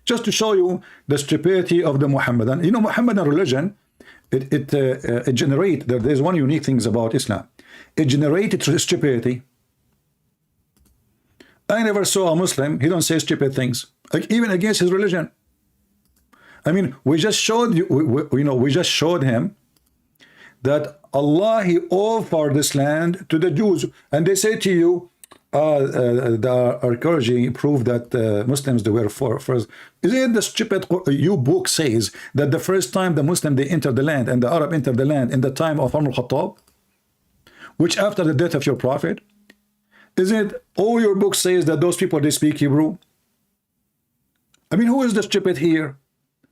Just to show you the stupidity of the Muhammadan. You know, Muhammadan religion, it generate. There's one unique thing about Islam. It generated stupidity. I never saw a Muslim, he don't say stupid things, like even against his religion. I mean, we just showed you, we just showed him that Allah, he offered this land to the Jews, and they say to you, the archaeology proved that Muslims, they were first. Isn't it the stupid, your book says that the first time the Muslim, they entered the land, and the Arab entered the land in the time of Umar al-Khattab, which after the death of your prophet? Isn't it all your book says that those people, they speak Hebrew? I mean, who is the stupid here?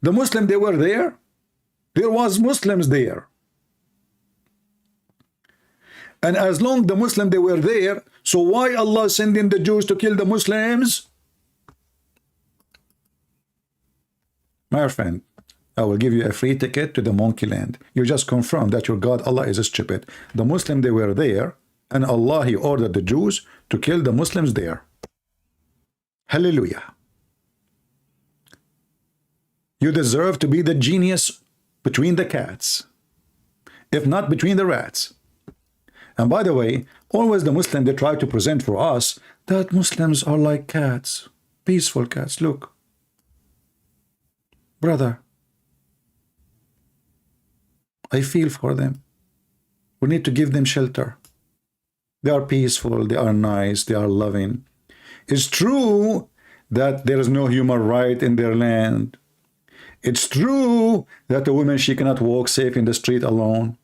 The Muslim, they were there. There was Muslims there. And as long the Muslim, they were there, so why Allah sending the Jews to kill the Muslims? My friend, I will give you a free ticket to the monkey land. You just confirm that your God, Allah, is stupid. The Muslim, they were there, and Allah, he ordered the Jews to kill the Muslims there. Hallelujah. You deserve to be the genius between the cats, if not between the rats. And by the way, always the Muslim, they try to present for us that Muslims are like cats, peaceful cats. Look, brother, I feel for them. We need to give them shelter. They are peaceful, they are nice, they are loving. It's true that there is no human right in their land. It's true that a woman, she cannot walk safe in the street alone.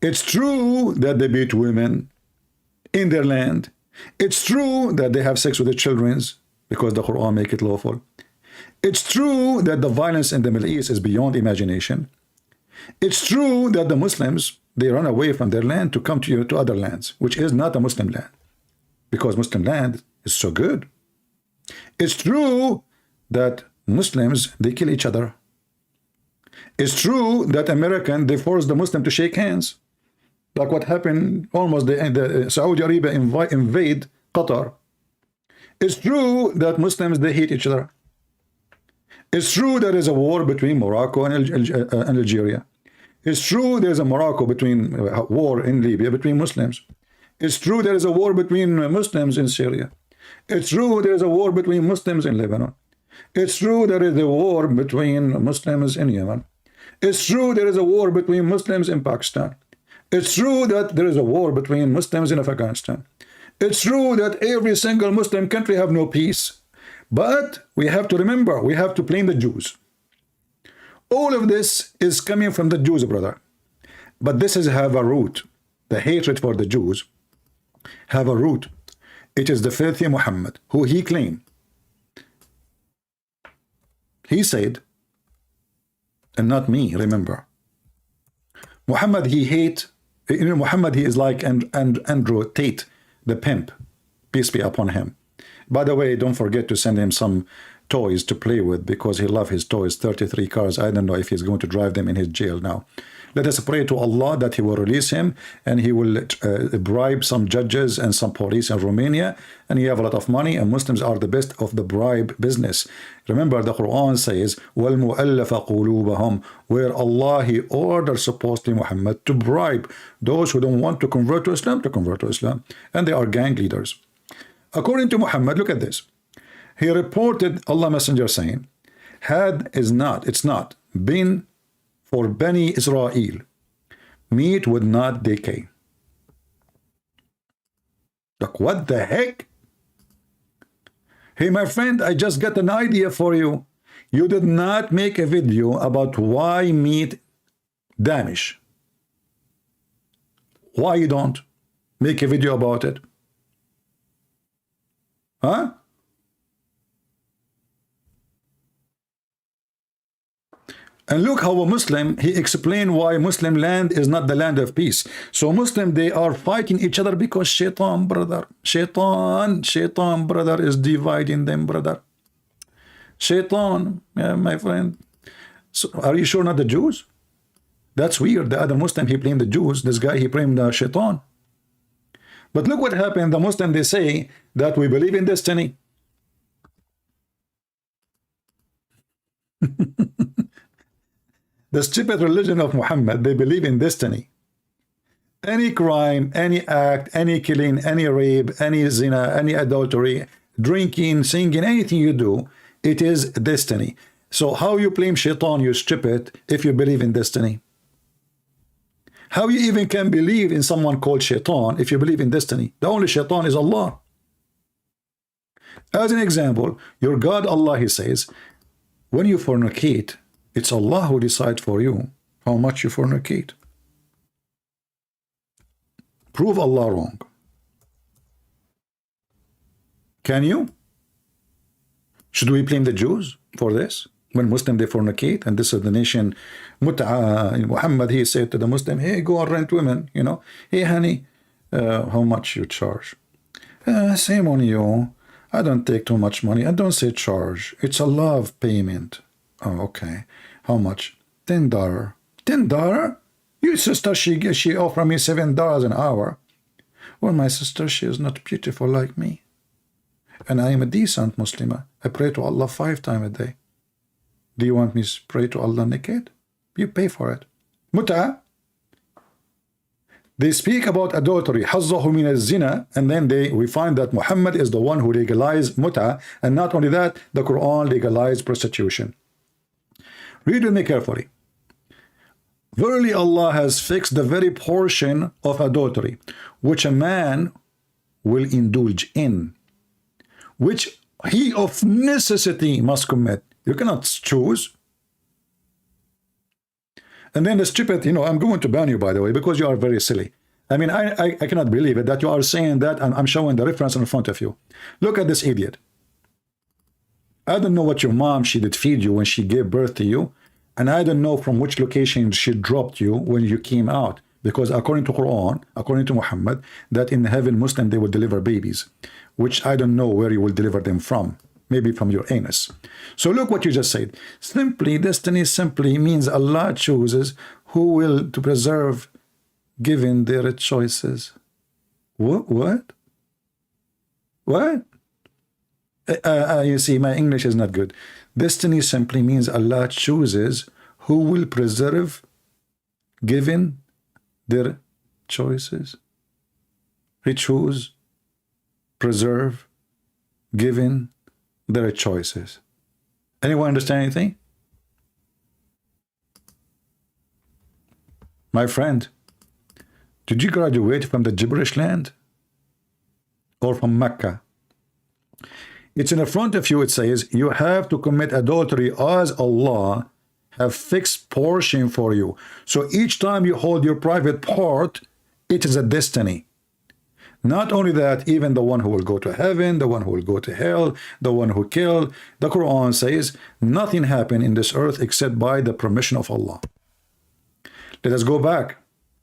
It's true that they beat women in their land. It's true that they have sex with their children because the Quran make it lawful. It's true that the violence in the Middle East is beyond imagination. It's true that the Muslims, they run away from their land to come to other lands, which is not a Muslim land, because Muslim land is so good. It's true that Muslims, they kill each other. It's true that American, they force the Muslim to shake hands, like what happened almost the Saudi Arabia invade Qatar. It's true that Muslims, they hate each other. It's true there is a war between Morocco and Algeria. It's true there's a Morocco between war in Libya between Muslims. It's true there is a war between Muslims in Syria. It's true there is a war between Muslims in Lebanon. It's true there is a war between Muslims in Yemen. It's true there is a war between Muslims in Pakistan. It's true that there is a war between Muslims in Afghanistan. It's true that every single Muslim country have no peace. But we have to remember, we have to blame the Jews. All of this is coming from the Jews, brother. But this is have a root. The hatred for the Jews have a root. It is the filthy Muhammad, who he claimed. He said, and not me, remember. Muhammad, he hate, Muhammad, he is like Andrew Tate, the pimp, peace be upon him. By the way, don't forget to send him some toys to play with, because he loves his toys, 33 cars. I don't know if he's going to drive them in his jail now. Let us pray to Allah that he will release him, and he will bribe some judges and some police in Romania, and he have a lot of money, and Muslims are the best of the bribe business. Remember, the Quran says, وَالْمُؤَلَّفَ قُلُوبَهُمْ, where Allah, he orders supposedly Muhammad to bribe those who don't want to convert to Islam, and they are gang leaders. According to Muhammad, look at this. He reported Allah Messenger saying, it's not been for Bani Israel, meat would not decay. Look, what the heck? Hey, my friend, I just got an idea for you. You did not make a video about why meat damage. Why you don't make a video about it? Huh? And look how a Muslim, he explained why Muslim land is not the land of peace. So Muslim, they are fighting each other because shaitan, brother. Shaitan, brother, is dividing them, brother. Shaitan, yeah, my friend. So are you sure not the Jews? That's weird. The other Muslim, he blamed the Jews. This guy, he blamed the shaitan. But look what happened. The Muslim, they say that we believe in destiny. The stupid religion of Muhammad, they believe in destiny. Any crime, any act, any killing, any rape, any zina, any adultery, drinking, singing, anything you do, it is destiny. So how you blame shaitan, you stupid, if you believe in destiny? How you even can believe in someone called shaitan if you believe in destiny? The only shaitan is Allah. As an example, your God Allah, he says, when you fornicate, it's Allah who decides for you how much you fornicate. Prove Allah wrong. Can you? Should we blame the Jews for this? When Muslim they fornicate, and this is the nation Muhammad, he said to the Muslim, hey, go and rent women, you know. Hey, honey, how much you charge? Same on you. I don't take too much money. I don't say charge. It's a love payment. Oh, okay. How much? $10. $10? Your sister, she offered me $7 an hour. Well, my sister, she is not beautiful like me. And I am a decent Muslim. I pray to Allah 5 times a day. Do you want me to pray to Allah naked? You pay for it. Muta. They speak about adultery, hazzahu min az-zina, and then we find that Muhammad is the one who legalized muta, and not only that, the Quran legalized prostitution. Read with me carefully. Verily Allah has fixed the very portion of adultery which a man will indulge in, which he of necessity must commit. You cannot choose. And then the stupid, you know, I'm going to ban you, by the way, because you are very silly. I mean, I cannot believe it that you are saying that, and I'm showing the reference in front of you. Look at this idiot. I don't know what your mom, she did feed you when she gave birth to you, and I don't know from which location she dropped you when you came out, because according to Quran, according to Muhammad, that in heaven Muslim they will deliver babies, which I don't know where you will deliver them from. Maybe from your anus. So look what you just said. Simply, destiny simply means Allah chooses who will to preserve given their choices. What? What? You see, my English is not good. Destiny simply means Allah chooses who will preserve given their choices. He choose, preserve, given their choices. Anyone understand anything? My friend, did you graduate from the gibberish land or from Mecca? It's in the front of you. It says you have to commit adultery as Allah have fixed portion for you. So each time you hold your private part, it is a destiny. Not only that, even the one who will go to heaven, the one who will go to hell, the one who killed, the Quran says nothing happened in this earth except by the permission of Allah. Let us go back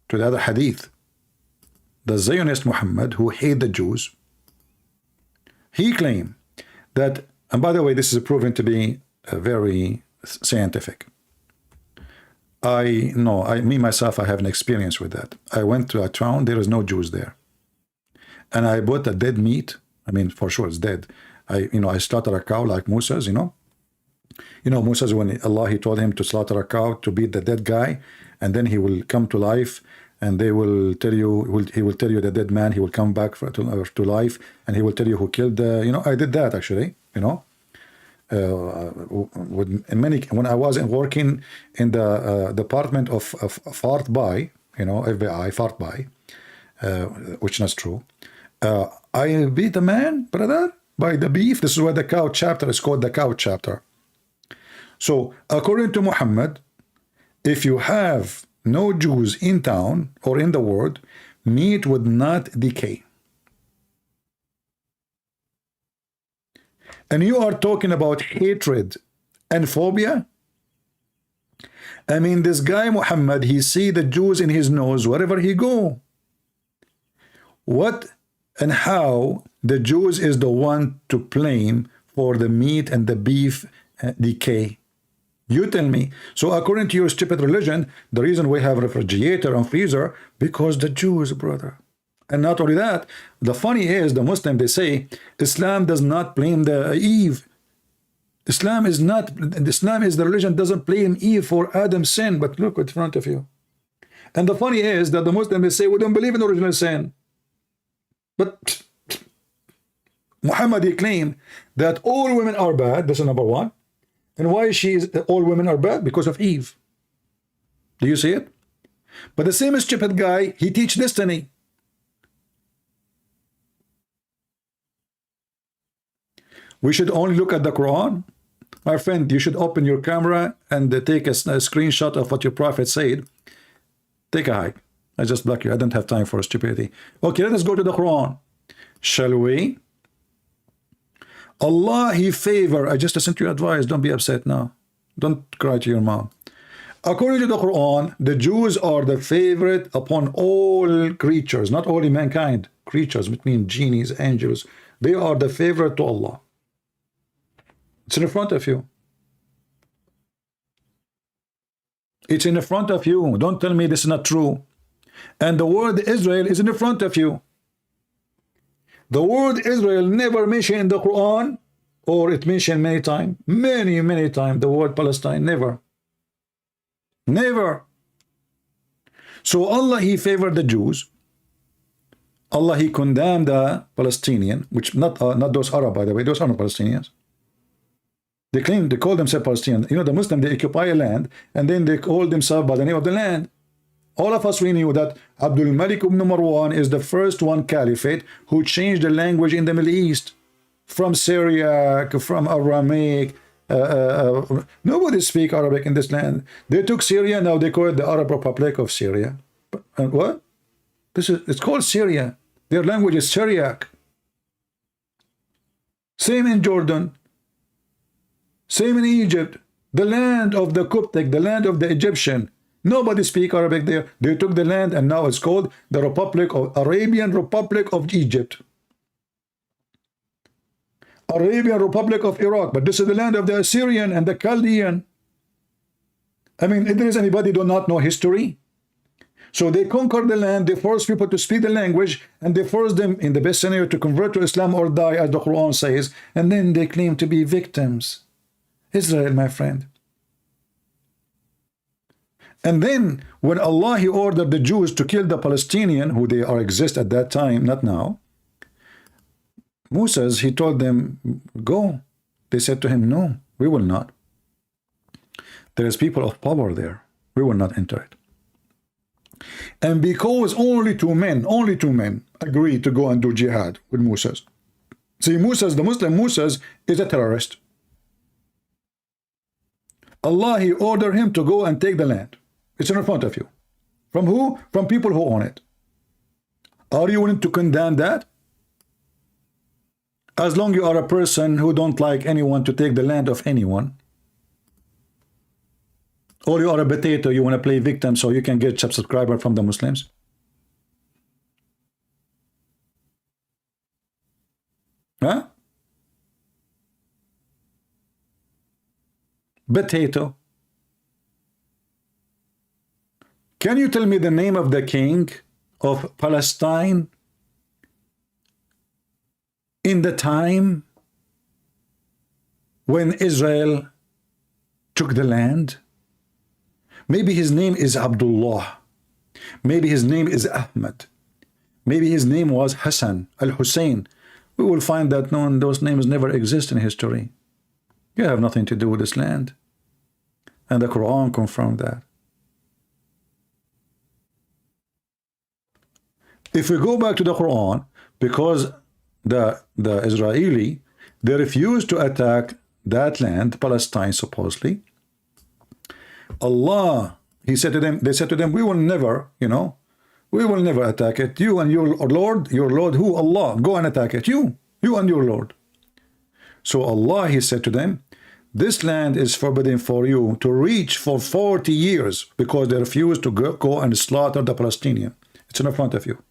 to the other hadith. The Zionist Muhammad, who hated the Jews, he claimed that, and by the way, this is proven to be very scientific. Me myself, I have an experience with that. I went to a town, there is no Jews there. And I bought a dead meat. I mean, for sure it's dead. I slaughtered a cow like Moses, you know. Moses, when Allah, he told him to slaughter a cow to beat the dead guy, and then he will come to life, and they will tell you, he will tell you the dead man, he will come back to life, and he will tell you who killed the, I did that actually, when I was working in the department of fart by, FBI, fart by, which is not true. I beat a man, brother, by the beef. This is why the cow chapter is called the cow chapter. So, according to Muhammad, if you have no Jews in town or in the world, meat would not decay. And you are talking about hatred and phobia? I mean, this guy Muhammad, he see the Jews in his nose wherever he go. What and how the Jews is the one to blame for the meat and the beef decay? You tell me. So according to your stupid religion, the reason we have refrigerator and freezer, because the Jews, brother. And not only that, the funny is the Muslim, they say Islam does not blame the Eve. Islam is not, Islam is the religion doesn't blame Eve for Adam's sin, but look in front of you. And the funny is that the Muslims say we don't believe in original sin. But Muhammad, he claimed that all women are bad. This is number one. And why all women are bad? Because of Eve. Do you see it? But the same stupid guy, he teach destiny. We should only look at the Quran. My friend, you should open your camera and take a screenshot of what your prophet said. Take a hike. I just block you. I don't have time for stupidity. Okay, let us go to the Quran. Shall we? Allah, he favor. I just sent you advice. Don't be upset now. Don't cry to your mom. According to the Quran, the Jews are the favorite upon all creatures, not only mankind, creatures, which mean genies, angels. They are the favorite to Allah. It's in front of you. It's in front of you. Don't tell me this is not true. And the word Israel is in front of you. The word Israel never mentioned in the Quran, or it mentioned many times, many times, the word Palestine, never. Never. So Allah, he favored the Jews. Allah, he condemned the Palestinian, which not those Arab, by the way, those are not Palestinians. They call themselves Palestinians. You know, the Muslims, they occupy a land, and then they call themselves by the name of the land. All of us, we knew that Abdul Malik ibn Marwan is the first one caliphate who changed the language in the Middle East from Syriac, from Aramaic. Nobody speaks Arabic in this land. They took Syria, now they call it the Arab Republic of Syria. And what? It's called Syria. Their language is Syriac. Same in Jordan. Same in Egypt. The land of the Coptic, the land of the Egyptian. Nobody speak Arabic there. They took the land and now it's called the Arabian Republic of Egypt. Arabian Republic of Iraq. But this is the land of the Assyrian and the Chaldean. I mean, if there is anybody who do not know history. So they conquered the land, they forced people to speak the language, and they forced them, in the best scenario, to convert to Islam or die, as the Quran says, and then they claim to be victims. Israel, my friend. And then, when Allah, he ordered the Jews to kill the Palestinian, who they exist at that time, not now, Moses, he told them, go. They said to him, no, we will not. There is people of power there. We will not enter it. And because only two men agreed to go and do jihad with Moses. See, Moses, the Muslim Moses, is a terrorist. Allah, he ordered him to go and take the land. It's in front of you. From who? From people who own it. Are you willing to condemn that? As long as you are a person who don't like anyone to take the land of anyone, or you are a potato, you want to play victim so you can get subscriber from the Muslims. Huh? Potato. Can you tell me the name of the king of Palestine in the time when Israel took the land? Maybe his name is Abdullah. Maybe his name is Ahmed. Maybe his name was Hassan, Al-Hussein. We will find that those names never exist in history. You have nothing to do with this land. And the Quran confirmed that. If we go back to the Quran, because the Israeli, they refused to attack that land, Palestine supposedly, Allah, he said to them, they said to them, we will never, we will never attack it. You and your Lord who? Allah, go and attack it. You and your Lord. So Allah, he said to them, this land is forbidden for you to reach for 40 years because they refused to go and slaughter the Palestinian. It's in front of you.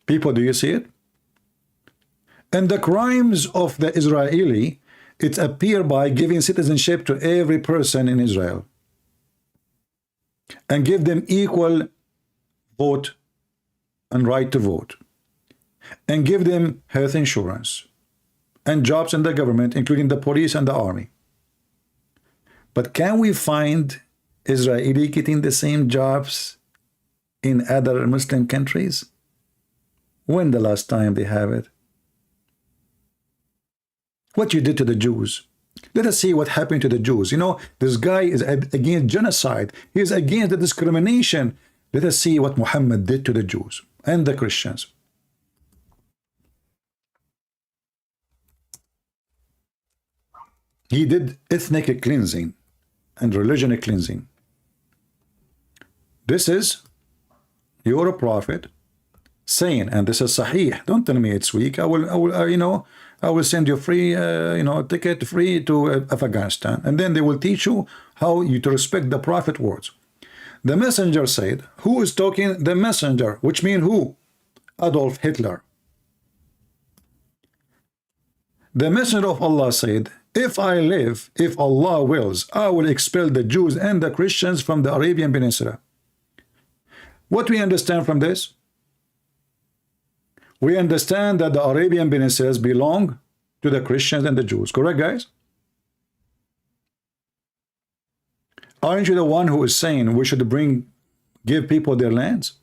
People, do you see it? And the crimes of the Israeli, it appear by giving citizenship to every person in Israel and give them equal vote and right to vote. and give them health insurance and jobs in the government, including the police and the army. But can we find Israeli getting the same jobs in other Muslim countries? When the last time they have it? What you did to the Jews. Let us see what happened to the Jews. You know, this guy is against genocide. He is against the discrimination. Let us see what Muhammad did to the Jews and the Christians. He did ethnic cleansing and religion cleansing. This is your prophet saying, and this is Sahih. Don't tell me it's weak. I will send you free, ticket free to Afghanistan, and then they will teach you how you to respect the prophet words. The messenger said, who is talking? The messenger, which means who? Adolf Hitler. The messenger of Allah said, if I live, if Allah wills, I will expel the Jews and the Christians from the Arabian Peninsula. What we understand from this? We understand that the Arabian Peninsulas belong to the Christians and the Jews. Correct, guys? Aren't you the one who is saying we should give people their lands?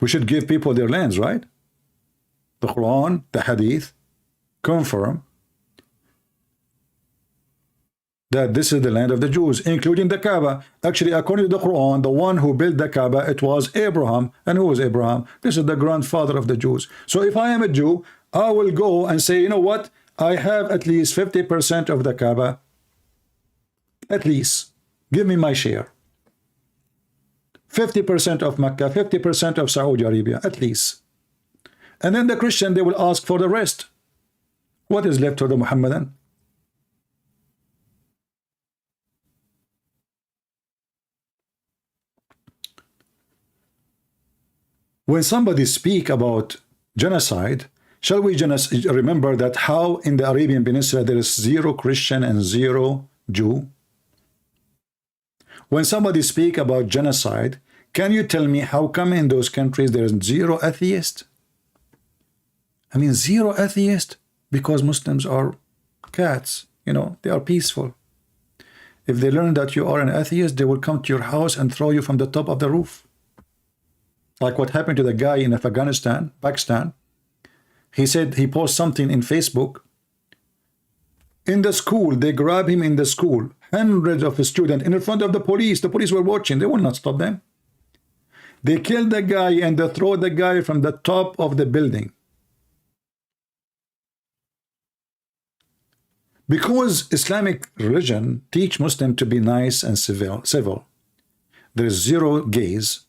We should give people their lands, right? The Quran, the Hadith confirm that this is the land of the Jews, including the Kaaba. Actually, according to the Quran, the one who built the Kaaba, it was Abraham. And who was Abraham? This is the grandfather of the Jews. So if I am a Jew, I will go and say, you know what? I have at least 50% of the Kaaba. At least. Give me my share. 50% of Mecca, 50% of Saudi Arabia, at least. And then the Christian, they will ask for the rest. What is left for the Muhammadan? When somebody speak about genocide, shall we remember that how in the Arabian Peninsula there is 0 Christian and 0 Jew? When somebody speak about genocide, can you tell me how come in those countries there is 0 atheist? I mean 0 atheist, because Muslims are cats, they are peaceful. If they learn that you are an atheist, they will come to your house and throw you from the top of the roof. Like what happened to the guy in Afghanistan, Pakistan. He said he posted something in Facebook. In the school, they grab him in the school. Hundreds of students in front of the police. The police were watching. They will not stop them. They killed the guy and they throw the guy from the top of the building. Because Islamic religion teach Muslim to be nice and civil. There is 0 gays.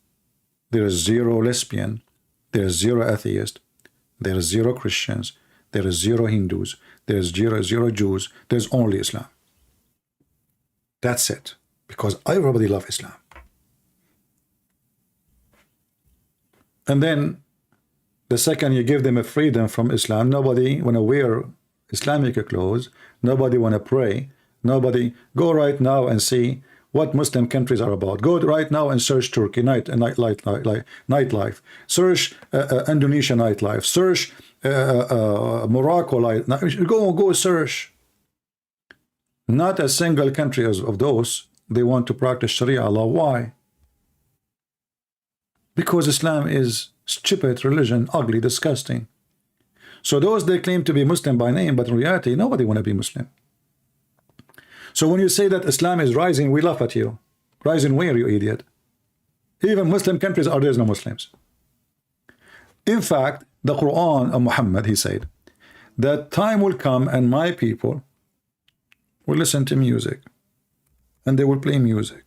There is 0 lesbian, there is 0 atheist, there is 0 Christians, there is 0 Hindus, there is 0 Jews, there's only Islam. That's it. Because everybody loves Islam. And then the second you give them a freedom from Islam, nobody want to wear Islamic clothes, nobody want to pray, nobody. Go right now and see what Muslim countries are about. Go right now and search Turkey nightlife. Search Indonesia nightlife. Search Morocco nightlife. Go search. Not a single country of those they want to practice Sharia law. Why? Because Islam is stupid religion, ugly, disgusting. So those they claim to be Muslim by name, but in reality nobody want to be Muslim. So when you say that Islam is rising, we laugh at you. Rising where, you idiot? Even Muslim countries are there's no Muslims. In fact, the Quran of Muhammad, he said, that time will come and my people will listen to music. And they will play music.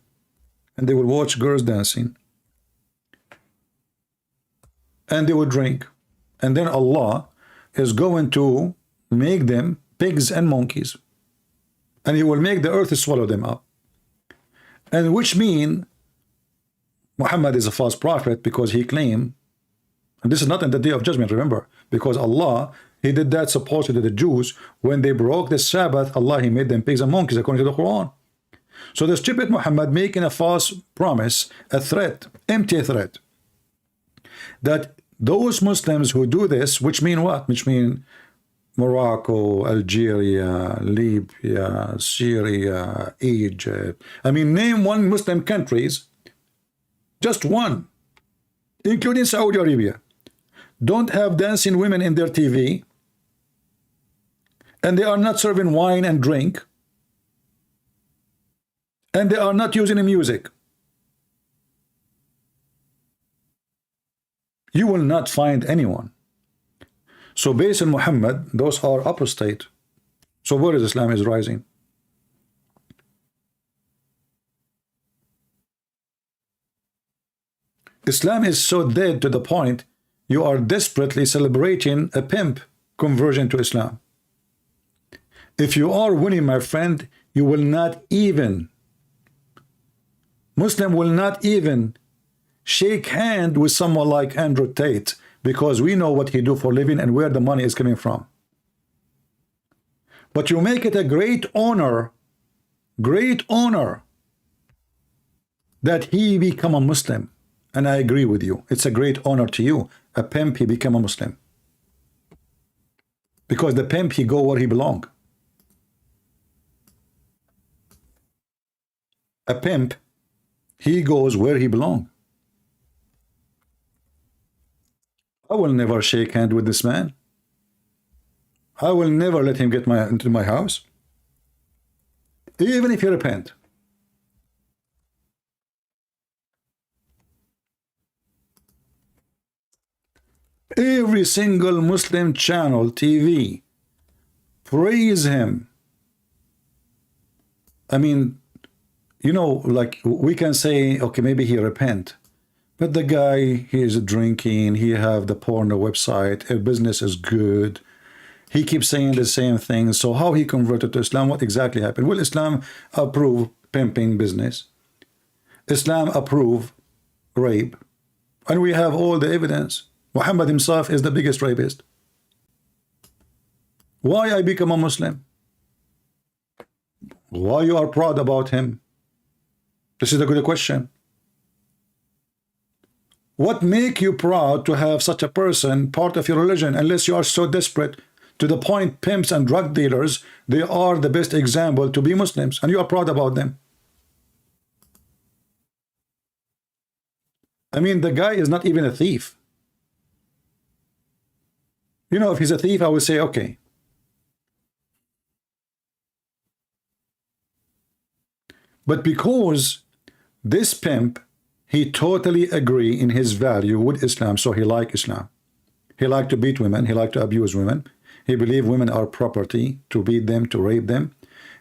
And they will watch girls dancing. And they will drink. And then Allah is going to make them pigs and monkeys. And he will make the earth swallow them up. And which mean Muhammad is a false prophet because he claimed, and this is not in the day of judgment, remember, because Allah, he did that supposedly to the Jews when they broke the Sabbath. Allah, he made them pigs and monkeys according to the Quran. So the stupid Muhammad making a false promise, a threat empty threat. That those Muslims who do this, which mean what? Which mean Morocco, Algeria, Libya, Syria, Egypt. I mean, name one Muslim countries, just one, including Saudi Arabia, don't have dancing women in their TV, and they are not serving wine and drink, and they are not using music. You will not find anyone. So based on Muhammad, those are apostate. So where is Islam is rising? Islam is so dead to the point you are desperately celebrating a pimp conversion to Islam. If you are winning, my friend, you will not even, Muslim will not even shake hand with someone like Andrew Tate, because we know what he do for a living and where the money is coming from. But you make it a great honor that he become a Muslim. And I agree with you. It's a great honor to you. A pimp, he become a Muslim. Because the pimp, he go where he belong. A pimp, he goes where he belong. I will never shake hand with this man. I will never let him get into my house. Even if he repent. Every single Muslim channel, TV, praise him. I mean, you know, like we can say, okay, maybe he repent. But the guy, he is drinking, he have the porno website, his business is good. He keeps saying the same thing. So how he converted to Islam? What exactly happened? Will Islam approve pimping business? Islam approve rape? And we have all the evidence. Muhammad himself is the biggest rapist. Why I become a Muslim? Why you are proud about him? This is a good question. What make you proud to have such a person part of your religion, unless you are so desperate to the point pimps and drug dealers, they are the best example to be Muslims, and you are proud about them? I mean, the guy is not even a thief. You know, if he's a thief, I would say, okay. But because this pimp, he totally agree in his value with Islam, so he like Islam. He like to beat women, he like to abuse women. He believe women are property, to beat them, to rape them.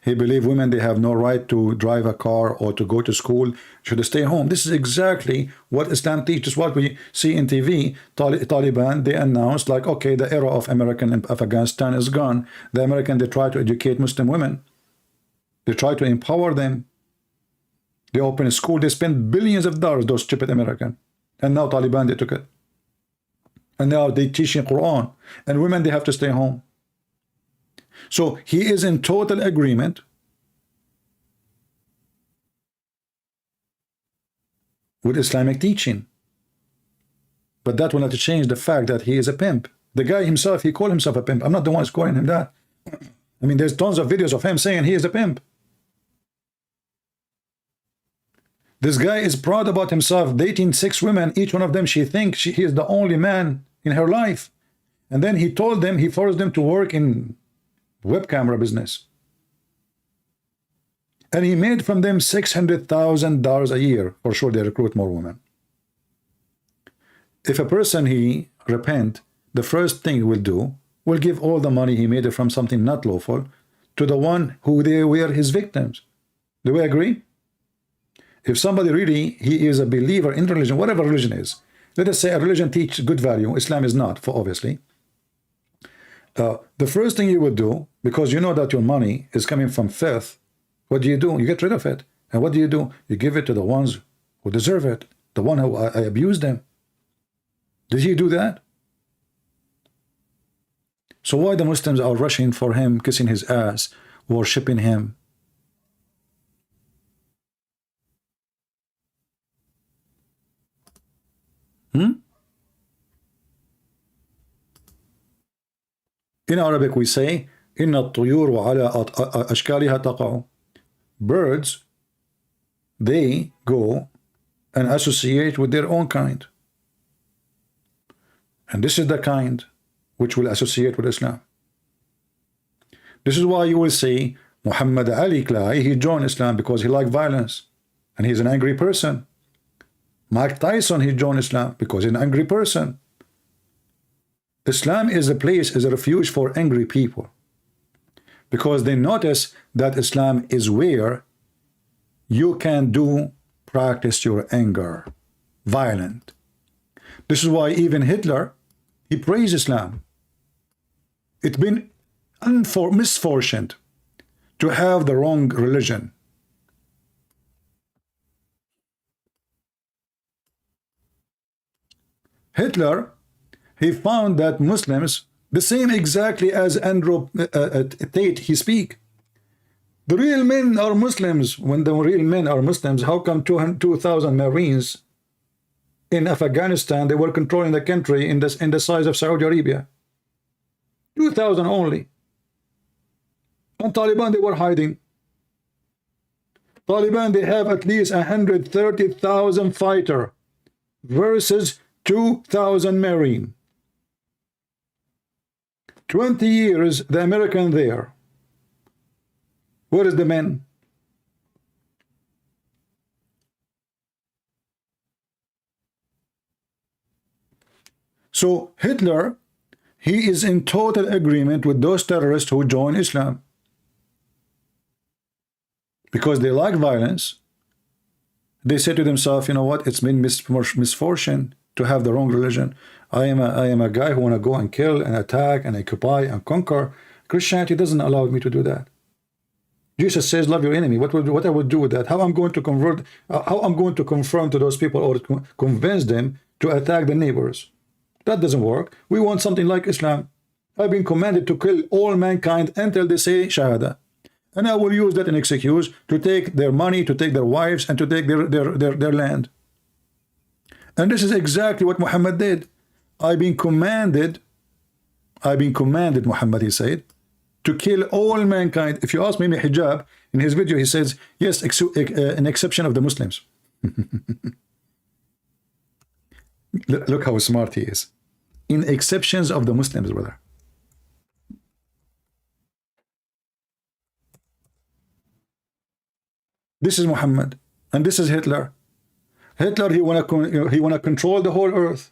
He believe women, they have no right to drive a car or to go to school, should stay home. This is exactly what Islam teaches, what we see in TV. Taliban, they announced like, okay, the era of American in Afghanistan is gone. The American, they try to educate Muslim women. They try to empower them. They open a school, they spend billions of dollars, those stupid American. And now Taliban, they took it. And now they teaching Quran. And women, they have to stay home. So he is in total agreement with Islamic teaching. But that will not change the fact that he is a pimp. The guy himself, he called himself a pimp. I'm not the one who's calling him that. I mean, there's tons of videos of him saying he is a pimp. This guy is proud about himself, dating 6 women. Each one of them, she thinks he is the only man in her life. And then he told them, he forced them to work in web camera business. And he made from them $600,000 a year. For sure, they recruit more women. If a person, he repent, the first thing he will do, will give all the money he made from something not lawful to the one who they were his victims. Do we agree? If somebody really, he is a believer in religion, whatever religion is, let us say a religion teaches good value, Islam is not, for obviously. The first thing you will do, because you know that your money is coming from filth, what do? You get rid of it. And what do? You give it to the ones who deserve it, the one who I abused them. Did he do that? So why the Muslims are rushing for him, kissing his ass, worshipping him? In Arabic we say إن الطيور وعلى أشكالها تقع. Birds, they go and associate with their own kind. And this is the kind which will associate with Islam. This is why you will see Muhammad Ali Clay, he joined Islam because he liked violence and he's an angry person. Mike Tyson, he joined Islam because he's an angry person. Islam is a place, is a refuge for angry people, because they notice that Islam is where you can practice your anger, violent. This is why even Hitler, he praised Islam. It's been misfortunate to have the wrong religion. Hitler, he found that Muslims, the same exactly as Andrew Tate, he speak. The real men are Muslims. When the real men are Muslims, how come 2,000 Marines in Afghanistan, they were controlling the country in the size of Saudi Arabia? 2,000 only. And Taliban, they were hiding. Taliban, they have at least 130,000 fighter versus 2,000 Marine. 20 years, the American there. Where is the men? So Hitler, he is in total agreement with those terrorists who join Islam, because they like violence. They say to themselves, you know what, it's been misfortune to have the wrong religion. I am a guy who want to go and kill and attack and occupy and conquer. Christianity doesn't allow me to do that. Jesus says, love your enemy. What I would do with that? How I'm going to convert? How I'm going to confirm to those people or convince them to attack the neighbors? That doesn't work. We want something like Islam. I've been commanded to kill all mankind until they say Shahada, and I will use that in excuse to take their money, to take their wives, and to take their land. And this is exactly what Muhammad did. I've been commanded, Muhammad, he said, to kill all mankind. If you ask Mimi Hijab, in his video, he says, yes, an exception of the Muslims. Look how smart he is. In exceptions of the Muslims, brother. This is Muhammad, and this is Hitler. Hitler, he wanna control the whole earth.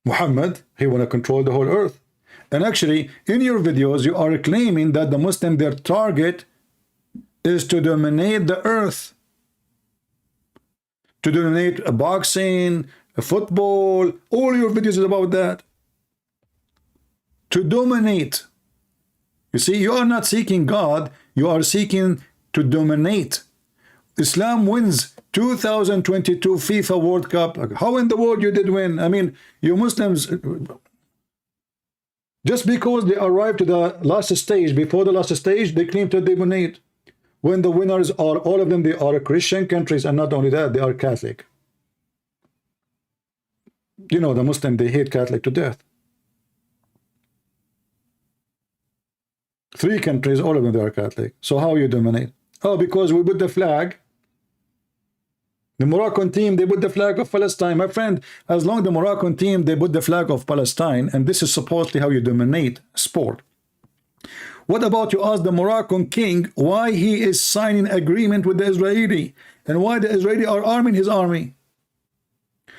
Muhammad, he wanna control the whole earth. And actually, in your videos, you are claiming that the Muslim, their target is to dominate the earth, to dominate a boxing, a football. All your videos is about that. To dominate. You see, you are not seeking God, you are seeking to dominate. Islam wins 2022 FIFA World Cup. How in the world you did win? I mean, you Muslims, just because they arrived to the last stage, before the last stage, they claim to dominate. When the winners are, all of them, they are Christian countries, and not only that, they are Catholic. You know, the Muslim, they hate Catholic to death. 3 countries, all of them, they are Catholic. So how you dominate? Oh, because we put the flag. The Moroccan team, they put the flag of Palestine. My friend, as long as the Moroccan team, they put the flag of Palestine, and this is supposedly how you dominate sport. What about you ask the Moroccan king why he is signing agreement with the Israeli, and why the Israeli are arming his army?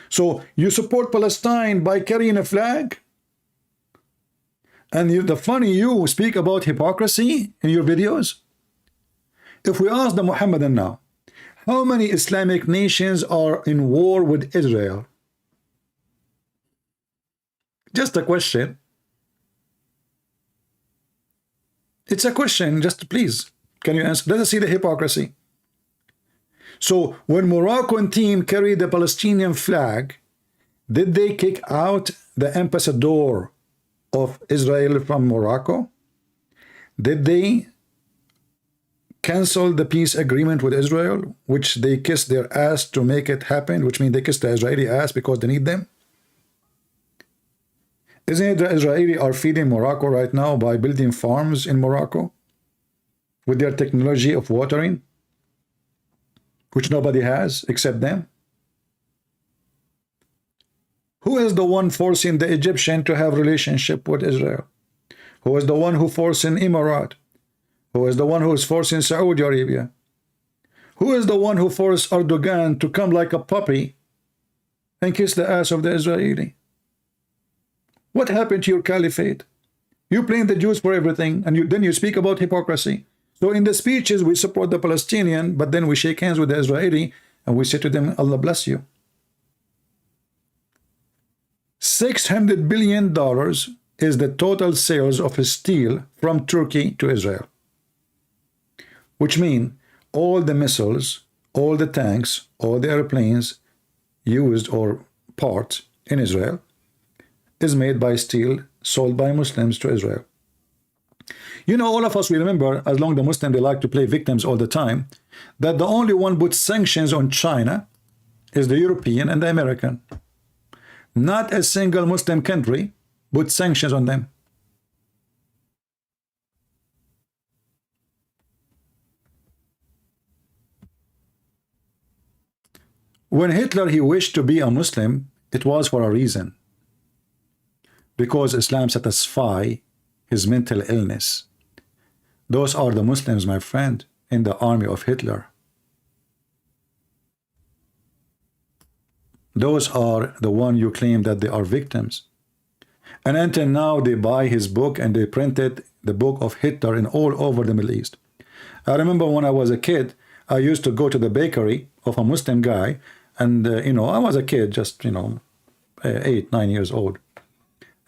So you support Palestine by carrying a flag? And you speak about hypocrisy in your videos. If we ask the Muhammadan now, how many Islamic nations are in war with Israel? Just a question. It's a question, just please. Can you answer? Let us see the hypocrisy. So when Moroccan team carried the Palestinian flag, did they kick out the ambassador of Israel from Morocco? Did they cancel the peace agreement with Israel, which they kissed their ass to make it happen, which means they kissed the Israeli ass because they need them? Isn't it the Israeli are feeding Morocco right now by building farms in Morocco with their technology of watering, which nobody has except them? Who is the one forcing the Egyptian to have relationship with Israel? Who is the one who forcing Emirat? Who is the one who is forcing Saudi Arabia? Who is the one who forced Erdogan to come like a puppy and kiss the ass of the Israeli? What happened to your caliphate? You blame the Jews for everything, and then you speak about hypocrisy. So in the speeches, we support the Palestinian, but then we shake hands with the Israeli, and we say to them, Allah bless you. $600 billion is the total sales of steel from Turkey to Israel. Which means all the missiles, all the tanks, all the airplanes used or parts in Israel is made by steel sold by Muslims to Israel. You know, all of us, we remember, as long as the Muslims, they like to play victims all the time, that the only one put sanctions on China is the European and the American. Not a single Muslim country put sanctions on them. When Hitler, he wished to be a Muslim, it was for a reason. Because Islam satisfies his mental illness. Those are the Muslims, my friend, in the army of Hitler. Those are the one you claim that they are victims. And until now, they buy his book and they printed the book of Hitler in all over the Middle East. I remember when I was a kid, I used to go to the bakery of a Muslim guy, and you know, I was a kid, just 8, 9 years old.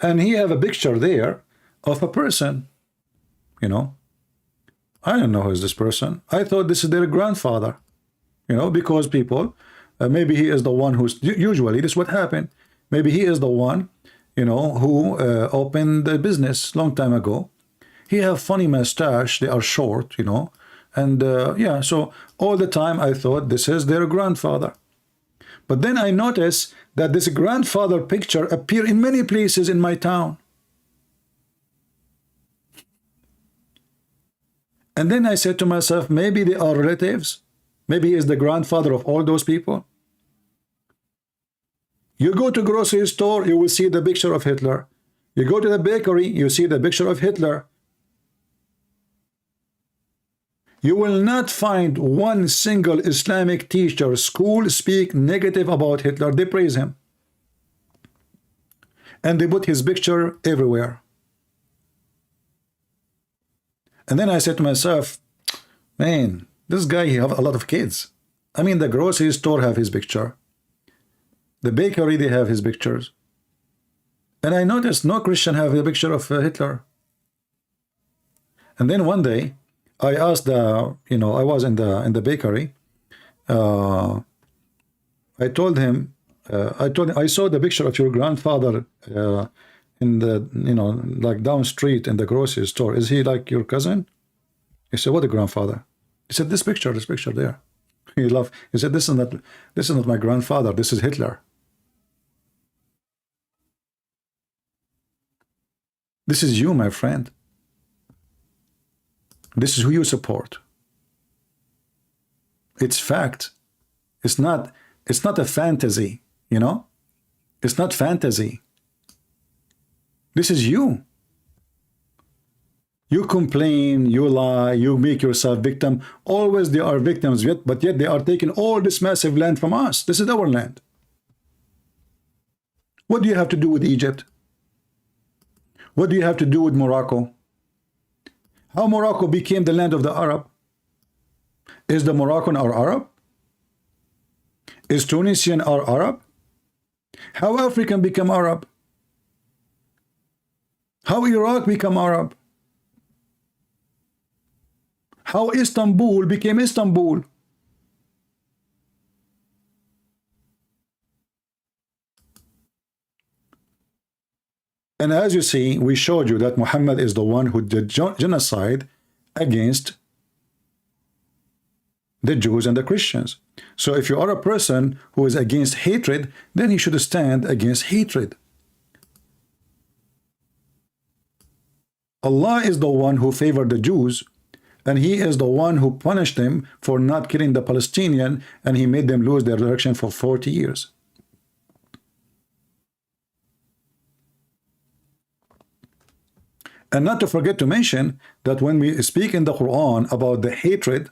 And he have a picture there of a person, I don't know who is this person. I thought this is their grandfather, because people, maybe he is the one who's, usually this is what happened. Maybe he is the one, who opened the business long time ago. He have funny mustache, they are short, and yeah, so all the time I thought this is their grandfather. But then I noticed that this grandfather picture appear in many places in my town. And then I said to myself, maybe they are relatives. Maybe he is the grandfather of all those people. You go to grocery store, you will see the picture of Hitler. You go to the bakery, you see the picture of Hitler. You will not find one single Islamic teacher, school speak negative about Hitler. They praise him. And they put his picture everywhere. And then I said to myself, man, this guy, he have a lot of kids. I mean, the grocery store have his picture. The bakery, they have his pictures. And I noticed no Christian have a picture of Hitler. And then one day, I asked the, I was in the bakery. I told him, I saw the picture of your grandfather in the, like down street in the grocery store. Is he like your cousin? He said, what a grandfather? He said, this picture there. He laughed. He said, this is not my grandfather. This is Hitler. This is you, my friend. This is who you support. It's fact. It's not a fantasy, It's not fantasy. This is you. You complain, you lie, you make yourself victim. Always they are victims, but yet they are taking all this massive land from us. This is our land. What do you have to do with Egypt? What do you have to do with Morocco? How Morocco became the land of the Arab? Is the Moroccan our Arab? Is Tunisian our Arab? How African become Arab? How Iraq become Arab? How Istanbul became Istanbul? And as you see, we showed you that Muhammad is the one who did genocide against the Jews and the Christians. So if you are a person who is against hatred, then he should stand against hatred. Allah is the one who favored the Jews, and he is the one who punished them for not killing the Palestinian, and he made them lose their direction for 40 years. And not to forget to mention that when we speak in the Quran about the hatred,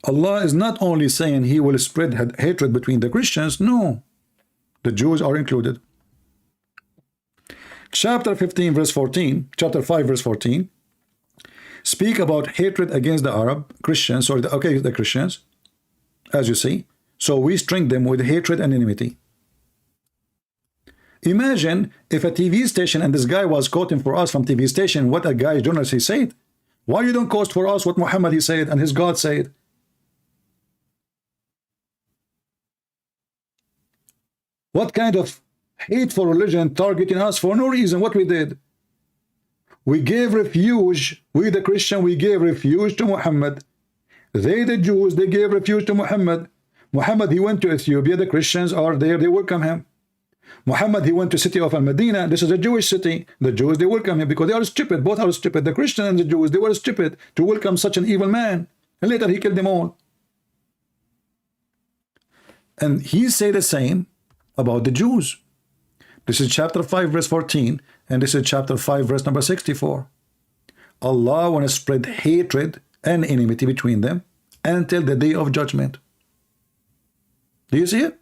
Allah is not only saying he will spread hatred between the Christians. No, the Jews are included. Chapter 15 verse 14, chapter 5 verse 14 speak about hatred against the Arab Christians, or the Christians, as you see. So we string them with hatred and enmity. Imagine if a TV station, and this guy was quoting for us from TV station what a guy journalist he said. Why you don't quote for us what Muhammad he said and his God said? What kind of hateful religion targeting us for no reason? What we did? We gave refuge, we the Christian, we gave refuge to Muhammad. They the Jews, they gave refuge to Muhammad. Muhammad, he went to Ethiopia, the Christians are there, they welcome him. Muhammad, he went to city of Al-Medina, this is a Jewish city. The Jews, they welcome him because they are stupid, both are stupid. The Christians and the Jews, they were stupid to welcome such an evil man. And later he killed them all. And he said the same about the Jews. This is chapter 5 verse 14, and this is chapter 5 verse number 64. Allah want to spread hatred and enmity between them until the day of judgment. Do you see it?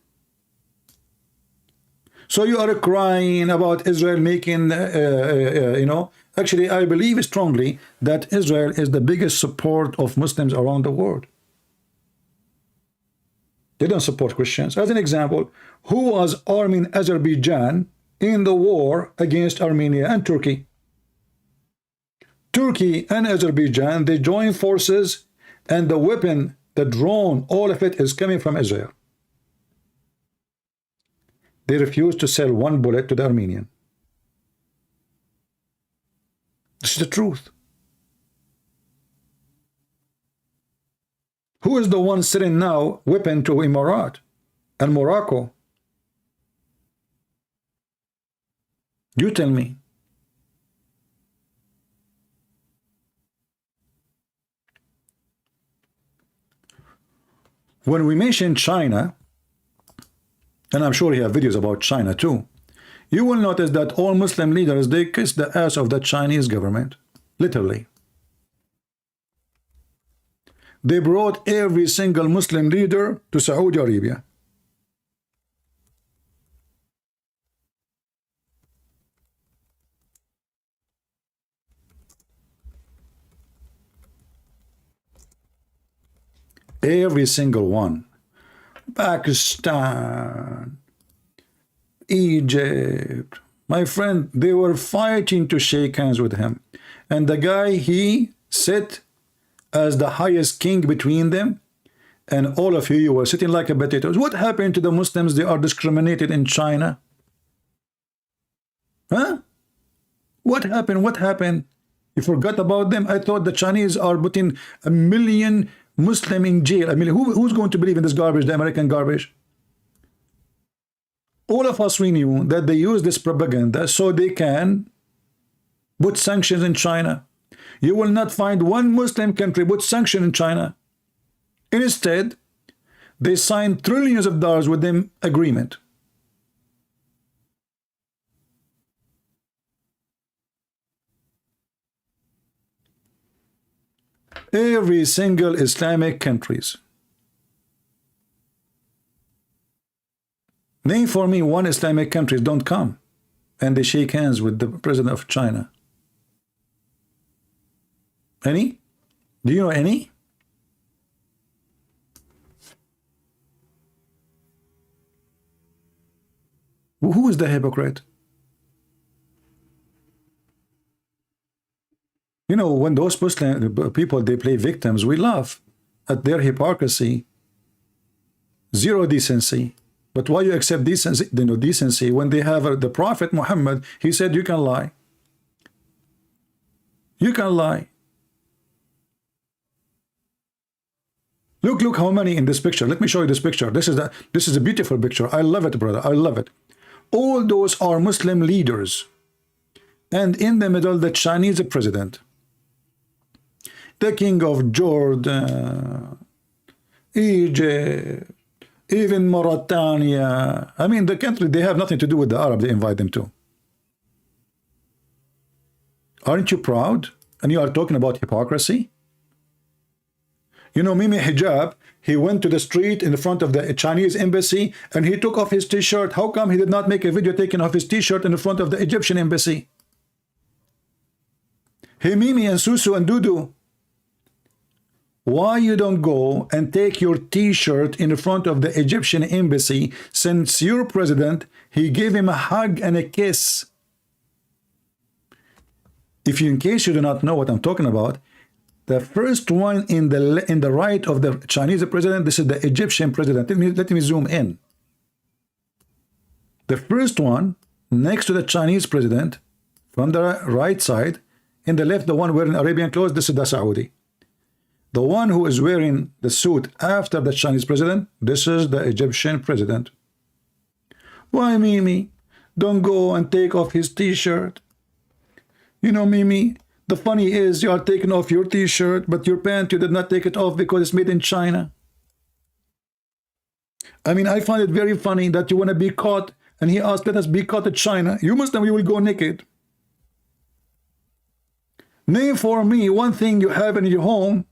So you are crying about Israel making, actually I believe strongly that Israel is the biggest support of Muslims around the world. They don't support Christians. As an example, who was arming Azerbaijan in the war against Armenia and Turkey? Turkey and Azerbaijan, they join forces, and the weapon, the drone, all of it is coming from Israel. They refuse to sell one bullet to the Armenian. This is the truth. Who is the one selling now weapon to Emirat and Morocco? You tell me. When we mention China, and I'm sure you have videos about China too, you will notice that all Muslim leaders, they kiss the ass of the Chinese government, literally. They brought every single Muslim leader to Saudi Arabia. Every single one. Pakistan, Egypt, my friend, they were fighting to shake hands with him. And the guy, he sat as the highest king between them, and all of you were sitting like a potatoes. What happened to the Muslims? They are discriminated in China. Huh? What happened? What happened? You forgot about them? I thought the Chinese are putting 1 million Muslim in jail. I mean, who's going to believe in this garbage, the American garbage? All of us, we knew that they use this propaganda so they can put sanctions in China. You will not find one Muslim country put sanction in China. Instead, they signed trillions of dollars with them agreement. Every single Islamic countries. Name for me one Islamic countries don't come and they shake hands with the president of China. Any? Do you know any? Who is the hypocrite? You know, when those Muslim people, they play victims, we laugh at their hypocrisy. Zero decency. But why you accept decency, decency when they have the Prophet Muhammad? He said you can lie. You can lie. Look how many in this picture. Let me show you this picture. This is a beautiful picture. I love it, brother. I love it. All those are Muslim leaders. And in the middle, the Chinese president, the king of Jordan, Egypt, even Mauritania. I mean, the country, they have nothing to do with the Arab they invite them to. Aren't you proud? And you are talking about hypocrisy? You know, Mimi Hijab, he went to the street in front of the Chinese embassy and he took off his t-shirt. How come he did not make a video taking off his t-shirt in front of the Egyptian embassy? Hey, Mimi and Susu and Dudu, why you don't go and take your t-shirt in front of the Egyptian embassy, since your president, he gave him a hug and a kiss? If you, in case you do not know what I'm talking about, the first one in the right of the Chinese president, this is the Egyptian president. Let me zoom in. The first one next to the Chinese president from the right side, in the left, the one wearing Arabian clothes, this is the Saudi. The one who is wearing the suit after the Chinese president, this is the Egyptian president. Why, Mimi, don't go and take off his t-shirt? You know, Mimi, the funny is you are taking off your t-shirt, but your pant, you did not take it off because it's made in China. I mean, I find it very funny that you want to be caught, and he asked, let us be caught in China. You Muslim, you will go naked. Name for me one thing you have in your home,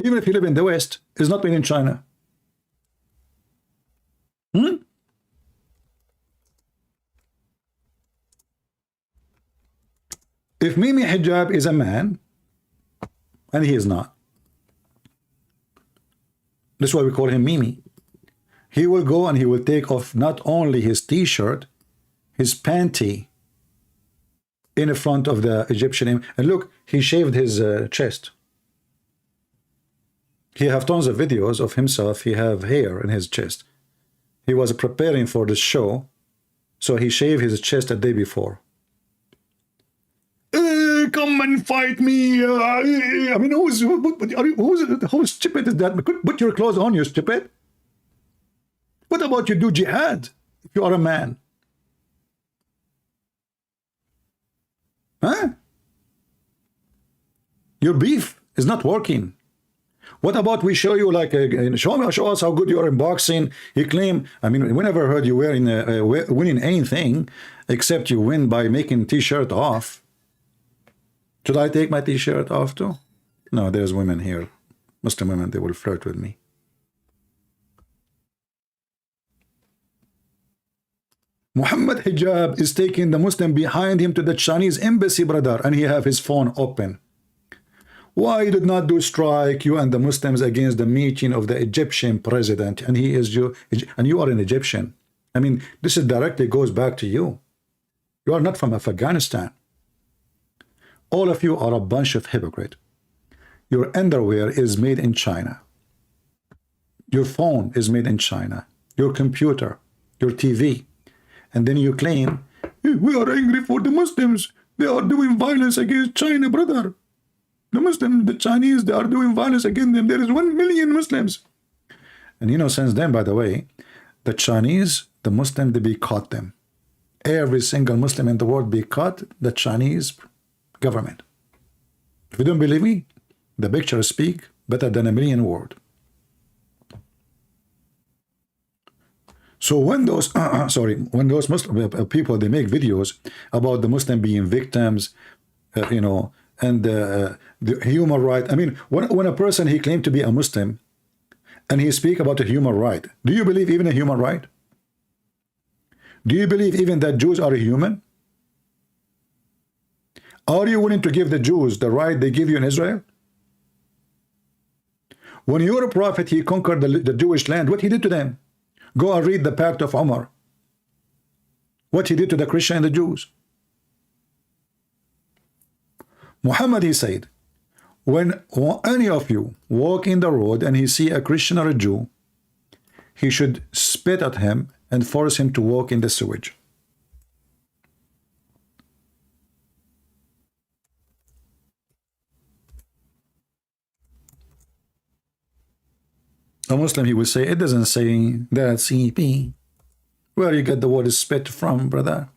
even if you live in the West, is not made in China. If Mimi Hijab is a man, and he is not, that's why we call him Mimi, he will go and he will take off not only his t-shirt, his panty, in front of the Egyptian, and look, he shaved his chest. He have tons of videos of himself. He have hair in his chest. He was preparing for the show, so he shaved his chest a day before. Come and fight me! I mean, how stupid is that? Put your clothes on, you stupid. What about you do jihad if you are a man? Huh? Your beef is not working. What about we show you, like, show us how good you are in boxing? You claim, I mean, we never heard you winning anything except you win by making t-shirt off. Should I take my t-shirt off too? No, there's women here, Muslim women, they will flirt with me. Muhammad Hijab is taking the Muslim behind him to the Chinese embassy, brother, and he have his phone open. Why you did not do strike, you and the Muslims, against the meeting of the Egyptian president? And he is you, and you are an Egyptian. I mean, this is directly goes back to you. You are not from Afghanistan. All of you are a bunch of hypocrites. Your underwear is made in China. Your phone is made in China. Your computer, your TV. And then you claim, we are angry for the Muslims. They are doing violence against China, brother. The Muslims, the Chinese, they are doing violence against them. There is 1 million Muslims. And you know, since then, by the way, the Chinese, the Muslims, they caught them. Every single Muslim in the world be caught the Chinese government. If you don't believe me, the pictures speak better than a million words. So when those when those Muslim people, they make videos about the Muslim being victims, you know, and the human right. I mean, when a person, he claimed to be a Muslim and he speak about a human right, do you believe even a human right? Do you believe even that Jews are a human? Are you willing to give the Jews the right they give you in Israel? When your prophet, he conquered the Jewish land, what he did to them? Go and read the Pact of Umar. What he did to the Christian and the Jews. Muhammad, he said, when any of you walk in the road and he see a Christian or a Jew, he should spit at him and force him to walk in the sewage. A Muslim, he will say, it doesn't say that CP. Where you get the word spit from, brother?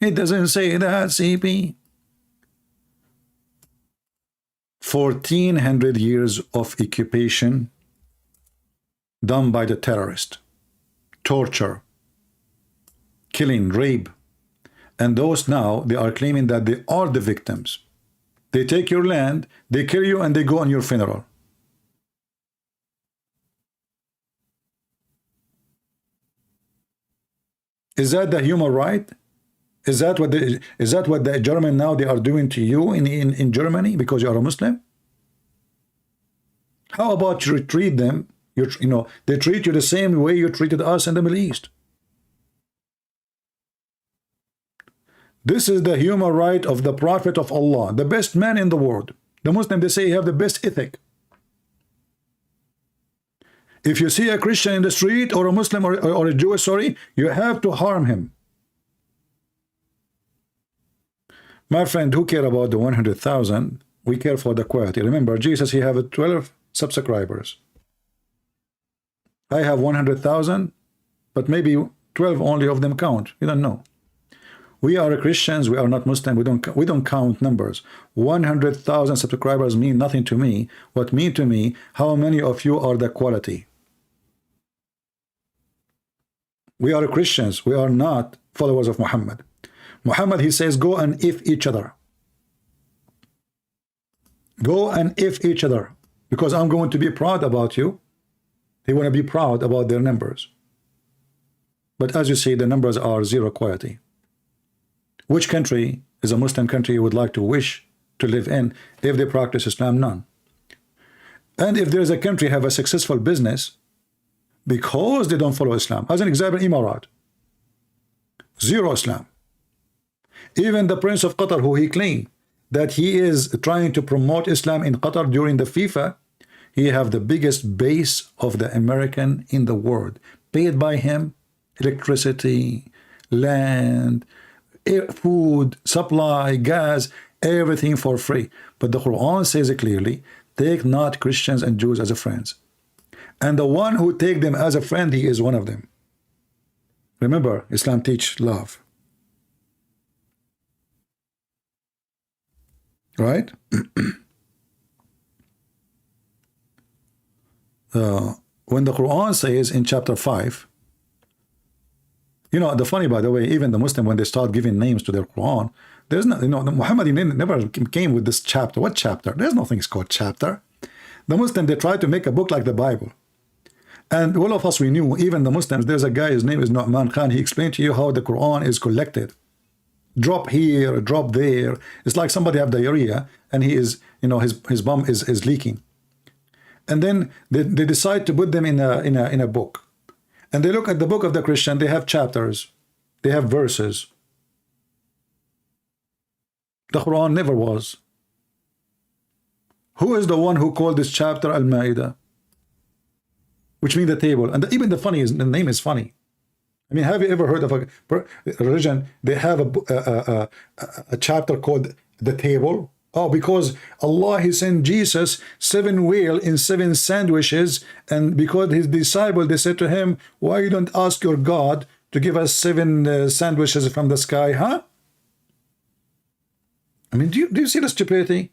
It doesn't say that CP. 1400 years of occupation done by the terrorist, torture, killing, rape, and those now, they are claiming that they are the victims. They take your land, they kill you, and they go on your funeral. Is that the human right? Is that what the German now they are doing to you in Germany because you are a Muslim? How about you treat them? You know, they treat you the same way you treated us in the Middle East. This is the human right of the Prophet of Allah, the best man in the world. The Muslim, they say, you have the best ethic. If you see a Christian in the street or a Muslim or a Jew, sorry, you have to harm him. My friend, who care about the 100,000? We care for the quality. Remember, Jesus, he have 12 subscribers. I have 100,000, but maybe 12 only of them count. You don't know. We are Christians. We are not Muslim. We don't count numbers. 100,000 subscribers mean nothing to me. What mean to me? How many of you are the quality? We are Christians. We are not followers of Muhammad. Muhammad, he says, go and if each other. Go and if each other. Because I'm going to be proud about you. They want to be proud about their numbers. But as you see, the numbers are zero quality. Which country is a Muslim country you would like to wish to live in if they practice Islam? None. And if there's a country have a successful business because they don't follow Islam, as an example, Emirat, zero Islam. Even the Prince of Qatar, who he claimed that he is trying to promote Islam in Qatar during the FIFA, he have the biggest base of the American in the world, paid by him, electricity, land, air, food, supply, gas, everything for free. But the Quran says it clearly, take not Christians and Jews as a friends. And the one who take them as a friend, he is one of them. Remember, Islam teach love. Right? When the Quran says in chapter 5, you know, the funny, by the way, even the Muslim, when they start giving names to their Quran, there's no, you know, the Muhammad never came with this chapter. What chapter? There's nothing called chapter. The Muslim, they try to make a book like the Bible. And all of us, we knew, even the Muslims, there's a guy, his name is Nu'man Khan. He explained to you how the Quran is collected. Drop here, drop there. It's like somebody have diarrhea and he is, you know, his bum is leaking. And then they decide to put them in a book. And they look at the book of the Christian, they have chapters, they have verses. The Quran never was. Who is the one who called this chapter Al-Ma'idah? Which means the table. And even the funny is, the name is funny. I mean, have you ever heard of a religion? They have a chapter called the table. Oh, because Allah, he sent Jesus 7 whale in 7 sandwiches, and because his disciple, they said to him, why you don't ask your God to give us 7 sandwiches from the sky, huh? I mean, do you see the stupidity?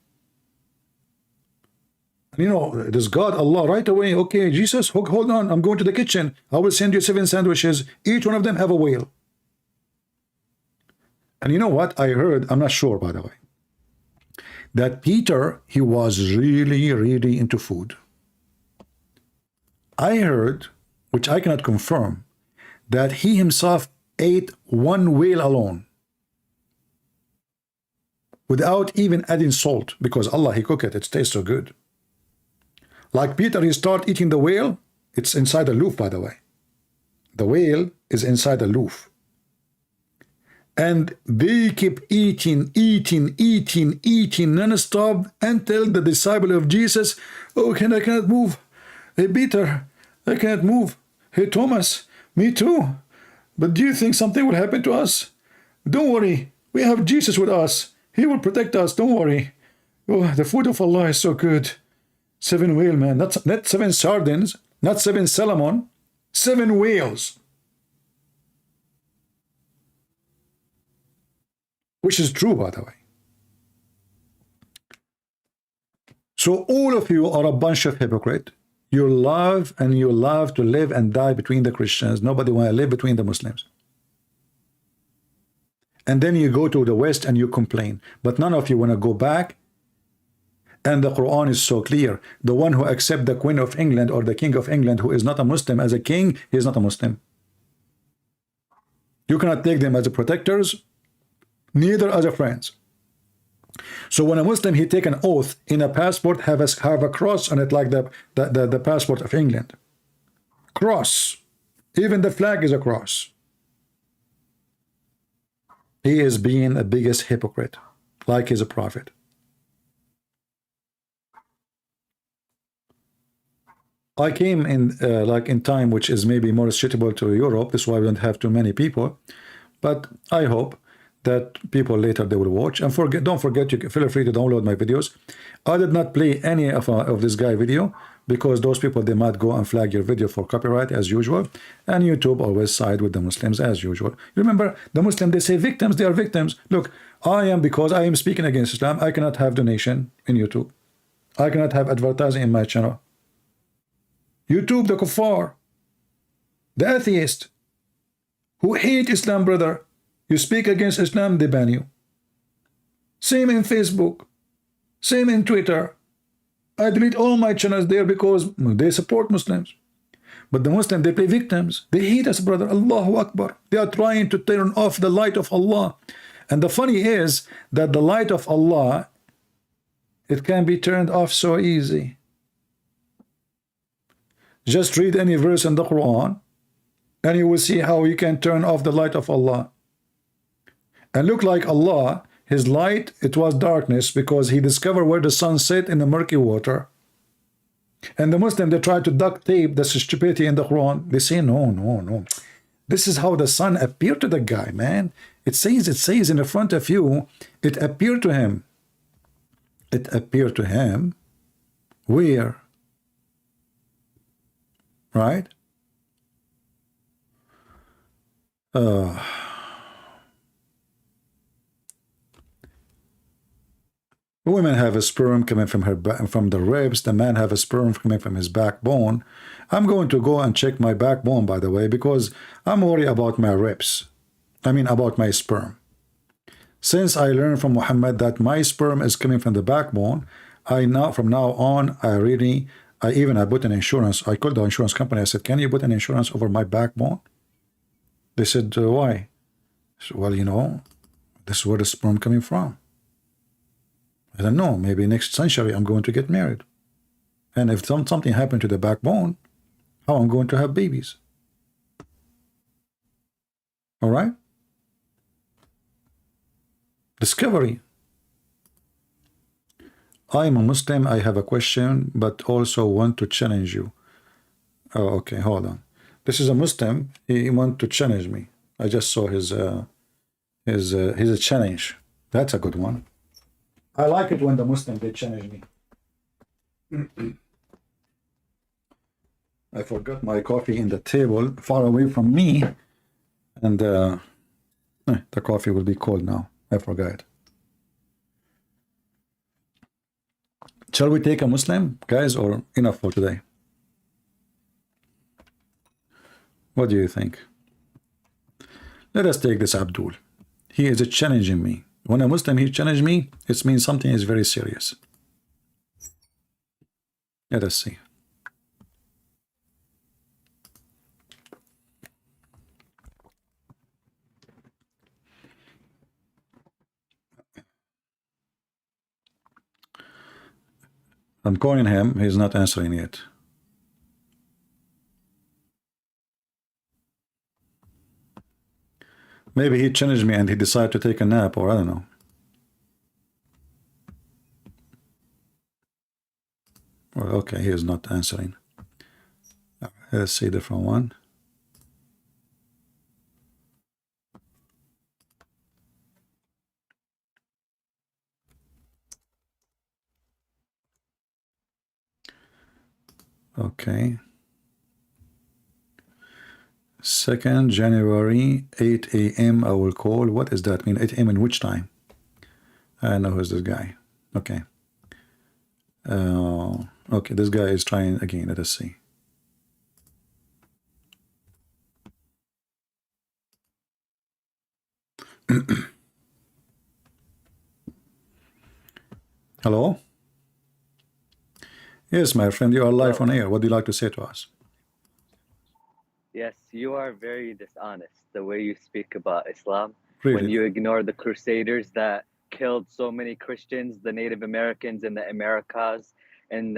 You know, does God, Allah, right away, okay, Jesus, hold on, I'm going to the kitchen. I will send you 7 sandwiches. Each one of them have a whale. And you know what? I heard, I'm not sure, by the way, that Peter, he was really, really into food. I heard, which I cannot confirm, that he himself ate 1 whale alone, without even adding salt, because Allah, he cooked it, it tastes so good. Like Peter, he start eating the whale, it's inside a loaf, by the way. The whale is inside a loaf. And they keep eating non-stop until the disciple of Jesus, oh, I cannot move. Hey, Peter, I cannot move. Hey, Thomas, me too. But do you think something will happen to us? Don't worry. We have Jesus with us. He will protect us. Don't worry. Oh, the food of Allah is so good. 7 whale, man. That's 7 sardines. Not 7 Solomon, 7 whales. Which is true, by the way. So all of you are a bunch of hypocrites. You love to live and die between the Christians. Nobody want to live between the Muslims. And then you go to the West and you complain. But none of you want to go back. And the Quran is so clear. The one who accepts the Queen of England or the King of England who is not a Muslim as a king, he is not a Muslim. You cannot take them as protectors, neither as a friends. So when a Muslim, he take an oath in a passport, have a cross on it like the passport of England. Cross. Even the flag is a cross. He is being the biggest hypocrite, like he's a prophet. I came in like in time which is maybe more suitable to Europe. This is why we don't have too many people. But I hope that people later they will watch. And don't forget, you feel free to download my videos. I did not play any of this guy video because those people, they might go and flag your video for copyright as usual. And YouTube always side with the Muslims as usual. Remember, the Muslims, they say victims, they are victims. Look, because I am speaking against Islam, I cannot have donation in YouTube. I cannot have advertising in my channel. YouTube, the kuffar, the atheist who hate Islam, brother. You speak against Islam, they ban you. Same in Facebook, same in Twitter. I delete all my channels there because they support Muslims. But the Muslims, they play victims. They hate us, brother. Allahu Akbar. They are trying to turn off the light of Allah. And the funny is that the light of Allah, it can be turned off so easy. Just read any verse in the Quran and you will see how you can turn off the light of Allah. And look like Allah, his light, it was darkness because he discovered where the sun set in the murky water. And the Muslim, they try to duct tape the stupidity in the Quran. They say, no. This is how the sun appeared to the guy, man. It says in the front of you, it appeared to him. It appeared to him. Where? Right? Women have a sperm coming from from the ribs. The man have a sperm coming from his backbone. I'm going to go and check my backbone, by the way, because I'm worried about my ribs. I mean, about my sperm. Since I learned from Muhammad that my sperm is coming from the backbone, from now on, I put an insurance. I called the insurance company. I said, can you put an insurance over my backbone? They said, why? So, well, this is where the sperm coming from. I don't know. Maybe next century I'm going to get married. And if something happened to the backbone, how I'm going to have babies? All right? Discovery. I am a Muslim. I have a question, but also want to challenge you. Oh, okay. Hold on. This is a Muslim. He want to challenge me. I just saw his challenge. That's a good one. I like it when the Muslim, they challenge me. I forgot my coffee in the table far away from me. And the coffee will be cold now. I forgot. Shall we take a Muslim, guys, or enough for today? What do you think? Let us take this Abdul. He is challenging me. When a Muslim, he challenged me, it means something is very serious. Let us see. I'm calling him. He's not answering yet. Maybe he challenged me and he decided to take a nap, or I don't know. Well, okay, he is not answering. Let's see a different one. Okay. 2nd January, 8 a.m. I will call. What does that mean? 8 a.m. in which time? I know who's this guy. Okay. Okay, this guy is trying again. Let us see. Hello? Yes, my friend, you are live Hello. on air. What do you like to say to us? Yes, you are very dishonest the way you speak about Islam when Really? you ignore the Crusaders that killed so many Christians, the Native Americans in the Americas, and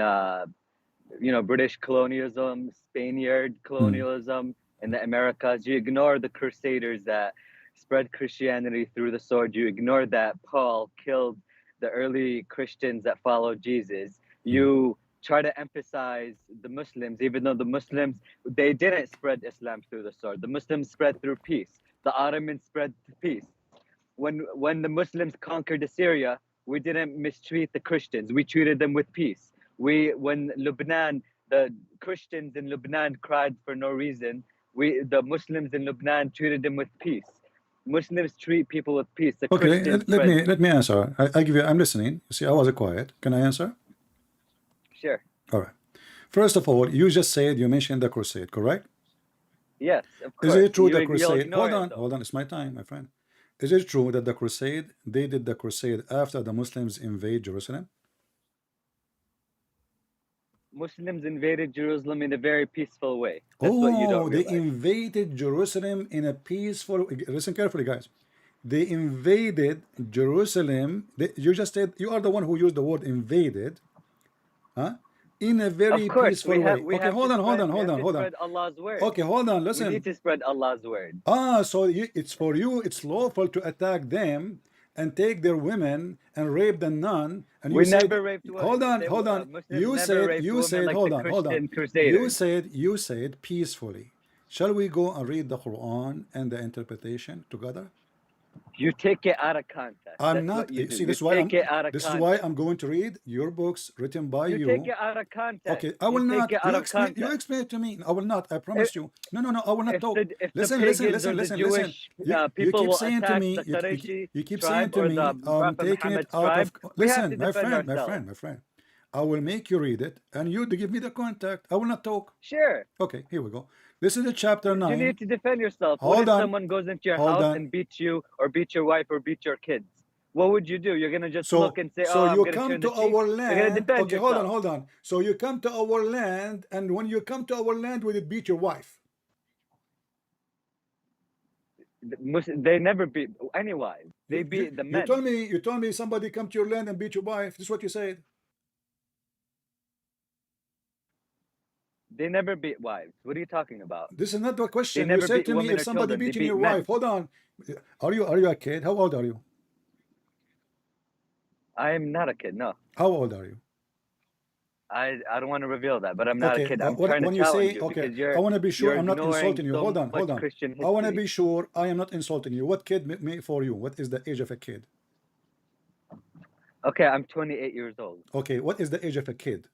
British colonialism, Spaniard colonialism in the Americas. You ignore the Crusaders that spread Christianity through the sword. You ignore that Paul killed the early Christians that followed Jesus. You try to emphasize the Muslims, even though the Muslims, they didn't spread Islam through the sword. The Muslims spread through peace. The Ottomans spread peace. When the Muslims conquered Assyria, we didn't mistreat the Christians. We treated them with peace. When Lebanon, the Christians in Lebanon cried for no reason, the Muslims in Lebanon treated them with peace. Muslims treat people with peace. The Okay, Christians let spread. me answer. I give you. I'm listening. You see, I was quiet. Can I answer? Sure. All right. First of all, you just said you mentioned the crusade, correct? Yes, of Is course. it true the You'll crusade? ignore it though. Hold on. It's my time, my friend. Is it true that the crusade, they did the crusade after the Muslims invade Jerusalem? Muslims invaded Jerusalem in a very peaceful way. That's what you don't Oh, they realize. invaded Jerusalem in a peaceful. Listen carefully, guys. They invaded Jerusalem. You just said you are the one who used the word invaded, huh? In a Of very course, peaceful way. we Okay, have to hold on, hold spread on, we hold have on, to hold on. spread Allah's word. Okay, hold on. We need Listen. to spread Allah's word. So it's for you. It's lawful to attack them and take their women and rape the nun. And you We said, never raped women. hold on, hold on. Muslims never raped You women said, like the hold on. Christian crusaders. You said peacefully. Shall we go and read the Quran and the interpretation together? You take it out of context. I'm That's what not. you do. See, You take it out of This is why context. I'm going to read your books written by You take you. it out of context. Okay, I You will take not. it out of You context. explain it to me. I will not. I If, promise you. No. I will not if talk. the pagans or the Listen. Jewish You people keep will saying to attack me. the Qurayshi You keep saying tribe to or me. the I'm Prophet taking it Muhammad's out of. tribe, we have to Listen, defend ourselves. my friend. I will make you read it, and you to give me the contact. I will not talk. Sure. Okay, here we go. This is the chapter You need 9. to defend yourself. What Hold if on. someone goes into your Hold house on. and beats you or beats your wife or beats your kids? What would you do? You're going to just look and say, oh, I'm You going to come turn the to cheek? our You're going to land. defend Okay, yourself. hold on. So you come to our land, and when you come to our land, will it beat your wife? They never beat any wives. They beat the men. You told me somebody come to your land and beat your wife. This is what you said. They never beat wives. What are you talking about? This is not the They question. You never said beat to me women if or somebody children. They beating beat your men. wife. Hold on. Are you a kid? How old are you? I am not a kid. No. How old are you? I don't want to reveal that, but I'm not a Okay, kid. I'm trying to when you challenge say, you okay, because I want to be sure you're I'm not ignoring insulting you. so Hold much on. Christian I want to history. be sure I am not insulting you. What kid for you? What is the age of a kid? Okay, I'm 28 years old. Okay, what is the age of a kid?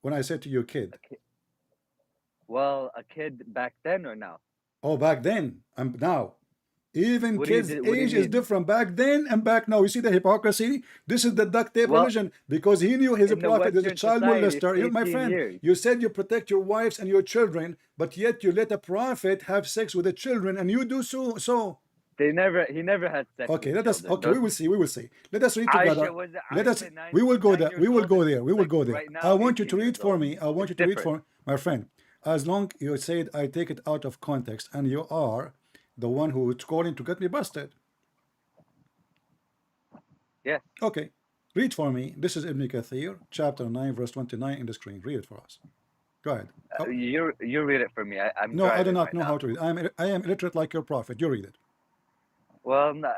When I said to you kid. Well, a kid back then or now? Oh, back then and now. Even What do you kids' What do you age is mean? different back then and back now. You see the hypocrisy? This is the duct tape Well, religion because he knew he's a in the prophet, is a Western child society, it's molester. My 18 friend, years. you said you protect your wives and your children, but yet you let a prophet have sex with the children and you do so. He never had sex Okay, with children. we will see. Let us read together. Aisha We will go there. years old and We will like go there. right I now want you to 18 read years for old. me. I want It's you to read different. for my friend. As long you said I take it out of context and you are the one who is calling to get me busted. Yes. Okay, read for me. This is Ibn Kathir, chapter 9, verse 29 in the screen. Read it for us. Go ahead. You read it for me. I'm No, I do driving not right know now. how to read. I am illiterate like your prophet. You read it. Well, no,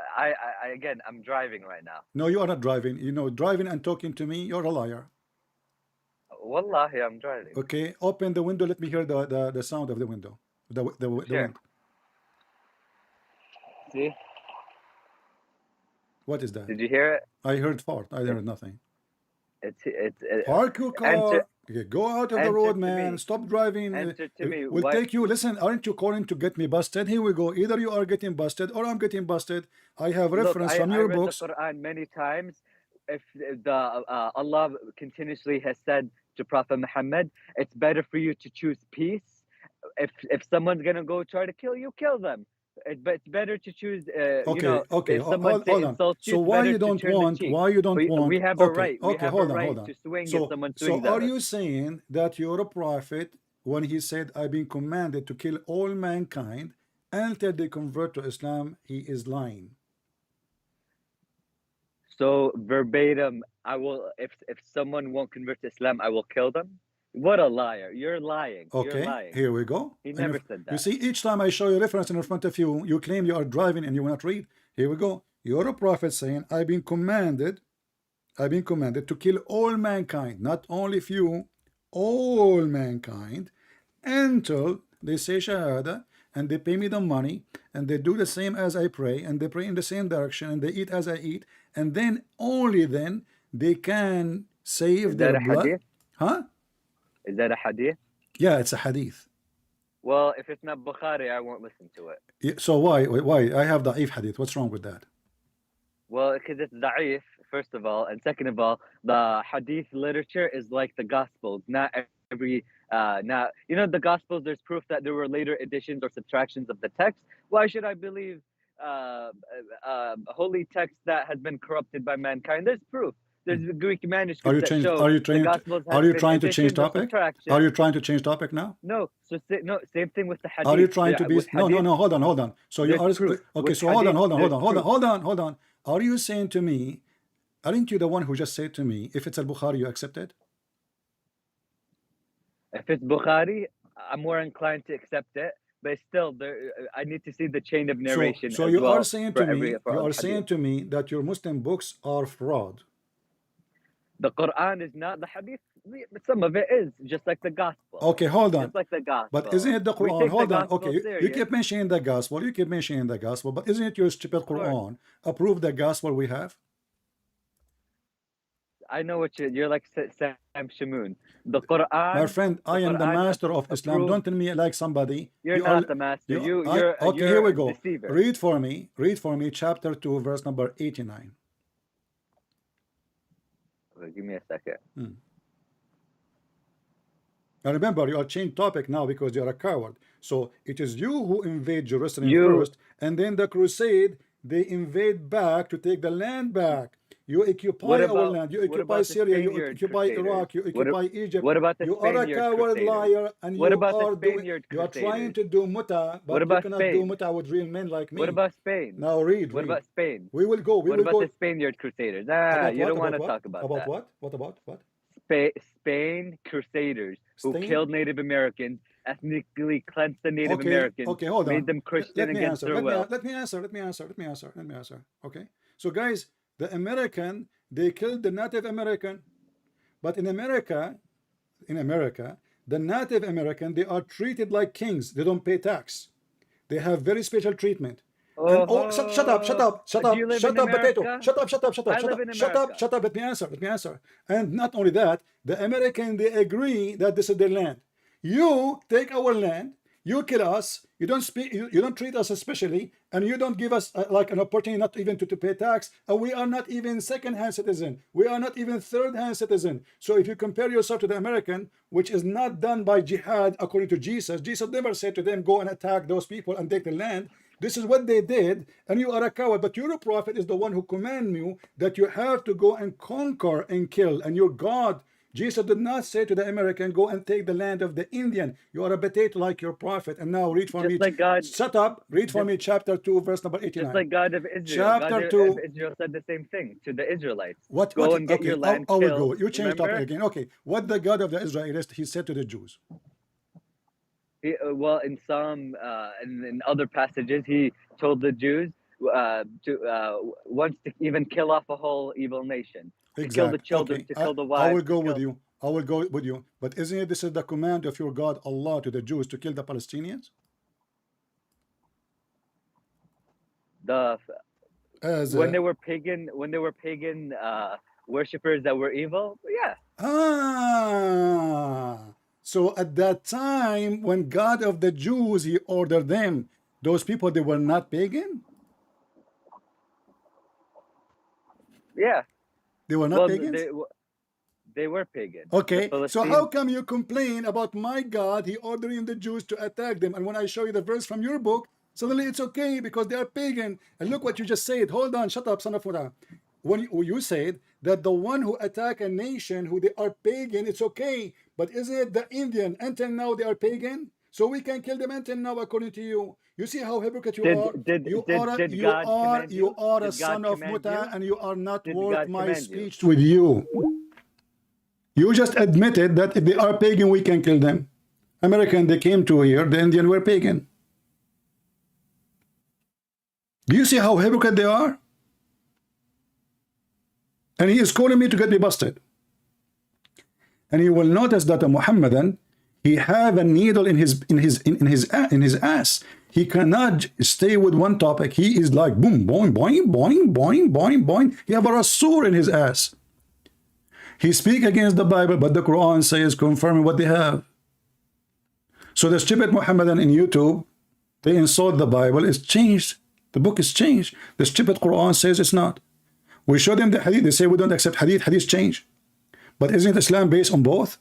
again, I'm driving right now. No, you are not driving. You know, driving and talking to me, you're a liar. Wallahi, I'm driving. Okay, open the window. Let me hear the sound of the window. The Sure. wind. See? What is that? Did you hear it? I heard fart. I heard nothing. It's Park your enter car. Okay, go out of the Answer road, to man. me. Stop driving. Answer to me. We'll What? take you. Listen, aren't you calling to get me busted? Here we go. Either you are getting busted or I'm getting busted. I have Look, reference I from your read the books. Quran many times. If the Allah continuously has said to Prophet Muhammad, it's better for you to choose peace. If someone's gonna go try to kill you, kill them. But it's better to choose. Okay, okay, if someone hold on. insults you, So it's why better you to don't turn the want? cheek. Why you don't We want? have a Okay, right. We okay, have a hold on, hold right on. to swing if So, someone so swings are at us. you saying that you're a prophet when he said, "I've been commanded to kill all mankind until they convert to Islam"? He is lying. So verbatim, I will. If someone won't convert to Islam, I will kill them. What a liar! You're lying. You're Okay, lying. here we go. He And never if said you that. see, each time I show you a reference in front of you, you claim you are driving and you will not read. Here we go. You're a prophet saying, I've been commanded to kill all mankind, not only few, all mankind, until they say Shahada and they pay me the money and they do the same as I pray and they pray in the same direction and they eat as I eat, and then only then they can save Is that their a blood. hadith? Huh? Is that a hadith? Yeah, it's a hadith. Well, if it's not Bukhari, I won't listen to it. Yeah, so why? I have da'if hadith. What's wrong with that? Well, because it's da'if, first of all, and second of all, the hadith literature is like the Gospels. Not every, not the Gospels. There's proof that there were later additions or subtractions of the text. Why should I believe holy text that has been corrupted by mankind? There's proof. There's Greek Are manuscripts you that change? show Are you the trying to? Gospels Are has you been trying to change additions or topic? Are subtractions. you trying to change topic now? No, same thing with the Are you hadith. trying to be? With No, no, hadith, no. Hold on. So you there's are proof. okay. With So hadith, there's proof. hold on. Are you saying to me? Aren't you the one who just said to me, if it's al-Bukhari, you accept it? If it's Bukhari, I'm more inclined to accept it, but still, I need to see the chain of So, narration so as you are well saying for to me, for you all are the saying hadith. to me that your Muslim books are fraud. The Quran is not the hadith. Some of it is, just like the gospel. Okay, hold on. Just like the But gospel. isn't it the We Quran? take the Hold on. gospel Okay, you serious. keep mentioning the gospel. But isn't it your stupid Of course. Quran approve the gospel we have? I know what you're like, Sam Shamoon. The My Quran, friend, the I am the Quran master of Islam. approves. Don't tell me like somebody. You're You are not the master. you I okay, here You're we a go. deceiver. Read for me. Read for me chapter 2, verse number 89. Okay, give me a second. Now remember, you are changed topic now because you are a coward. So it is you who invade Jerusalem You. first, and then the crusade, they invade back to take the land back. You occupy our land, you what occupy about the Syria, you Spaniard occupy crusaders? Iraq, you occupy Egypt. What about the You are a Spaniard coward crusaders? liar, and What about the Spaniard you are trying crusaders? to do muta, What but you about cannot do Spain? muta with real men like What me. about Spain? Now read, What read. about Spain? We will go, we What will about go. the Spaniard crusaders? About You what? don't want About to what? talk about About that. what? What about what? Spain crusaders who Stain? killed Native Americans, ethnically cleansed the Native Americans, Okay, hold made on. them Christian Let me against answer. their will. Let me answer. Okay. So guys, the American, they killed the Native American, but in America, the Native American, they are treated like kings. They don't pay tax. They have very special treatment. And oh, shut up, Do you live in potato. America? I live in America. Shut up. Let me answer. And not only that, the American, they agree that this is their land. You take our land, you kill us, you don't speak, you don't treat us especially, and you don't give us like an opportunity not even to pay tax, and we are not even second-hand citizen. We are not even third-hand citizen. So if you compare yourself to the American, which is not done by jihad according to Jesus, Jesus never said to them, go and attack those people and take the land. This is what they did, and you are a coward. But your prophet is the one who commanded you that you have to go and conquer and kill, and your God, Jesus did not say to the American, go and take the land of the Indian. You are a potato like your prophet. And now read for Just me. like God. Shut up. Read for me chapter 2, verse number 89. Just like God of Israel. Chapter God 2. of Israel said the same thing to the Israelites. What? Go and get Okay, your land, I will kill. go. You change topic Remember? again. Okay. What the God of the Israelites, he said to the Jews? Well, in some and in other passages, he told the Jews once to even kill off a whole evil nation, to kill the Exact. children, Okay. to kill the I wives. will go with you. I will go with you. But isn't it this is the command of your God Allah to the Jews to kill the Palestinians? When they were pagan worshippers that were evil, yeah. Ah, so at that time, when God of the Jews, he ordered them, those people, they were not pagan? Yeah. They were not Well, pagans? they were pagan. The Okay, so how Philistines. come you complain about my God, he ordering the Jews to attack them, and when I show you the verse from your book, suddenly it's okay because they are pagan? And look what you just said. Hold on, shut up, son of Mura. When you said that the one who attack a nation who they are pagan, it's okay. But is it the Indian? Until now they are pagan, so we can kill them until now, according to you. You see how hypocrite you Did are. did You did are did God command you you? are a Did God son of command Muta, you? and you are not Did worth God my command you? speech with you. You just admitted that if they are pagan, we can kill them. American, they came to here, the Indian were pagan. Do you see how hypocrite they are? And he is calling me to get me busted. And you will notice that a Muhammadan, he have a needle in his ass. He cannot stay with one topic. He is like boom, boing, boing, boing, boing, boing, boing. He have a rasoor in his ass. He speak against the Bible, but the Quran says confirming what they have. So the stupid Muhammadan in YouTube, they insult the Bible. It's changed. The book is changed. The stupid Quran says it's not. We show them the Hadith. They say we don't accept Hadith. Hadith change. But isn't Islam based on both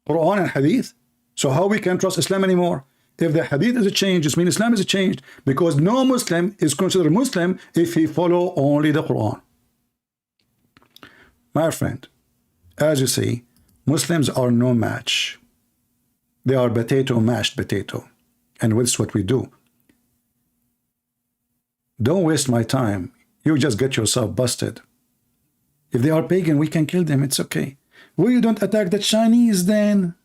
Quran and Hadith? So how we can trust Islam anymore? If the Hadith is a change, it means Islam is a change, because no Muslim is considered Muslim if he follow only the Quran. My friend, as you see, Muslims are no match. They are potato, mashed potato. And that's what we do. Don't waste my time. You just get yourself busted. If they are pagan, we can kill them. It's okay. Why you don't attack the Chinese then?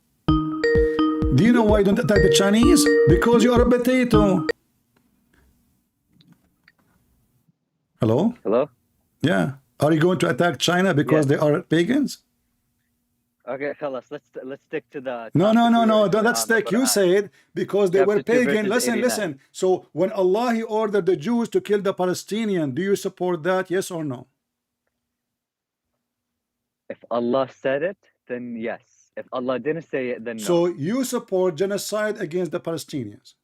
Do you know why you don't attack the Chinese? Because you are a potato. Hello? Hello? Yeah. Are you going to attack China because they are pagans? Okay, Khalas, let's stick to the No, topic we were in, let's take. You said because they were Chapter 2, pagan. verses 89. Listen. So when Allah he ordered the Jews to kill the Palestinian, do you support that? Yes or no? If Allah said it, then yes. If Allah didn't say it, then no. So you support genocide against the Palestinians?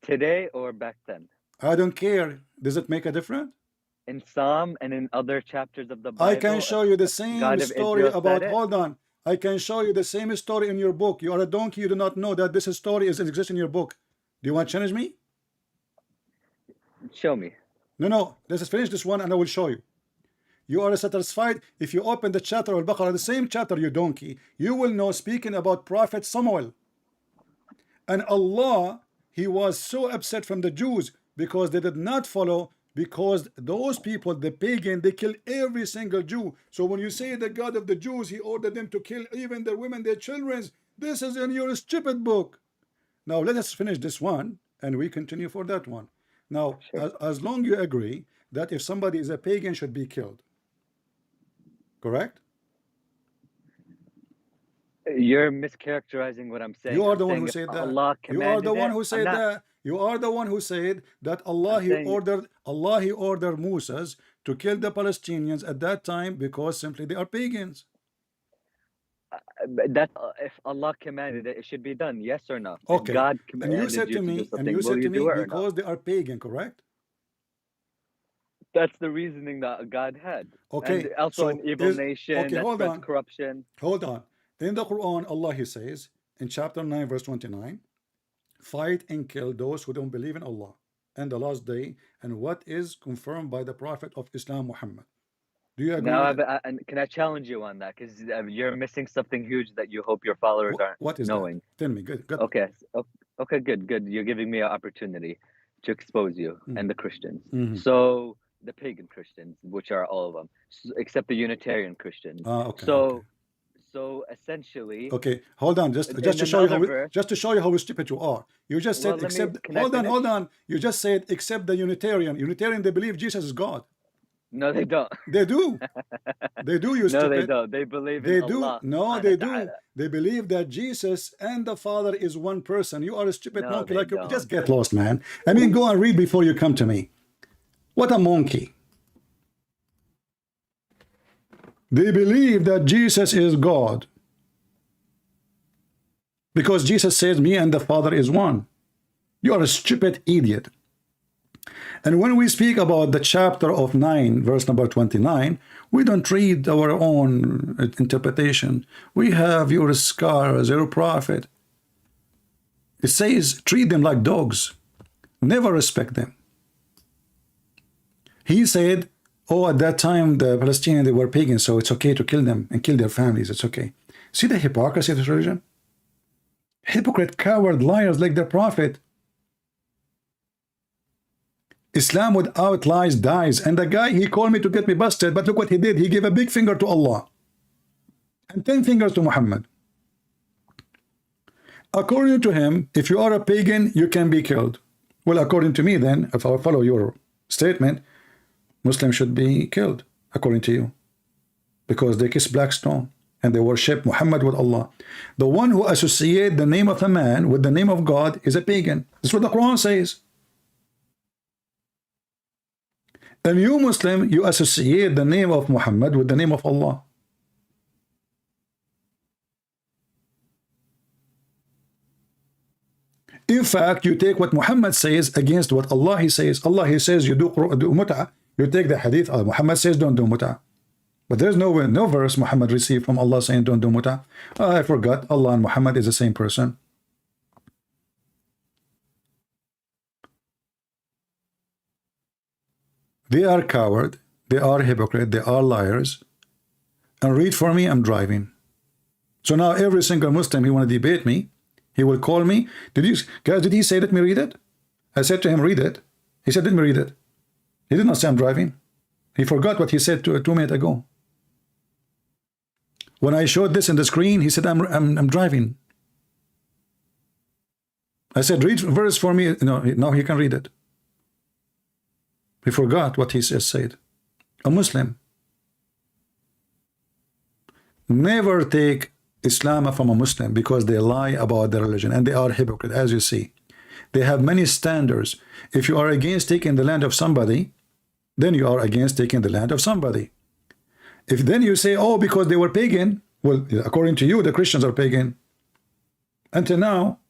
Today or back then? I don't care. Does it make a difference? In Psalm and in other chapters of the Bible, I can show you the same God of story Israel about, said it. hold on. I can show you the same story in your book. You are a donkey. You do not know that this story exists in your book. Do you want to challenge me? Show me. No. Let's finish this one and I will show you. You are satisfied if you open the chapter of Al-Baqarah, the same chapter, you donkey. You will know, speaking about Prophet Samuel. And Allah, he was so upset from the Jews because they did not follow, because those people, the pagan, they kill every single Jew. So when you say the God of the Jews, he ordered them to kill even their women, their children, this is in your stupid book. Now let us finish this one and we continue for that one. Now, Sure. as long you agree that if somebody is a pagan should be killed, correct? You're mischaracterizing what I'm saying. You are I'm the one saying who if said that. Allah You are the commanded one it, who I'm said not- that. You are the one who said that Allah he ordered Moses to kill the Palestinians at that time because simply they are pagans. That if Allah commanded it, it should be done. Yes or no? If Okay. God And commanded you said you to to do me, something, will you do it or not? because they are pagan, correct? That's the reasoning that God had. Okay. And also So an evil nation okay, that hold spreads on. corruption. Hold on. In the Quran, Allah he says in chapter 9, verse 29, fight and kill those who don't believe in Allah and the last day, and what is confirmed by the Prophet of Islam, Muhammad. Do you agree Now, with that? and can I challenge you on that? Because you're missing something huge that you hope your followers aren't What is knowing. that? Tell me. Good. Okay. Okay. Good. You're giving me an opportunity to expose you and the Christians. So the pagan Christians, which are all of them, except the Unitarian Christians. Okay. So essentially. Okay. Hold on. Just to show you how stupid you are. You just said hold on. You just said except the Unitarian. Unitarian, they believe Jesus is God. No, they don't. They do. They do, you stupid. No, they don't. They believe in Allah. No, they do. They believe that Jesus and the Father is one person. You are a stupid monkey. Like you. Just get lost, man. I mean, go and read before you come to me. What a monkey. They believe that Jesus is God. Because Jesus says, me and the Father is one. You are a stupid idiot. And when we speak about the chapter of 9, verse number 29, we don't read our own interpretation. We have your scholars, your prophet. It says, treat them like dogs. Never respect them. He said, oh, at that time, the Palestinians, they were pagans, so it's okay to kill them and kill their families. It's okay. See the hypocrisy of this religion? Hypocrite, coward, liars like their prophet. Islam without lies dies. And the guy, he called me to get me busted, but look what he did. He gave a big finger to Allah and 10 fingers to Muhammad. According to him, if you are a pagan, you can be killed. Well, according to me then, if I follow your statement, Muslims should be killed, according to you, because they kiss black stone and they worship Muhammad with Allah. The one who associates the name of a man with the name of God is a pagan. That's what the Quran says. And you Muslim, you associate the name of Muhammad with the name of Allah. In fact, you take what Muhammad says against what Allah he says. Allah he says you do mut'ah. You take the hadith. Muhammad says don't do mut'ah. But there's no verse Muhammad received from Allah saying don't do mut'ah. I forgot. Allah and Muhammad is the same person. They are coward. They are hypocrite. They are liars. And read for me. I'm driving. So now every single Muslim he want to debate me. He will call me. Did he say let me read it? I said to him read it. He said let me read it. He did not say I'm driving. He forgot what he said 2 minutes ago. When I showed this in the screen, he said I'm driving. I said read verse for me. No, now he can read it. He forgot what he just said. A Muslim. Never take Islam from a Muslim because they lie about their religion and they are hypocrite, as you see. They have many standards. If you are against taking the land of somebody, then you are against taking the land of somebody. If then you say, oh, because they were pagan, well, according to you, the Christians are pagan. Until now,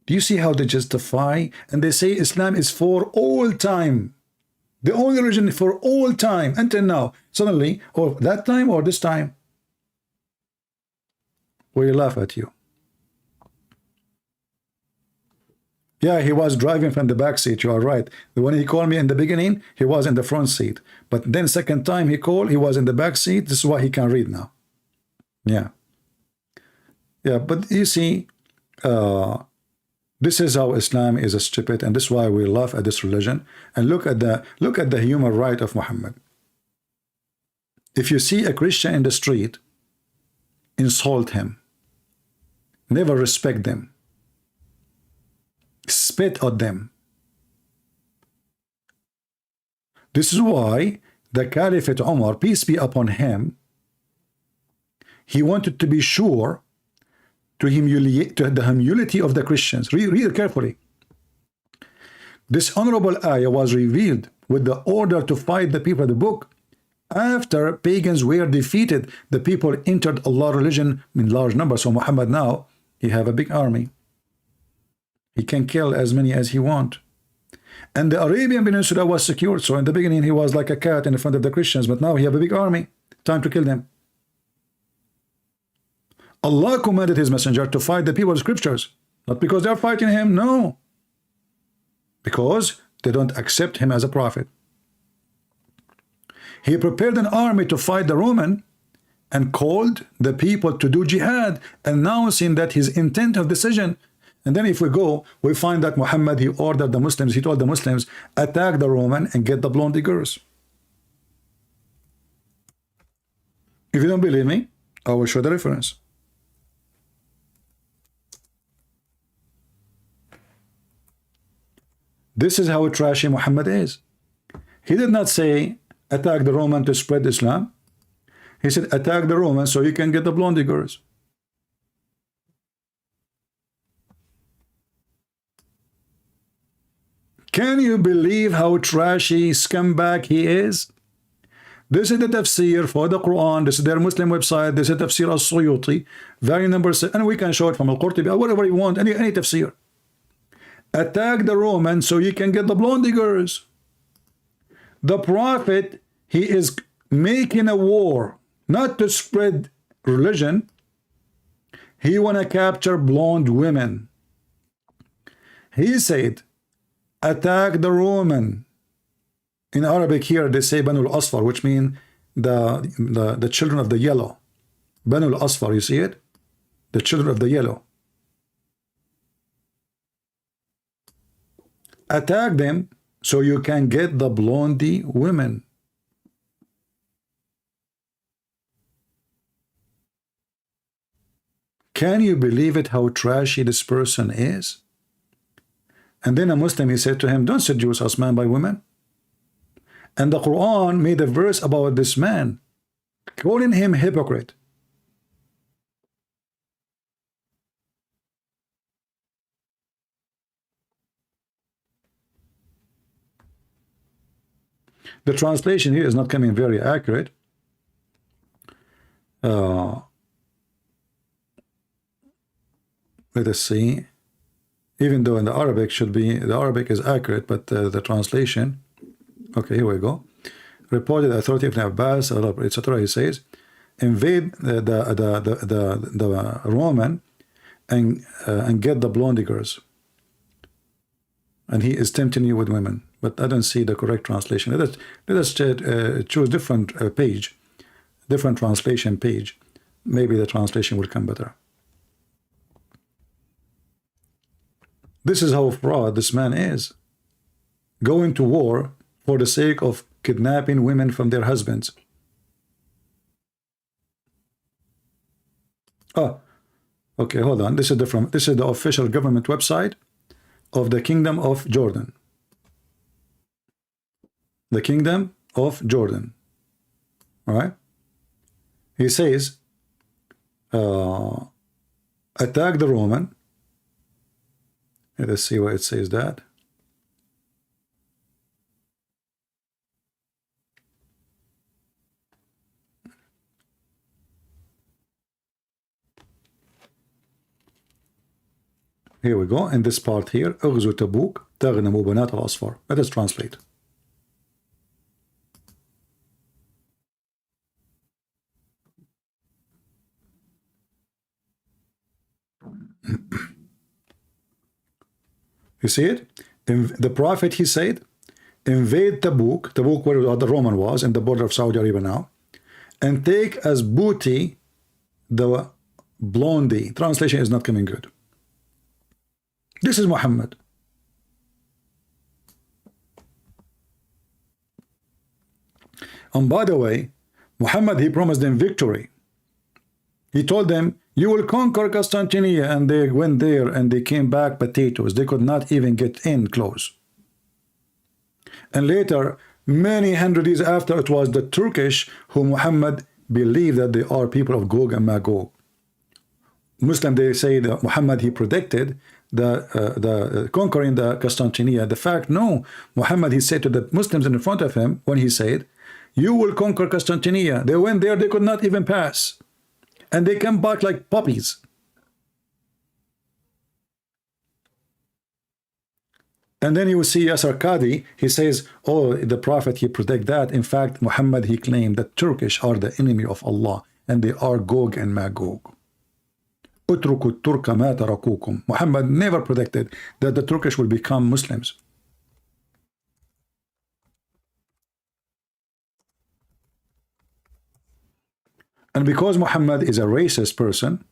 do you see how they justify? And they say Islam is for all time. The only religion for all time until now. Suddenly, or that time or this time, we laugh at you. Yeah, he was driving from the back seat. You are right. When he called me in the beginning, he was in the front seat. But then second time he called, he was in the back seat. This is why he can read now. Yeah. Yeah, but you see, this is how Islam is a stupid, and this is why we laugh at this religion. And look at the human right of Muhammad. If you see a Christian in the street, insult him. Never respect them. Spit at them. This is why the Caliphate Umar, peace be upon him, he wanted to be sure to humiliate the humility of the Christians. Read it carefully. This honorable ayah was revealed with the order to fight the people of the book. After pagans were defeated, the people entered Allah's religion in large numbers. So Muhammad now, he have a big army. He can kill as many as he want. And the Arabian Peninsula was secured. So in the beginning, he was like a cat in front of the Christians. But now he have a big army. Time to kill them. Allah commanded his messenger to fight the people of scriptures. Not because they are fighting him, no. Because they don't accept him as a prophet. He prepared an army to fight the Roman and called the people to do jihad, announcing that his intent of decision. And then if we go, we find that Muhammad, he ordered the Muslims, he told the Muslims, attack the Roman and get the blonde girls. If you don't believe me, I will show the reference. This is how trashy Muhammad is. He did not say attack the Roman to spread Islam. He said attack the Roman so you can get the blonde girls. Can you believe how trashy scumbag he is? This is the tafsir for the Quran. This is their Muslim website. This is tafsir al-Suyuti, volume number 6, and we can show it from al-Qurtubi, whatever you want, any tafsir. Attack the Romans so you can get the blonde diggers. The prophet, he is making a war, not to spread religion. He want to capture blonde women. He said, attack the Roman. In Arabic here they say Banu al-Asfar, which mean the children of the yellow. Banu al-Asfar, you see it? The children of the yellow. Attack them so you can get the blondie women. Can you believe it, how trashy this person is? And then a Muslim, he said to him, don't seduce us, man, by women. And the Quran made a verse about this man, calling him hypocrite. The translation here is not coming very accurate. Let us see. Even though in the Arabic should be, the Arabic is accurate, but the translation. Okay, here we go. Reported authority of Ibn Abbas, etc. He says, invade the Roman and get the blonde girls. And he is tempting you with women. But I don't see the correct translation. Let us choose different page, different translation page. Maybe the translation will come better. This is how fraud this man is. Going to war for the sake of kidnapping women from their husbands. Oh, okay, hold on. This is different. This is the official government website of the Kingdom of Jordan. The Kingdom of Jordan. All right. He says, attack the Roman. Let us see where it says that. Here we go. In this part here, اغزوا تبوك تغنموا بنات الأصفار. Let us translate. You see it? The prophet, he said, invade Tabuk, Tabuk where the Roman was, in the border of Saudi Arabia now, and take as booty the blondie. Translation is not coming good. This is Muhammad. And by the way, Muhammad, he promised them victory. He told them, you will conquer Constantinople, and they went there and they came back potatoes. They could not even get in close. And later, many hundred years after, it was the Turkish who Muhammad believed that they are people of Gog and Magog. Muslim, they say that Muhammad, he predicted the conquering the Constantinople. The fact, no, Muhammad, he said to the Muslims in front of him, when he said, you will conquer Constantinople. They went there, they could not even pass. And they come back like puppies. And then you will see Yasser Qadi, he says, oh, the prophet, he predict that. In fact, Muhammad, he claimed that Turkish are the enemy of Allah, and they are Gog and Magog. Utruku Turka ma tarakukum. Muhammad never predicted that the Turkish will become Muslims. And because Muhammad is a racist person,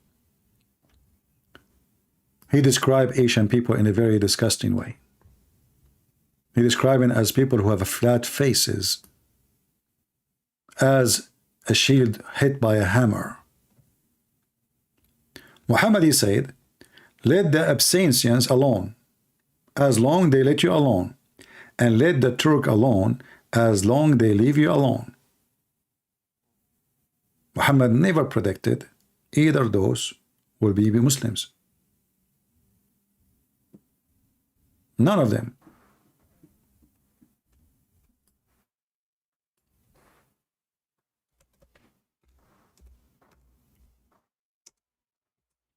he described Asian people in a very disgusting way. He described them as people who have flat faces, as a shield hit by a hammer. Muhammad, he said, let the Abyssinians alone, as long they let you alone, and let the Turk alone, as long they leave you alone. Muhammad never predicted either those will be Muslims. None of them.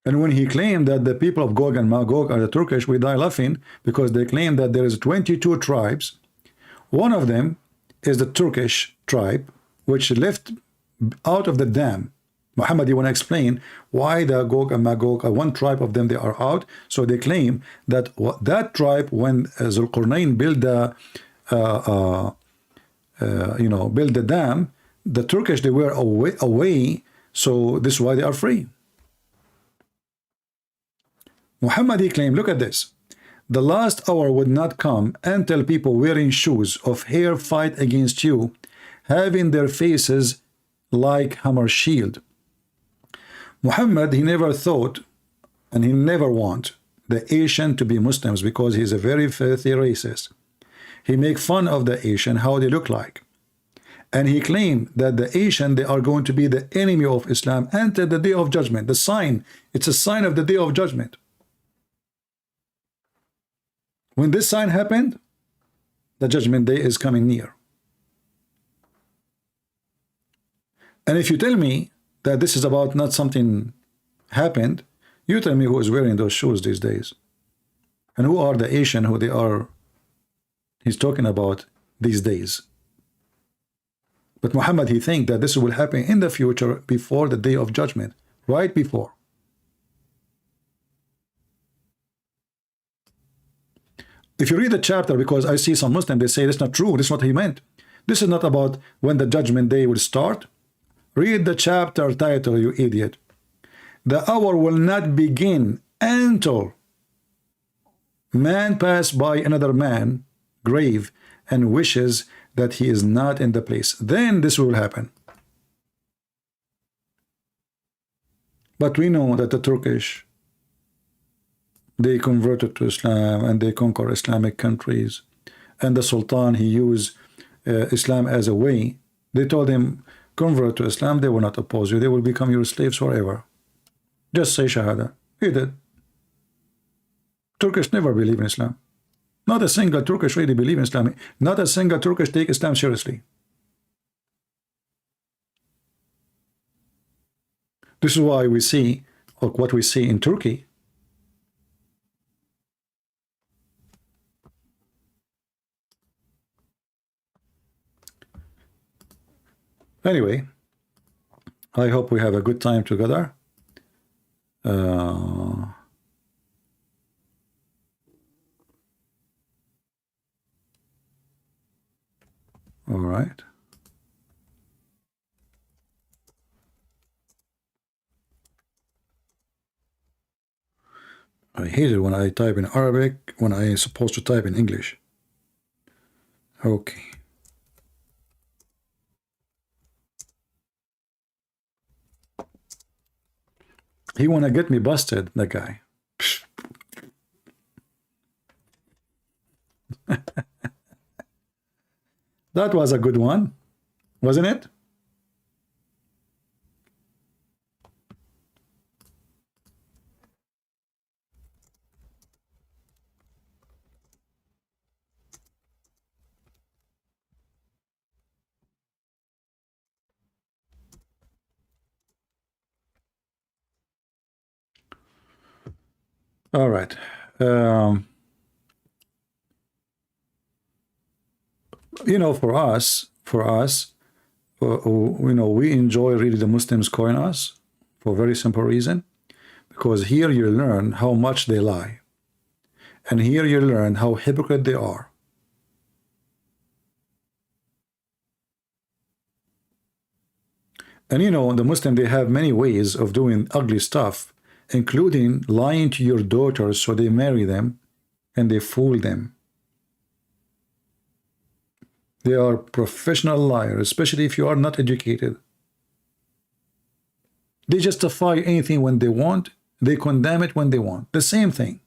And when he claimed that the people of Gog and Magog are the Turkish, we die laughing, because they claim that there is 22 tribes. One of them is the Turkish tribe, which left out of the dam. Muhammad, you want to explain why the Gog and Magog are one tribe of them, they are out. So they claim that that tribe, when Zulqarnain built the build the dam, the Turkish, they were away, so this is why they are free. Muhammad, he claimed, look at this, the last hour would not come until people wearing shoes of hair fight against you, having their faces like hammer shield. Muhammad, he never thought, and he never want the Asian to be Muslims, because he's a very filthy racist. He make fun of the Asian, how they look like. And he claimed that the Asian, they are going to be the enemy of Islam until the day of judgment. The sign, it's a sign of the day of judgment. When this sign happened, the judgment day is coming near. And if you tell me that this is about not something happened, you tell me who is wearing those shoes these days. And who are the Asian who they are, he's talking about these days. But Muhammad, he think that this will happen in the future before the day of judgment, right before. If you read the chapter, because I see some Muslims, they say that's not true, this is what he meant. This is not about when the judgment day will start. Read the chapter title, you idiot. The hour will not begin until man pass by another man grave and wishes that he is not in the place. Then this will happen. But we know that the Turkish, they converted to Islam and they conquer Islamic countries. And the Sultan, he used Islam as a way. They told him, convert to Islam, they will not oppose you. They will become your slaves forever. Just say Shahada. He did. Turkish never believe in Islam. Not a single Turkish really believe in Islam. Not a single Turkish take Islam seriously. This is why we see, or what we see in Turkey. Anyway, I hope we have a good time together. All right. I hate it when I type in Arabic when I am supposed to type in English. Okay. He wanna get me busted, that guy. That was a good one, wasn't it? All right. For us, we enjoy really the Muslims calling us for a very simple reason, because here you learn how much they lie, and here you learn how hypocrite they are. And the Muslim, they have many ways of doing ugly stuff, including lying to your daughters so they marry them and they fool them. They are professional liars, especially if you are not educated. They justify anything when they want, they condemn it when they want. The same thing.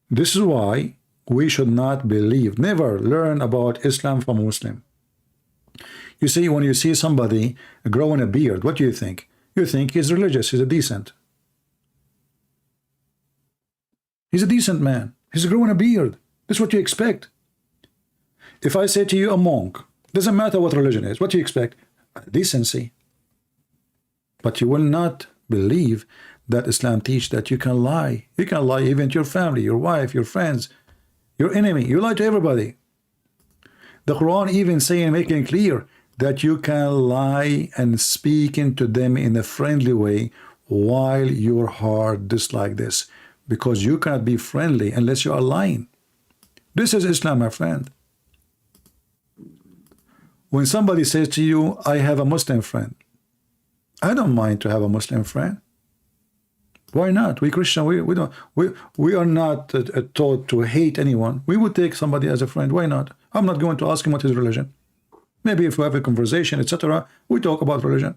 This is why we should not believe, never learn about Islam from a Muslim. You see, when you see somebody growing a beard, what do you think? You think he's religious, he's a decent. He's a decent man. He's growing a beard. This is what you expect. If I say to you a monk, Doesn't matter what religion is. What do you expect? Decency. But you will not believe that Islam teach that you can lie. You can lie even to your family, your wife, your friends, your enemy. You lie to everybody. The Quran even saying, making clear that you can lie and speaking to them in a friendly way while your heart dislike this, because you cannot be friendly unless you are lying. This is Islam, my friend. When somebody says to you, I have a Muslim friend, I don't mind to have a Muslim friend. Why not? We Christian, we are not taught to hate anyone. We would take somebody as a friend. Why not? I'm not going to ask him what his religion. Maybe if we have a conversation, etc., we talk about religion.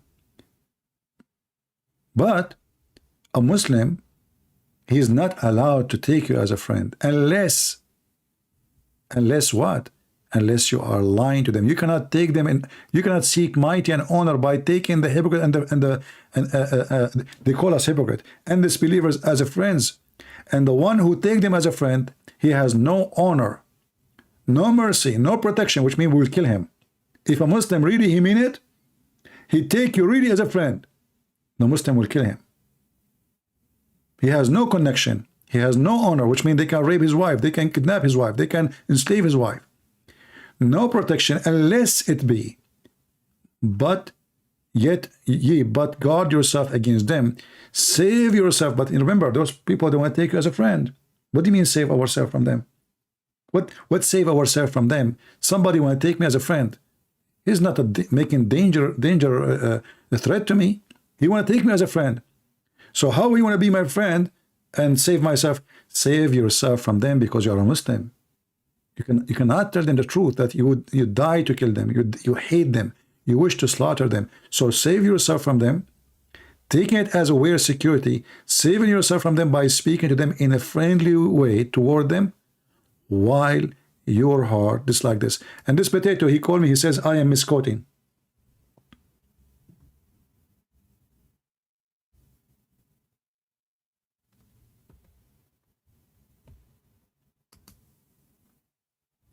But a Muslim, he is not allowed to take you as a friend unless what? Unless you are lying to them. You cannot take them and you cannot seek mighty and honor by taking the hypocrite and they call us hypocrite and disbelievers as a friends. And the one who take them as a friend, he has no honor, no mercy, no protection, which means we will kill him. If a Muslim really he mean it, he take you really as a friend, the Muslim will kill him. He has no connection. He has no honor, which means they can rape his wife, they can kidnap his wife, they can enslave his wife. No protection unless it be, but yet ye but guard yourself against them, save yourself. But remember, those people don't want to take you as a friend. What do you mean save ourselves from them? What save ourselves from them? Somebody want to take me as a friend. He's not making a threat to me. He want to take me as a friend. So how you want to be my friend and save myself? Save yourself from them because you are a Muslim. You cannot tell them the truth that you die to kill them. You hate them. You wish to slaughter them. So save yourself from them, taking it as a way of security, saving yourself from them by speaking to them in a friendly way toward them, while your heart is like this. And this potato, he called me, he says, I am misquoting.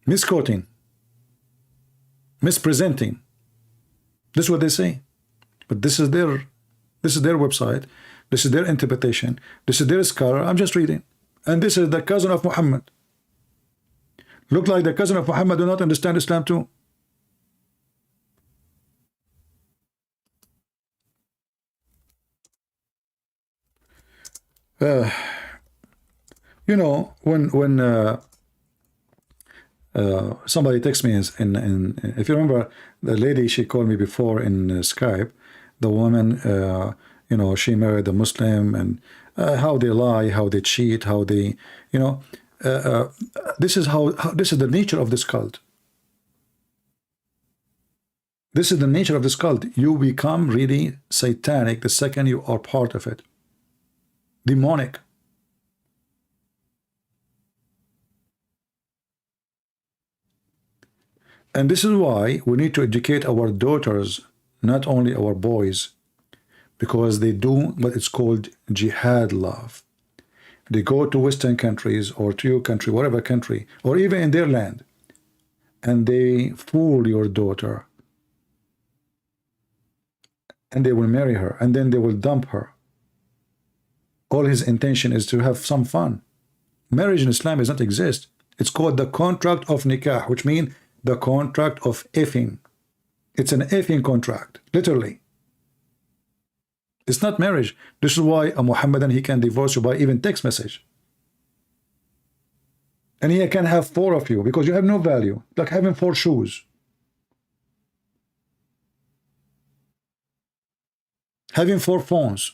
Misquoting, mispresenting. This is what they say. But this is their website. This is their interpretation. This is their scholar. I'm just reading. And this is the cousin of Muhammad. Look like the cousin of Muhammad do not understand Islam too. You know, when somebody texts me in if you remember the lady, she called me before in Skype, the woman, you know, she married a Muslim, and how they lie, how they cheat, how they, you know, this is how this is the nature of this cult. This is the nature of this cult. You become really satanic the second you are part of it. Demonic. And this is why we need to educate our daughters, not only our boys, because they do what it's called jihad love. They go to Western countries or to your country, whatever country, or even in their land, and they fool your daughter. And they will marry her, and then they will dump her. All his intention is to have some fun. Marriage in Islam does not exist. It's called the contract of nikah, which means the contract of effing. It's an effing contract, literally. It's not marriage. This is why a Muhammadan, he can divorce you by even text message. And he can have 4 of you because you have no value, like having 4 shoes. Having 4 phones.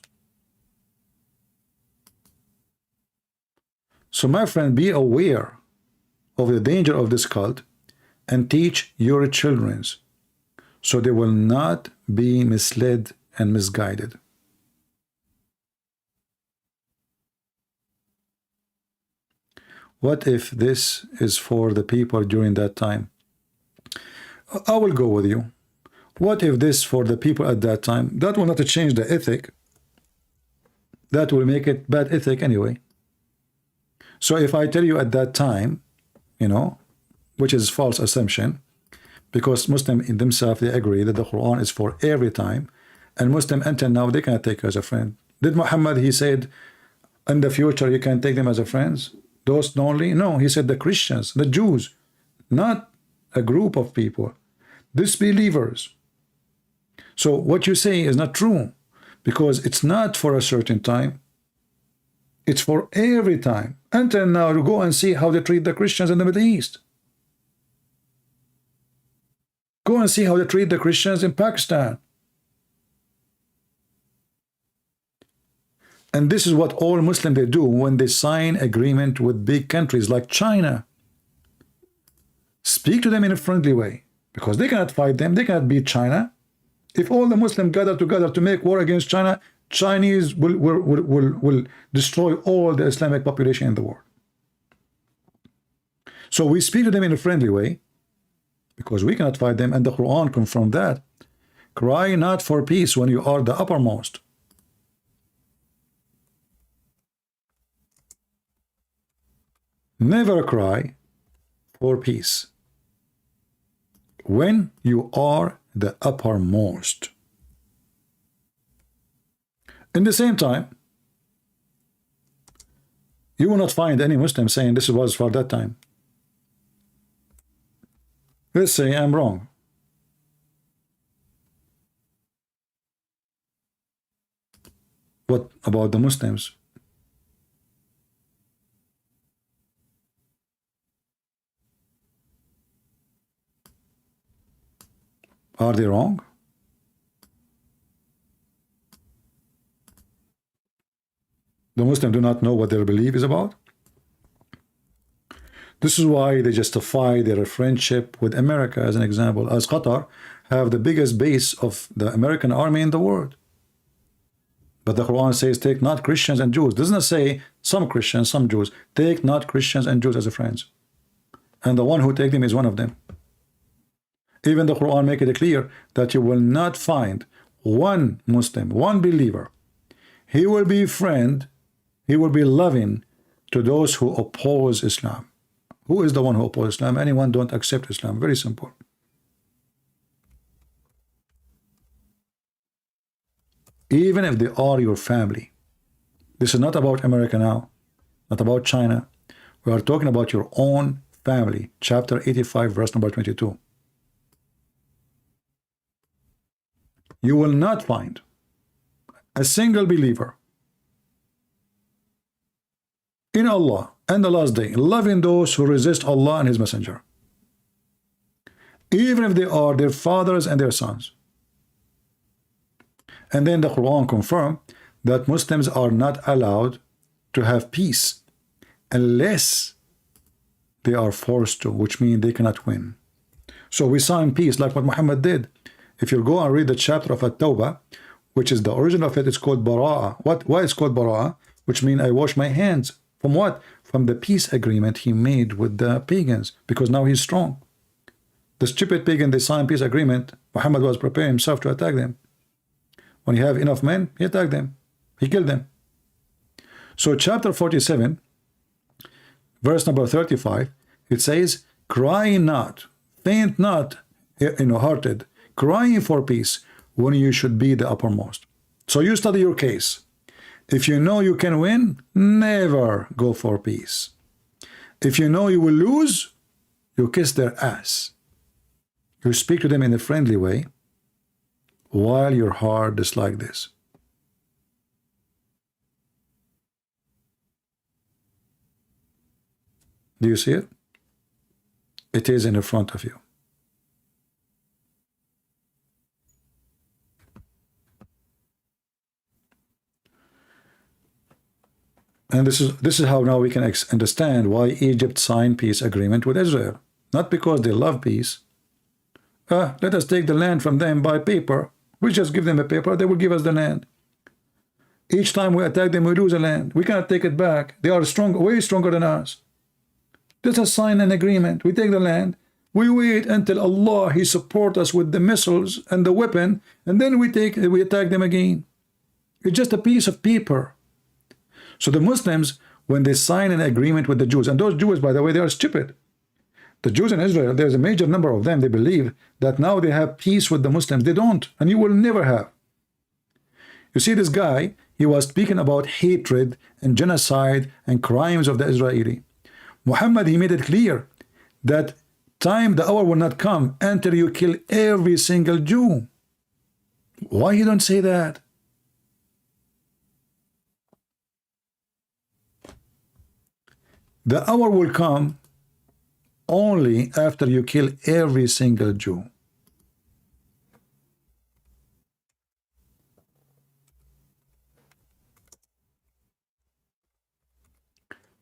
So my friend, be aware of the danger of this cult and teach your children so they will not be misled and misguided. What if this is for the people during that time? I will go with you. What if this for the people at that time? That will not change the ethic. That will make it bad ethic anyway. So if I tell you at that time, you know, which is false assumption, because Muslim in themselves, they agree that the Quran is for every time, and Muslim until now, they cannot take you as a friend. Did Muhammad, he said, in the future, you can take them as a friends? Those only? No, he said the Christians, the Jews, not a group of people, disbelievers. So what you say is not true, because it's not for a certain time. It's for every time. Until now, you go and see how they treat the Christians in the Middle East. Go and see how they treat the Christians in Pakistan. And this is what all Muslims they do when they sign agreement with big countries like China. Speak to them in a friendly way, because they cannot fight them. They cannot beat China. If all the Muslims gather together to make war against China, Chinese will destroy all the Islamic population in the world. So we speak to them in a friendly way, because we cannot fight them, and the Quran confirmed that. Cry not for peace when you are the uppermost. Never cry for peace when you are the uppermost. In the same time, you will not find any Muslim saying this was for that time. Let's say I'm wrong. What about the Muslims? Are they wrong? The Muslims do not know what their belief is about. This is why they justify their friendship with America, as an example, as Qatar have the biggest base of the American army in the world. But the Quran says, take not Christians and Jews. It does not say some Christians, some Jews. Take not Christians and Jews as friends. And the one who take them is one of them. Even the Quran make it clear that you will not find one Muslim, one believer. He will be friend, he will be loving to those who oppose Islam. Who is the one who opposes Islam? Anyone don't accept Islam. Very simple. Even if they are your family. This is not about America now, not about China. We are talking about your own family. Chapter 85, verse number 22. You will not find a single believer in Allah and the last day loving those who resist Allah and His Messenger, even if they are their fathers and their sons. And then the Quran confirmed that Muslims are not allowed to have peace unless they are forced to, which means they cannot win. So we sign peace like what Muhammad did. If you go and read the chapter of At-Tawbah, which is the origin of it, it's called Bara'ah. Why it's called Bara'ah? Which means I wash my hands. From what? From the peace agreement he made with the pagans, because now he's strong. The stupid pagan, they signed peace agreement. Muhammad was preparing himself to attack them. When he have enough men, he attacked them. He killed them. So chapter 47, verse number 35, it says, cry not, faint not, hearted, crying for peace when you should be the uppermost. So you study your case. If you know you can win, never go for peace. If you know you will lose, you kiss their ass. You speak to them in a friendly way while your heart is like this. Do you see it? It is in front of you. And this is how now we can understand why Egypt signed peace agreement with Israel. Not because they love peace. Let us take the land from them by paper. We just give them a paper, they will give us the land. Each time we attack them, we lose the land. We cannot take it back. They are strong, way stronger than us. Let us sign an agreement. We take the land. We wait until Allah, He support us with the missiles and the weapon, and then we attack them again. It's just a piece of paper. So the Muslims, when they sign an agreement with the Jews, and those Jews, by the way, they are stupid. The Jews in Israel, there's a major number of them, they believe that now they have peace with the Muslims. They don't, and you will never have. You see, this guy, he was speaking about hatred and genocide and crimes of the Israeli. Muhammad, he made it clear that the hour will not come until you kill every single Jew. Why you don't say that? The hour will come only after you kill every single Jew.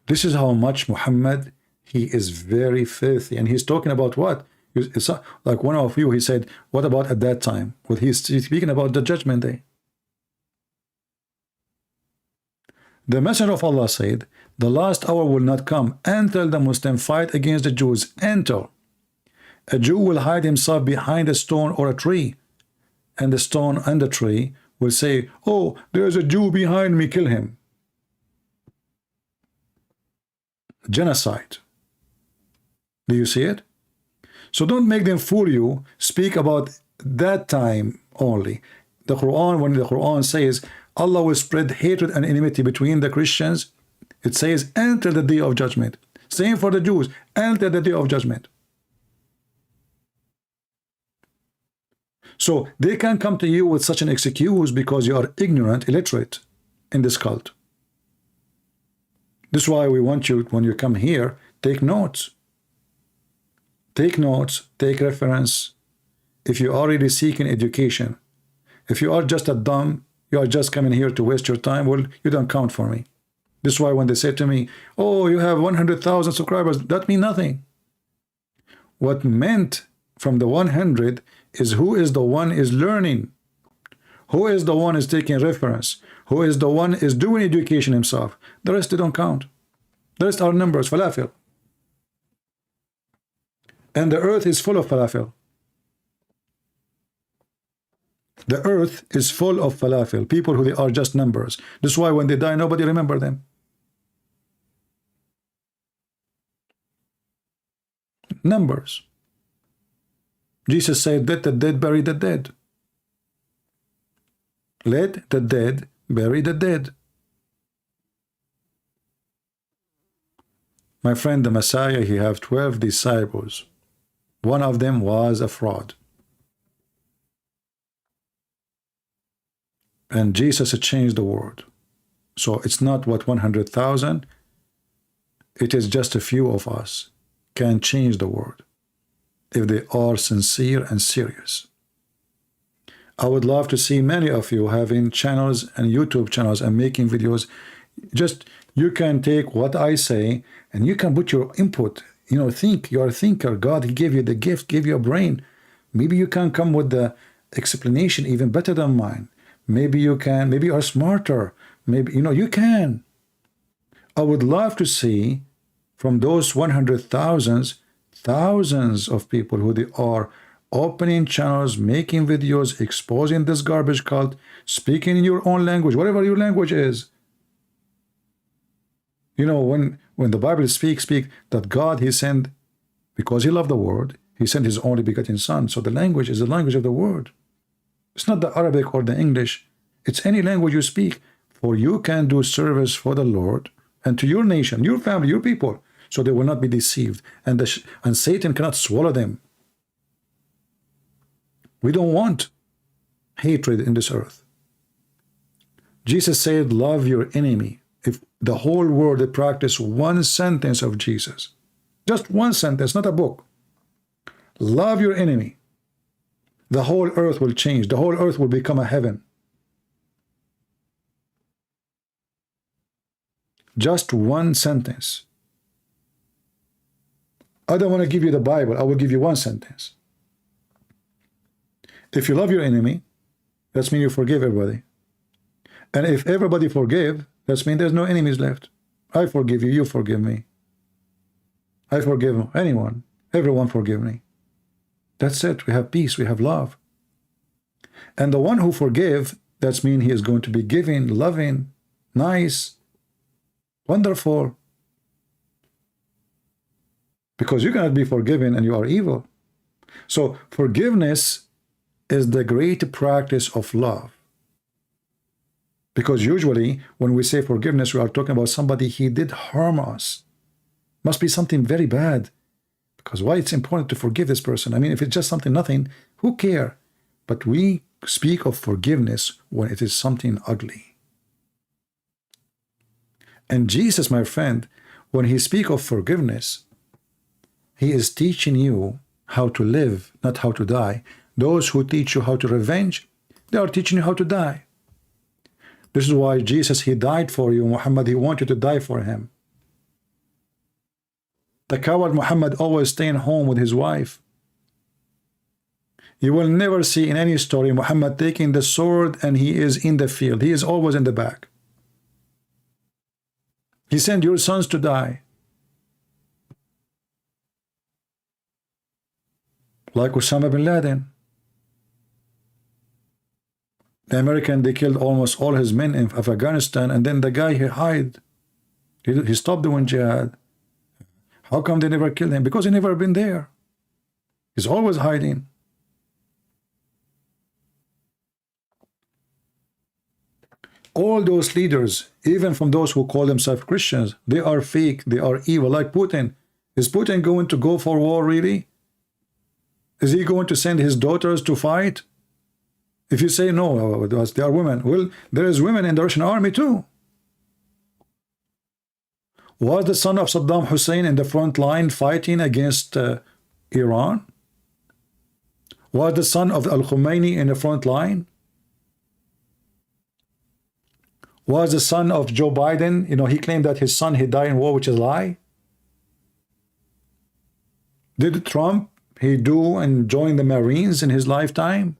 This is how much Muhammad, he is very filthy. And he's talking about what? It's like one of you, he said, what about at that time? Well, he's speaking about the judgment day. The Messenger of Allah said, the last hour will not come until the Muslim fight against the Jews. Until a Jew will hide himself behind a stone or a tree, and the stone and the tree will say, oh, there's a Jew behind me, kill him. Genocide. Do you see it? So don't make them fool you. Speak about that time only. The Quran, when the Quran says Allah will spread hatred and enmity between the Christians, it says until the day of judgment. Same for the Jews, until the day of judgment. So they can come to you with such an excuse because you are ignorant, illiterate in this cult. This is why we want you, when you come here, take notes. Take notes, take reference. If you are already seeking education, if you are just a dumb, you are just coming here to waste your time, well, you don't count for me. This is why when they say to me, oh, you have 100,000 subscribers, that means nothing. What meant from the 100 is who is the one is learning, who is the one is taking reference, who is the one is doing education himself. The rest they don't count. The rest are numbers, falafel. And the earth is full of falafel. The earth is full of falafel, people who they are just numbers. This is why when they die, nobody remember them. Numbers. Jesus said, let the dead bury the dead. Let the dead bury the dead. My friend, the Messiah, he have 12 disciples. One of them was a fraud. And Jesus changed the world. So it's not what 100,000, it is just a few of us can change the world if they are sincere and serious. I would love to see many of you having channels and YouTube channels and making videos. Just you can take what I say and you can put your input. You know, think. You're a thinker. God, he gave you the gift, gave you a brain. Maybe you can come with the explanation even better than mine. Maybe you can. Maybe you are smarter. Maybe, you know, you can. I would love to see from those 100,000s, thousands of people who they are opening channels, making videos, exposing this garbage cult, speaking in your own language, whatever your language is. You know, when the Bible speak that God, he sent, because he loved the world, he sent his only begotten son. So the language is the language of the word. It's not the Arabic or the English. It's any language you speak. For you can do service for the Lord and to your nation, your family, your people, so they will not be deceived. And Satan cannot swallow them. We don't want hatred in this earth. Jesus said, love your enemy. If the whole world they practice one sentence of Jesus, just one sentence, not a book, love your enemy, the whole earth will change. The whole earth will become a heaven. Just one sentence. I don't want to give you the Bible. I will give you one sentence. If you love your enemy, that means you forgive everybody. And if everybody forgive, that means there's no enemies left. I forgive you, you forgive me. I forgive anyone. Everyone forgive me. That's it. We have peace. We have love. And the one who forgive, that means he is going to be giving, loving, nice, wonderful. because you cannot be forgiven and you are evil. So forgiveness is the great practice of love. Because usually when we say forgiveness, we are talking about somebody he did harm us. Must be something very bad. Because why it's important to forgive this person? I mean, if it's just something nothing, who care? But we speak of forgiveness when it is something ugly. And Jesus, my friend, when he speaks of forgiveness, he is teaching you how to live, not how to die. Those who teach you how to revenge, they are teaching you how to die. This is why Jesus, he died for you. Muhammad, he wanted you to die for him. The coward Muhammad always staying home with his wife. You will never see in any story Muhammad taking the sword and he is in the field. He is always in the back. He sent your sons to die. Like Osama bin Laden. The American, they killed almost all his men in Afghanistan, and then the guy, he hid. He stopped doing jihad. How come they never killed him? Because he never been there. He's always hiding. All those leaders, even from those who call themselves Christians, they are fake, they are evil, like Putin. Is Putin going to go for war, really? Is he going to send his daughters to fight? If you say no, they are women. Well, there is women in the Russian army too. Was the son of Saddam Hussein in the front line fighting against Iran? Was the son of Al-Khomeini in the front line? Was the son of Joe Biden, you know, he claimed that his son, he died in war, which is a lie. Did Trump, he do and join the Marines in his lifetime?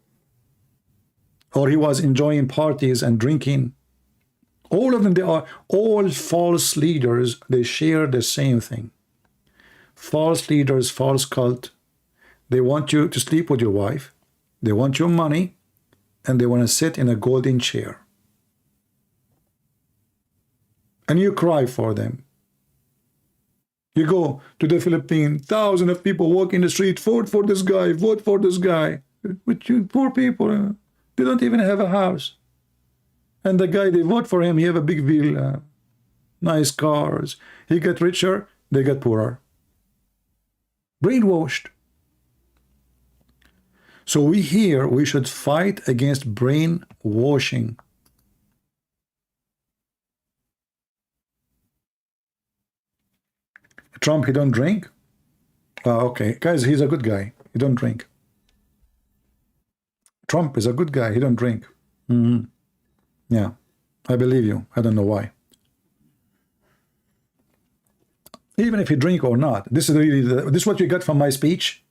Or he was enjoying parties and drinking? All of them, they are all false leaders. They share the same thing. False leaders, false cult. They want you to sleep with your wife. They want your money. And they want to sit in a golden chair. And you cry for them. You go to the Philippines, thousands of people walk in the street, vote for this guy, vote for this guy. But you poor people, they don't even have a house. And the guy, they vote for him, he have a big villa, nice cars. He get richer, they get poorer. Brainwashed. So we here, we should fight against brainwashing. Trump, he don't drink? Oh, okay. Guys, he's a good guy. He don't drink. Trump is a good guy. He don't drink. Yeah, I believe you. I don't know why. Even if he drink or not, this is really this is what you got from my speech.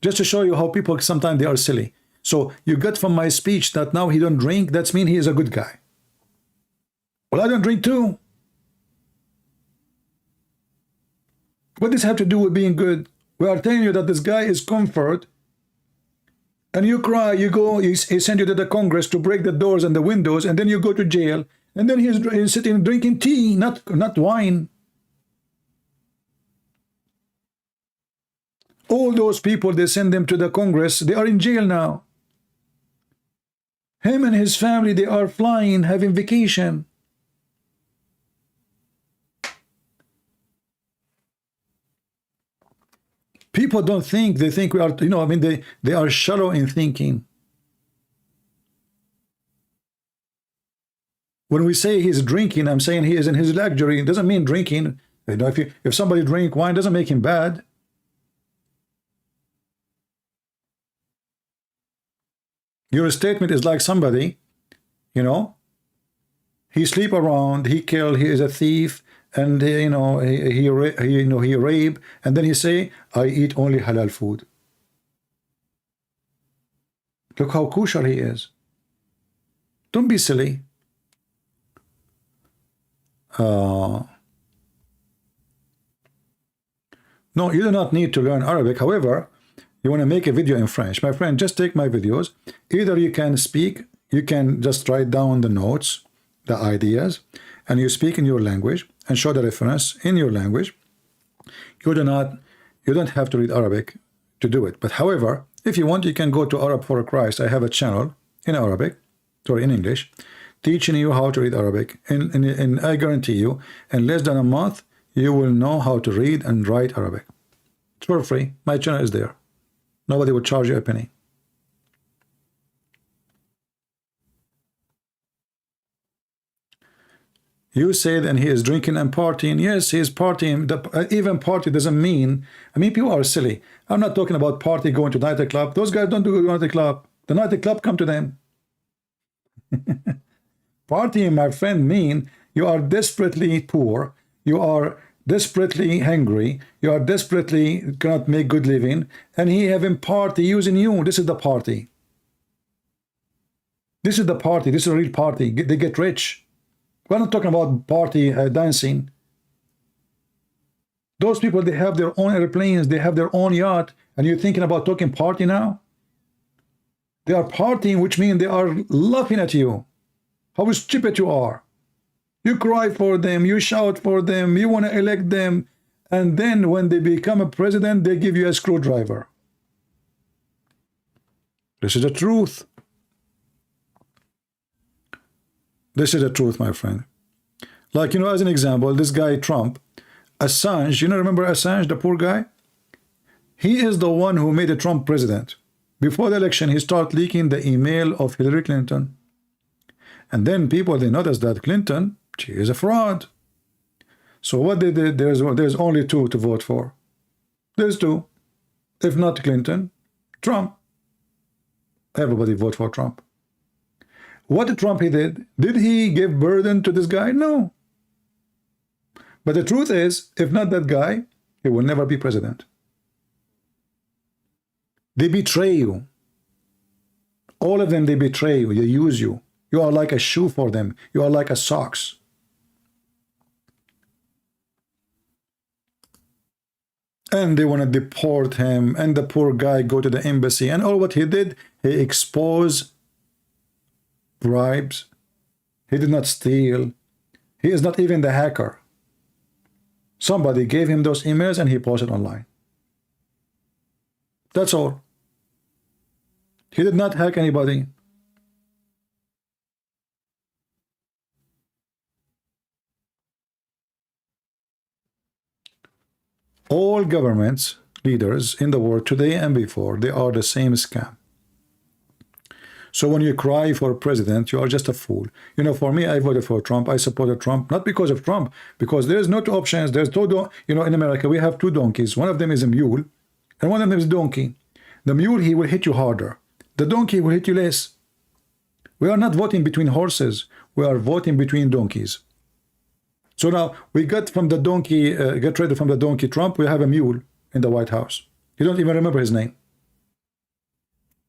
Just to show you how people sometimes they are silly. So you got from my speech that now he don't drink. That's mean he is a good guy. Well, I don't drink too. What does this have to do with being good? We are telling you that this guy is comfort. And you cry, you go, he send you to the Congress to break the doors and the windows, and then you go to jail, and then he's sitting drinking tea, not wine. All those people, they send them to the Congress, they are in jail now. Him and his family, they are flying, having vacation. People don't think, they think we are, you know, I mean, they are shallow in thinking. When we say he's drinking, I'm saying he is in his luxury. It doesn't mean drinking. You know, if somebody drink wine, doesn't make him bad. Your statement is like somebody, you know, he sleep around, he kill, he is a thief, and you know he rape, and then he say, I eat only halal food. Look how kosher he is. Don't be silly. No, you do not need to learn Arabic. However, you want to make a video in French, my friend, just take my videos. Either you can speak, you can just write down the notes, the ideas, and you speak in your language and show the reference in your language. You don't have to read Arabic to do it. But however, if you want, you can go to Arab for Christ. I have a channel in Arabic, sorry, in English, teaching you how to read Arabic. And I guarantee you, in less than a month, you will know how to read and write Arabic. It's for free. My channel is there. Nobody will charge you a penny. You said, and he is drinking and partying. Yes, he is partying. Even party doesn't mean, I mean, people are silly. I'm not talking about party going to nightclub. Those guys don't do nightclub. The nightclub come to them. Partying, my friend, mean you are desperately poor. You are desperately hungry. You are desperately cannot make good living. And he having party using you. This is the party. This is the party. This is a real party. They get rich. We're not talking about party dancing. Those people, they have their own airplanes, they have their own yacht, and you're thinking about talking party now? They are partying, which means they are laughing at you. How stupid you are. You cry for them, you shout for them, you want to elect them, and then when they become a president, they give you a screwdriver. This is the truth. This is the truth, my friend. Like, you know, as an example, this guy Trump, Assange, you know, remember Assange, the poor guy? He is the one who made a Trump president. Before the election, he started leaking the email of Hillary Clinton. And then people, they noticed that Clinton, she is a fraud. So what they did, there's only two to vote for. There's two. If not Clinton, Trump. Everybody vote for Trump. What did Trump he did? Did he give burden to this guy? No. But the truth is, if not that guy, he will never be president. They betray you. All of them, they betray you. They use you. You are like a shoe for them. You are like a socks. And they want to deport him. And the poor guy go to the embassy. And all what he did, he exposed bribes. He did not steal. He is not even the hacker. Somebody gave him those emails and he posted online. That's all. He did not hack anybody. All governments, leaders in the world today and before, they are the same scam. So when you cry for president, you are just a fool. You know, for me, I voted for Trump. I supported Trump, not because of Trump, because there's no two options. There's two, you know, in America, we have two donkeys. One of them is a mule, and one of them is a donkey. The mule, he will hit you harder. The donkey will hit you less. We are not voting between horses. We are voting between donkeys. So now we got from the donkey, get rid from the donkey Trump, we have a mule in the White House. You don't even remember his name.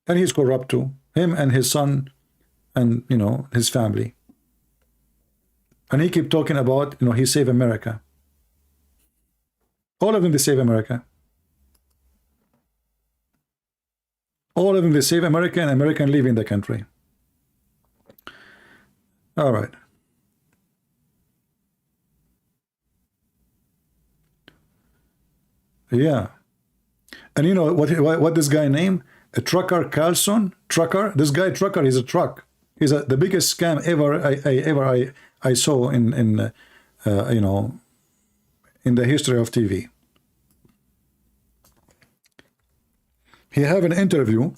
And he's corrupt too. Him and his son and, you know, his family. And he keep talking about, you know, he saved America. All of them, they save America. All of them, they save America, and American leaving the country. All right. Yeah. And you know what this guy named? A trucker Carlson? Trucker? This guy trucker, he's a truck. He's the biggest scam ever I saw in you know, in the history of TV. He have an interview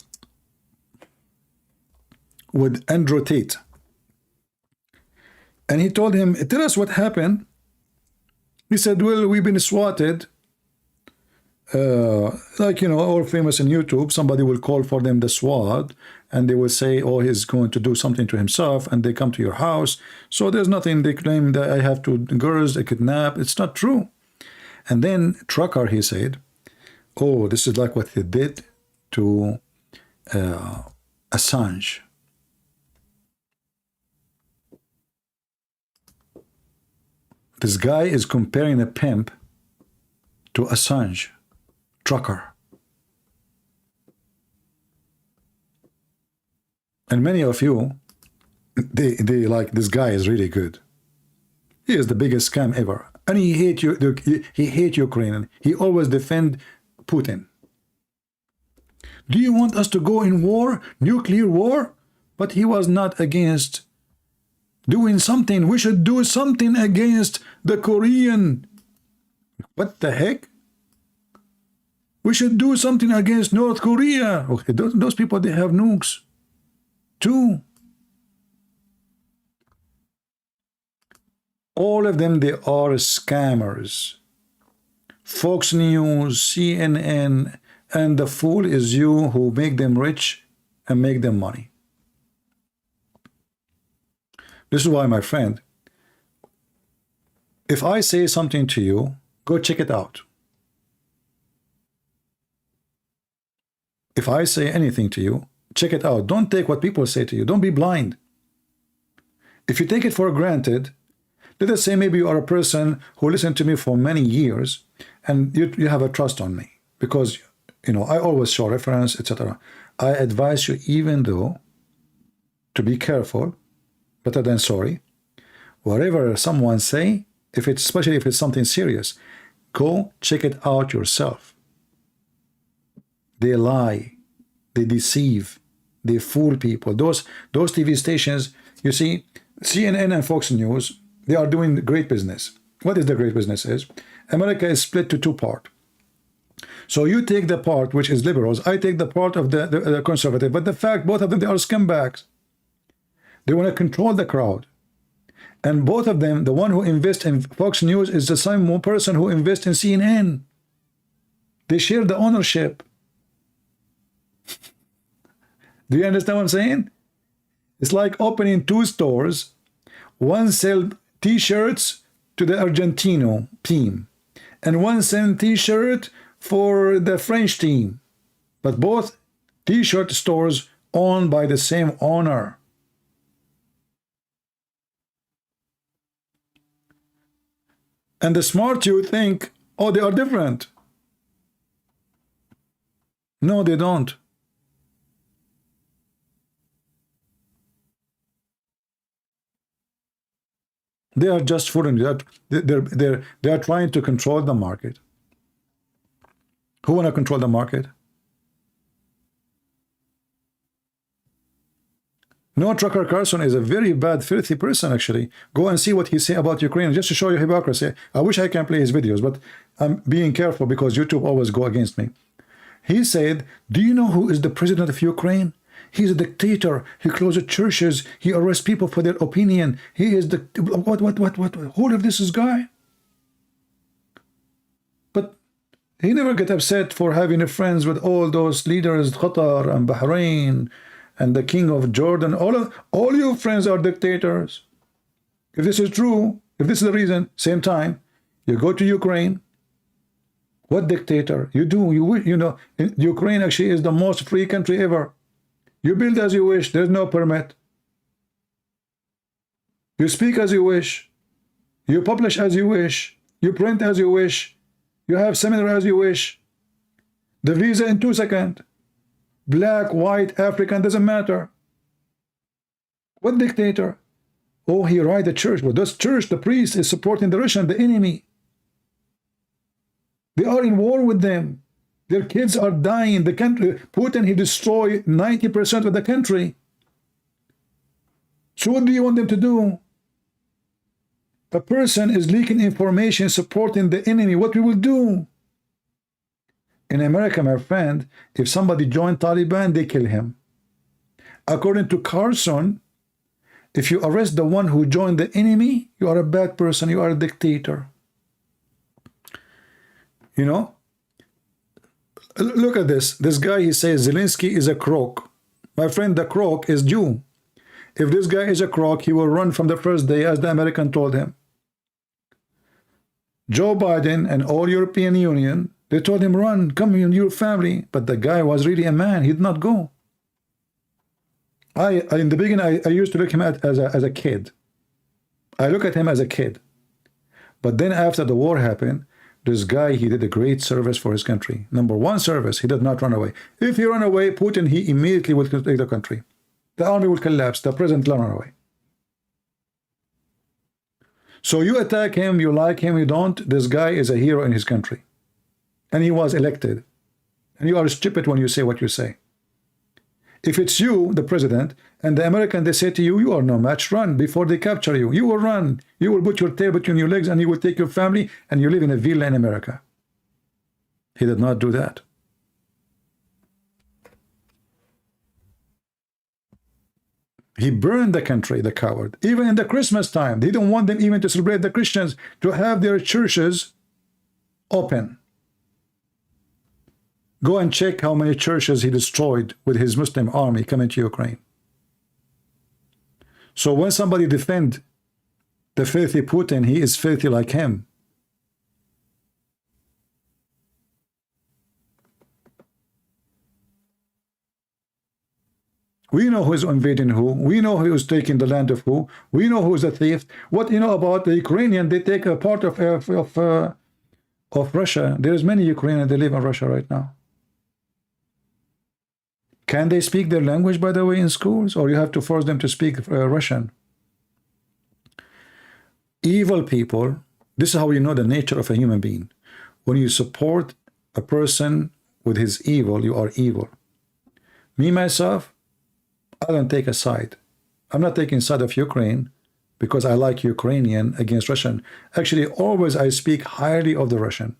with Andrew Tate. And he told him, tell us what happened. He said, well, we've been swatted. Like, you know, all famous in YouTube, somebody will call for them the SWAT, and they will say, oh, he's going to do something to himself, and they come to your house. So there's nothing. They claim that I have two girls, they kidnap. It's not true. And then Trucker, he said, oh, this is like what he did to Assange. This guy is comparing a pimp to Assange. Trucker. And many of you, they like, this guy is really good. He is the biggest scam ever. And he hate you. He hate Ukraine. He always defend Putin. Do you want us to go in war, nuclear war? But he was not against doing something. We should do something against the Korean. What the heck? We should do something against North Korea. Okay, those people, they have nukes too. All of them, they are scammers. Fox News, CNN, and the fool is you who make them rich and make them money. This is why, my friend, if I say something to you, go check it out. If I say anything to you, check it out. Don't take what people say to you. Don't be blind. If you take it for granted, let us say maybe you are a person who listened to me for many years and you have a trust on me because, you know, I always show reference, etc. I advise you, even though, to be careful, better than sorry. Whatever someone say, if it's, especially if it's something serious, go check it out yourself. They lie, they deceive, they fool people. Those TV stations, you see, CNN and Fox News, they are doing great business. What is the great business is? America is split to two parts. So you take the part which is liberals, I take the part of the conservative, but the fact both of them, they are scumbags. They want to control the crowd. And both of them, the one who invests in Fox News is the same person who invests in CNN. They share the ownership. Do you understand what I'm saying? It's like opening two stores. One sell t-shirts to the Argentino team, and one sell t-shirt for the French team. But both t-shirt stores owned by the same owner. And the smart you think, oh, they are different. No, they don't. They are just fooling. They are trying to control the market. Who want to control the market? No, Tucker Carlson is a very bad, filthy person, actually. Go and see what he say about Ukraine, just to show you hypocrisy. I wish I can play his videos, but I'm being careful because YouTube always go against me. He said, do you know who is the president of Ukraine? He's a dictator. He closes churches. He arrests people for their opinion. He is the... What? Who of this is guy? But he never get upset for having friends with all those leaders, Qatar and Bahrain, and the king of Jordan. All your friends are dictators. If this is true, if this is the reason, same time, you go to Ukraine. What dictator? You do. You know, Ukraine actually is the most free country ever. You build as you wish. There's no permit. You speak as you wish. You publish as you wish. You print as you wish. You have seminar as you wish. The visa in 2 seconds. Black, white, African, doesn't matter. What dictator? Oh, he right the church. But this church, the priest is supporting the Russian, the enemy. They are in war with them. Their kids are dying. The country, Putin, he destroyed 90% of the country. So what do you want them to do? A person is leaking information supporting the enemy. What we will do? In America, my friend, if somebody joined Taliban, they kill him. According to Carson, if you arrest the one who joined the enemy, you are a bad person. You are a dictator. You know? Look at this. This guy, he says Zelensky is a crook. My friend, the crook is Jew. If this guy is a crook, he will run from the first day, as the American told him. Joe Biden and all European Union, they told him, run, come in your family. But the guy was really a man. He did not go. In the beginning, I used to look him at as a kid. I look at him as a kid. But then after the war happened, this guy, he did a great service for his country. Number one service, he did not run away. If he ran away, Putin, he immediately would take the country. The army will collapse. The president will run away. So you attack him, you like him, you don't. This guy is a hero in his country. And he was elected. And you are stupid when you say what you say. If it's you, the president, and the American, they say to you, you are no match, run before they capture you. You will run. You will put your tail between your legs and you will take your family and you live in a villa in America. He did not do that. He burned the country, the coward. Even in the Christmas time, they don't want them even to celebrate the Christians, to have their churches open. Go and check how many churches he destroyed with his Muslim army coming to Ukraine. So when somebody defends the filthy Putin, he is filthy like him. We know who is invading who. We know who is taking the land of who. We know who is a thief. What you know about the Ukrainian? They take a part of Russia. There's many Ukrainians that live in Russia right now. Can they speak their language, by the way, in schools? Or you have to force them to speak Russian? Evil people, this is how you know the nature of a human being. When you support a person with his evil, you are evil. Me, myself, I don't take a side. I'm not taking side of Ukraine because I like Ukrainian against Russian. Actually, always I speak highly of the Russian.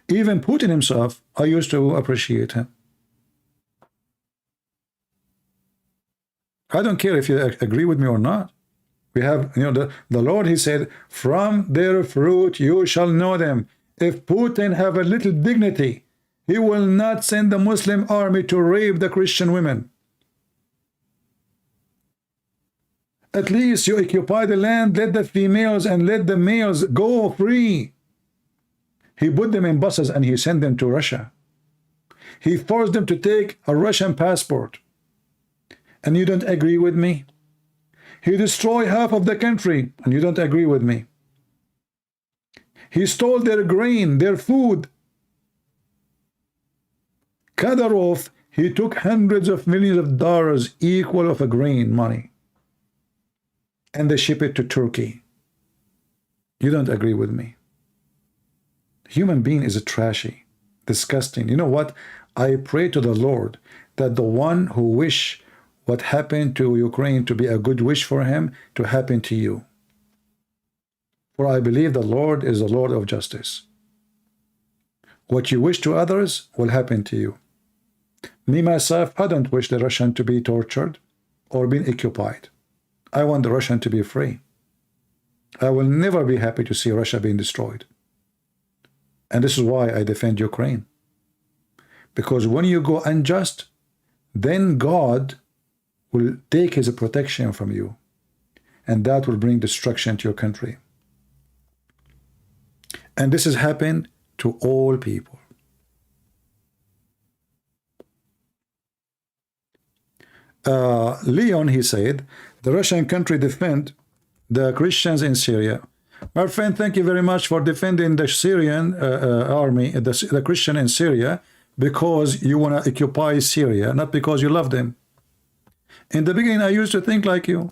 Even Putin himself, I used to appreciate him. I don't care if you agree with me or not. We have, you know, the Lord, he said, from their fruit you shall know them. If Putin have a little dignity, he will not send the Muslim army to rape the Christian women. At least you occupy the land, let the females and let the males go free. He put them in buses and he sent them to Russia. He forced them to take a Russian passport. And you don't agree with me? He destroyed half of the country, and you don't agree with me? He stole their grain, their food. Kadyrov, he took hundreds of millions of dollars equal of a grain money. And they ship it to Turkey. You don't agree with me? Human being is a trashy, disgusting. You know what? I pray to the Lord that the one who wish what happened to Ukraine to be a good wish for him to happen to you. For I believe the Lord is the Lord of justice. What you wish to others will happen to you. Me, myself, I don't wish the Russian to be tortured or being occupied. I want the Russian to be free. I will never be happy to see Russia being destroyed. And this is why I defend Ukraine. Because when you go unjust, then God will take his protection from you. And that will bring destruction to your country. And this has happened to all people. Leon, he said, the Russian country defend the Christians in Syria. My friend, thank you very much for defending the Syrian army, the Christian in Syria, because you want to occupy Syria, not because you love them. In the beginning, I used to think like you.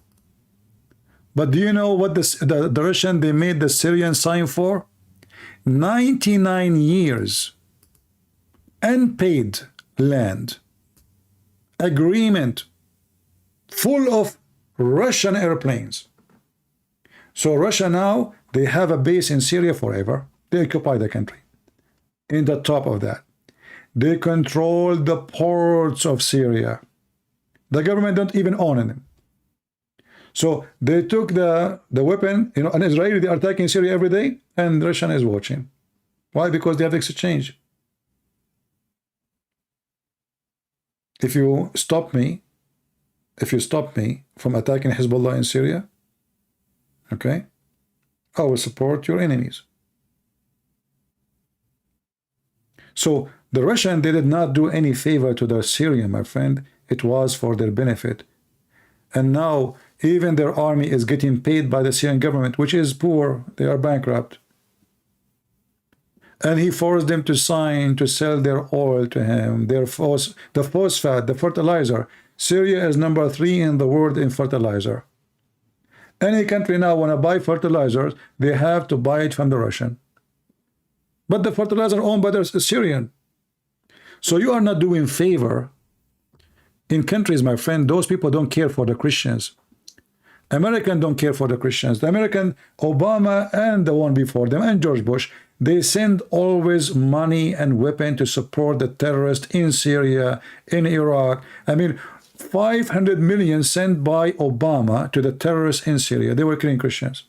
But do you know what the Russian, they made the Syrian sign for? 99 years. Unpaid land. Agreement. Full of Russian airplanes. So Russia now, they have a base in Syria forever. They occupy the country. In the top of that, they control the ports of Syria. The government don't even own them. So they took the weapon, you know, an Israeli, they are attacking Syria every day, and Russian is watching. Why? Because they have exchange. If you stop me from attacking Hezbollah in Syria, okay, I will support your enemies. So the Russian, they did not do any favor to the Syrian, my friend. It was for their benefit. And now even their army is getting paid by the Syrian government, which is poor. They are bankrupt. And he forced them to sign to sell their oil to him, the phosphate, the fertilizer. Syria is number 3 in the world in fertilizer. Any country now want to buy fertilizers, they have to buy it from the Russian. But the fertilizer owned by the Syrian. So you are not doing favor. In countries, my friend, those people don't care for the Christians. Americans don't care for the Christians. The American, Obama and the one before them, and George Bush, they send always money and weapon to support the terrorists in Syria, in Iraq. I mean, 500 million sent by Obama to the terrorists in Syria. They were killing Christians.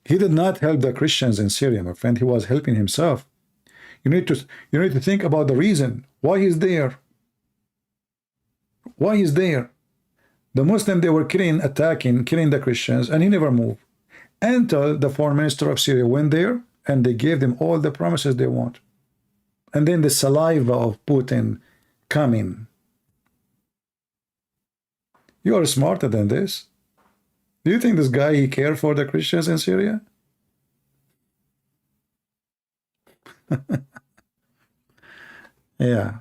He did not help the Christians in Syria, my friend. He was helping himself. You need to think about the reason why he's there. Why he's there? The Muslim, they were attacking, killing the Christians, and he never moved until the foreign minister of Syria went there and they gave them all the promises they want. And then the saliva of Putin coming. You are smarter than this. Do you think this guy, he cared for the Christians in Syria? Yeah.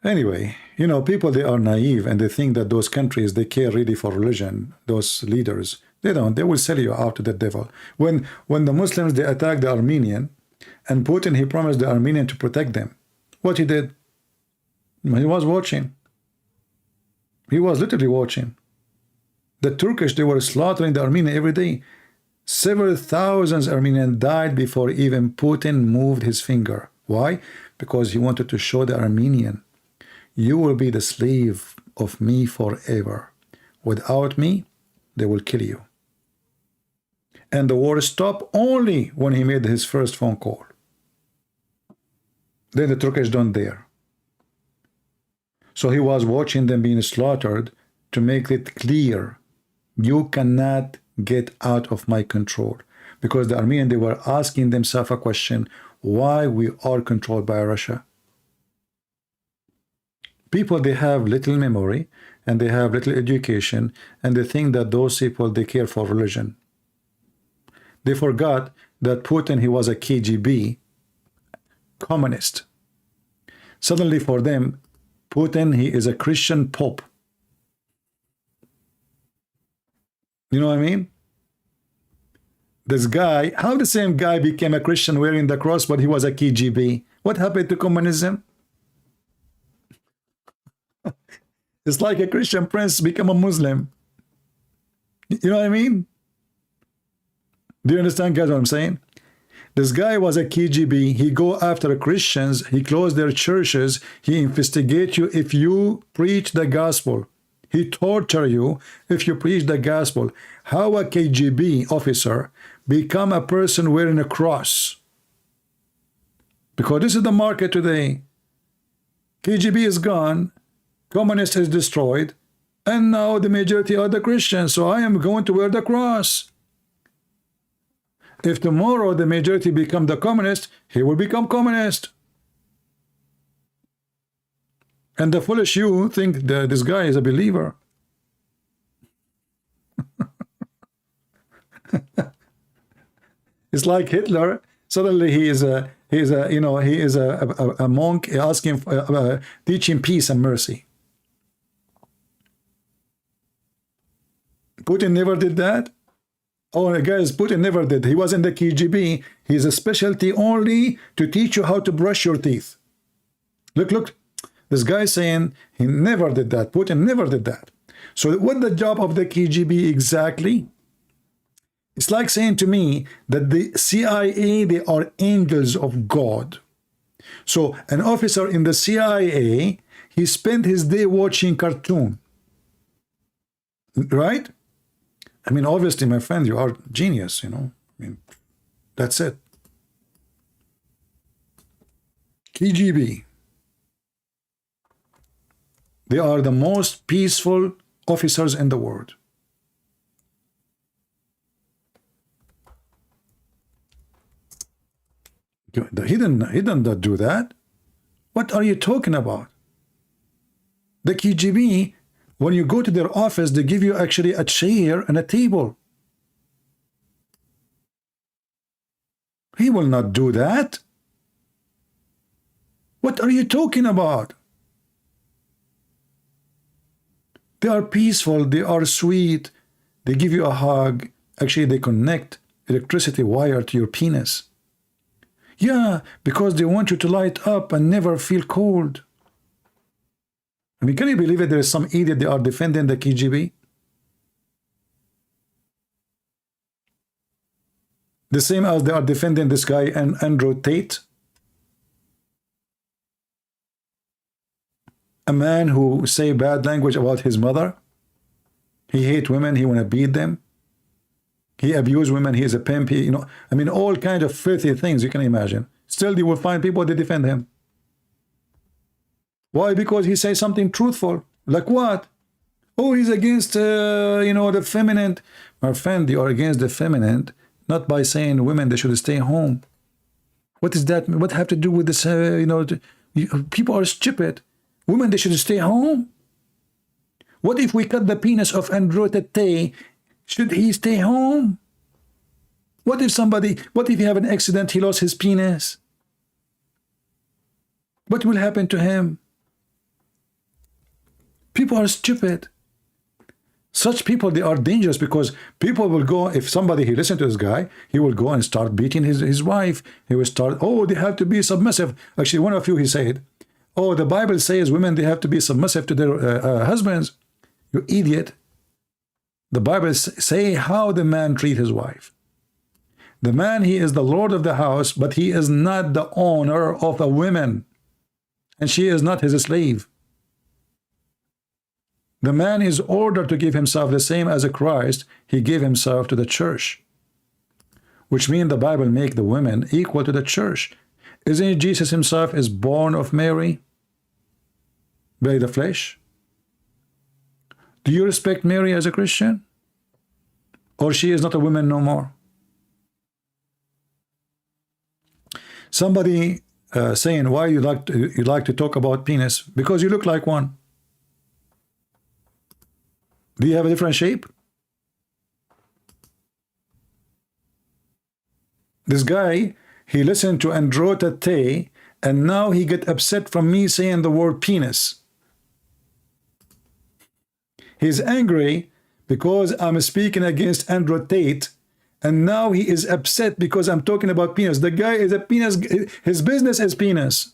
Anyway, you know, people, they are naive and they think that those countries, they care really for religion. Those leaders, they don't. They will sell you out to the devil. When the Muslims, they attacked the Armenian, and Putin, he promised the Armenian to protect them. What he did? He was watching. He was literally watching. The Turkish, they were slaughtering the Armenian every day. Several thousands Armenians died before even Putin moved his finger. Why? Because he wanted to show the Armenian, you will be the slave of me forever. Without me, they will kill you. And the war stopped only when he made his first phone call. Then the Turkish don't dare. So he was watching them being slaughtered to make it clear, you cannot get out of my control. Because the Armenians, they were asking themselves a question, why we are controlled by Russia? People, they have little memory and they have little education, and they think that those people, they care for religion. They forgot that Putin, he was a KGB communist. Suddenly for them, Putin, he is a Christian pope. You know what I mean? This guy, how the same guy became a Christian wearing the cross, but he was a KGB? What happened to communism? It's like a Christian prince become a Muslim. You know what I mean? Do you understand, guys, what I'm saying? This guy was a KGB. He go after Christians. He closed their churches. He investigate you if you preach the gospel. He torture you if you preach the gospel. How a KGB officer become a person wearing a cross? Because this is the market today. KGB is gone. Communist is destroyed. And now the majority are the Christians. So I am going to wear the cross. If tomorrow the majority become the communist, he will become communist. And the foolish you think that this guy is a believer. It's like Hitler. Suddenly he is a monk asking teaching peace and mercy. Putin never did that. Oh, guys, Putin never did. He was in the KGB. He's a specialty only to teach you how to brush your teeth. Look. This guy saying he never did that. Putin never did that. So what the job of the KGB exactly? It's like saying to me that the CIA, they are angels of God. So an officer in the CIA, he spent his day watching cartoon. Right? I mean, obviously, my friend, you are genius, you know. I mean, that's it. KGB. They are the most peaceful officers in the world. He didn't do that. What are you talking about? The KGB When you go to their office, they give you actually a chair and a table. He will not do that. What are you talking about? They are peaceful, they are sweet, they give you a hug. Actually, they connect electricity wire to your penis. Yeah, because they want you to light up and never feel cold. I mean, can you believe it? There is some idiot, they are defending the KGB. The same as they are defending this guy and Andrew Tate. A man who say bad language about his mother. He hate women, he want to beat them. He abuse women, he is a pimp, he, you know, I mean, all kind of filthy things you can imagine. Still, you will find people that defend him. Why? Because he says something truthful. Like what? Oh, he's against, you know, the feminine. My friend, you are against the feminine, not by saying women, they should stay home. What is that? What have to do with this, you know, people are stupid. Women, they should stay home. What if we cut the penis of Andrew Tate? Should he stay home? What if he have an accident, he lost his penis? What will happen to him? People are stupid. Such people, they are dangerous because people will go, if somebody, he listen to this guy, he will go and start beating his wife. He will start, oh, they have to be submissive. Actually, one of you, he said, oh, the Bible says women, they have to be submissive to their husbands. You idiot. The Bible say how the man treat his wife. The man, he is the Lord of the house, but he is not the owner of a woman. And she is not his slave. The man is ordered to give himself the same as a Christ. He gave himself to the church. Which means the Bible make the women equal to the church. Isn't it Jesus himself is born of Mary by the flesh? Do you respect Mary as a Christian? Or she is not a woman no more? Somebody saying, why you like to talk about penis? Because you look like one. Do you have a different shape? This guy, he listened to Andrew Tate, and now he get upset from me saying the word penis. He's angry because I'm speaking against Andrew Tate, and now he is upset because I'm talking about penis. The guy is a penis, his business is penis.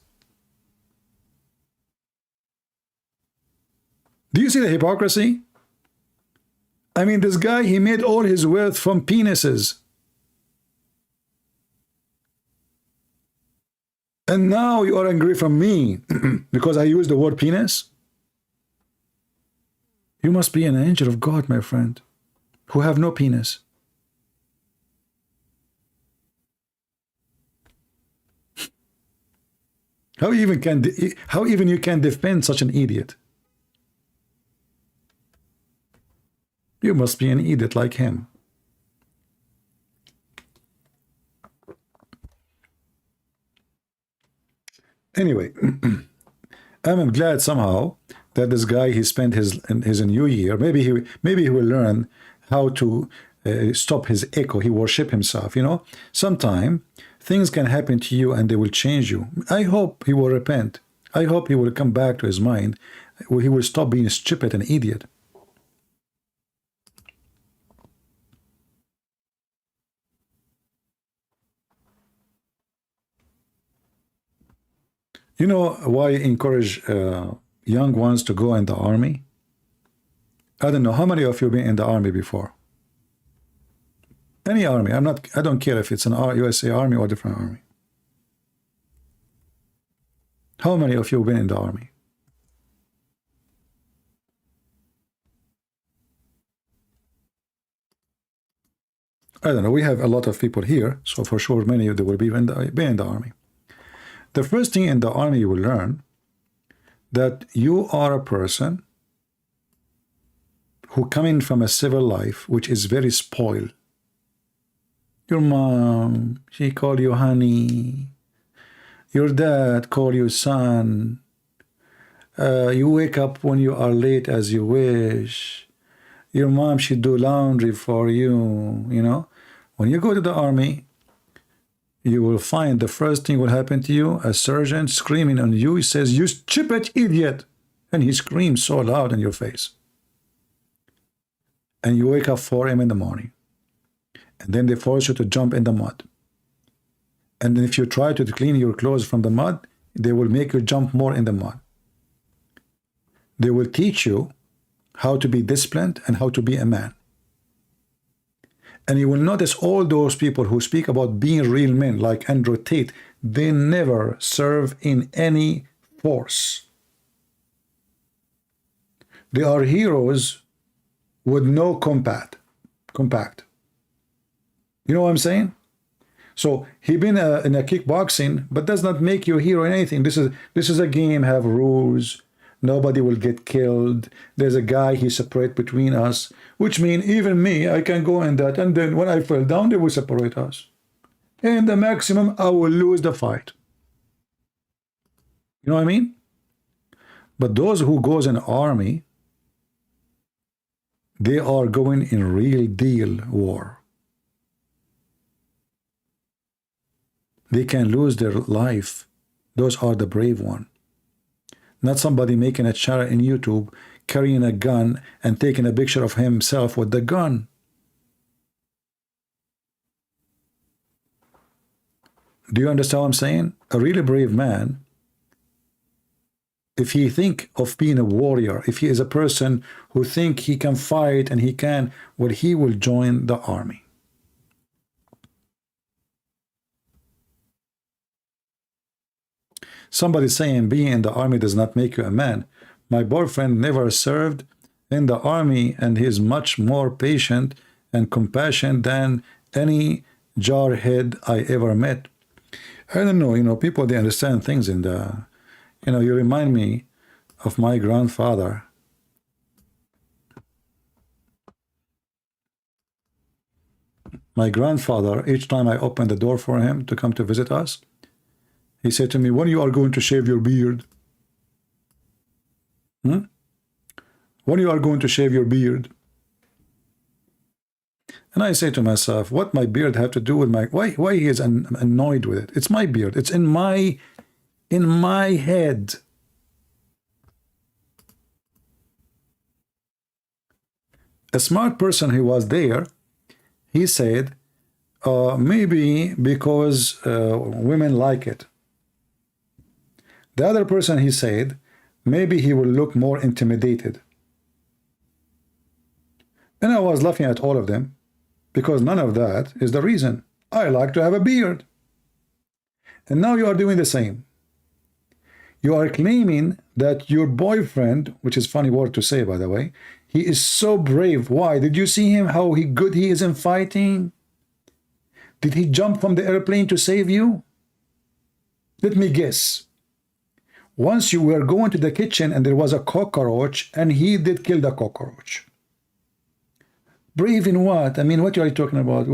Do you see the hypocrisy? I mean, this guy, he made all his wealth from penises. And now you are angry from me because I use the word penis? You must be an angel of God, my friend, who have no penis. How even you can defend such an idiot? You must be an idiot like him. Anyway, I'm glad somehow that this guy, he spent his new year. Maybe he will learn how to stop his ego. He worship himself. You know, sometime things can happen to you and they will change you. I hope he will repent. I hope he will come back to his mind. He will stop being stupid and idiot. You know why I encourage young ones to go in the army? I don't know how many of you have been in the army before. Any army. I don't care if it's an USA Army or a different army. How many of you have been in the army? I don't know. We have a lot of people here, so for sure many of them will be in the army. The first thing in the army you will learn that you are a person who coming from a civil life which is very spoiled. Your mom, she call you honey. Your dad call you son. You wake up when you are late as you wish. Your mom should do laundry for you, you know. When you go to the army, you will find the first thing will happen to you, a sergeant screaming on you. He says, "You stupid idiot." And he screams so loud in your face. And you wake up 4 a.m. in the morning. And then they force you to jump in the mud. And then if you try to clean your clothes from the mud, they will make you jump more in the mud. They will teach you how to be disciplined and how to be a man. And you will notice all those people who speak about being real men, like Andrew Tate, they never serve in any force. They are heroes with no compact. You know what I'm saying? So he been in a kickboxing, but does not make you a hero in anything. This is a game, have rules. Nobody will get killed. There's a guy, he separate between us, which means even me, I can go in that, and then when I fell down, they will separate us. And the maximum, I will lose the fight. You know what I mean? But those who goes in army, they are going in real deal war. They can lose their life. Those are the brave ones. Not somebody making a channel in YouTube, carrying a gun and taking a picture of himself with the gun. Do you understand what I'm saying? A really brave man, if he think of being a warrior, if he is a person who think he can fight and he can, well, he will join the army. Somebody saying being in the army does not make you a man. My boyfriend never served in the army and he is much more patient and compassionate than any jarhead I ever met. I don't know, you know, people, they understand things in the, you know, you remind me of my grandfather. My grandfather, each time I opened the door for him to come to visit us, he said to me, "When you are going to shave your beard? When you are going to shave your beard?" And I say to myself, what my beard have to do with my, why he is annoyed with it? It's my beard. It's in my head. A smart person who was there, he said, maybe because women like it. The other person, he said, maybe he will look more intimidated. And I was laughing at all of them, because none of that is the reason. I like to have a beard. And now you are doing the same. You are claiming that your boyfriend, which is a funny word to say, by the way, he is so brave. Why? Did you see him, how good he is in fighting? Did he jump from the airplane to save you? Let me guess. Once you were going to the kitchen and there was a cockroach and he did kill the cockroach. Brave in what? I mean, what are you talking about?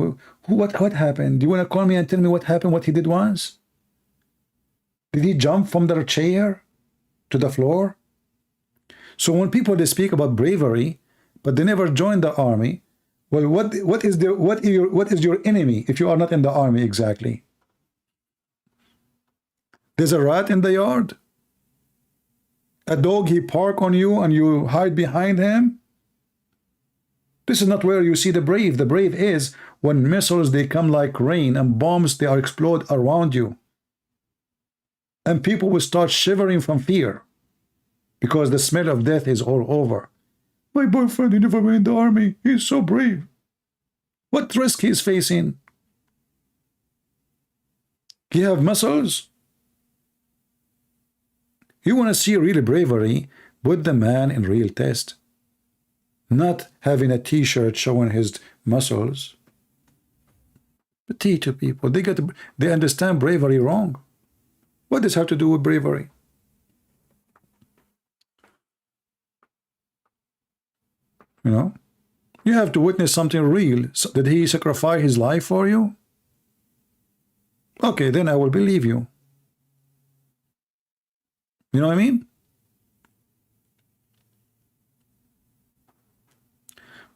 What happened? Do you want to call me and tell me what happened, what he did once? Did he jump from the chair to the floor? So when people, they speak about bravery, but they never join the army, well, what is your enemy if you are not in the army exactly? There's a rat in the yard? A dog, he park on you and you hide behind him? This is not where you see the brave. The brave is when missiles, they come like rain, and bombs, they are explode around you. And people will start shivering from fear because the smell of death is all over. My boyfriend, he never went in the army. He's so brave. What risk he's facing? He have muscles? You want to see real bravery? Put the man in real test. Not having a t-shirt showing his muscles. But teach people, they understand bravery wrong. What does this have to do with bravery? You know, you have to witness something real. Did he sacrifice his life for you? Okay, then I will believe you. You know what I mean?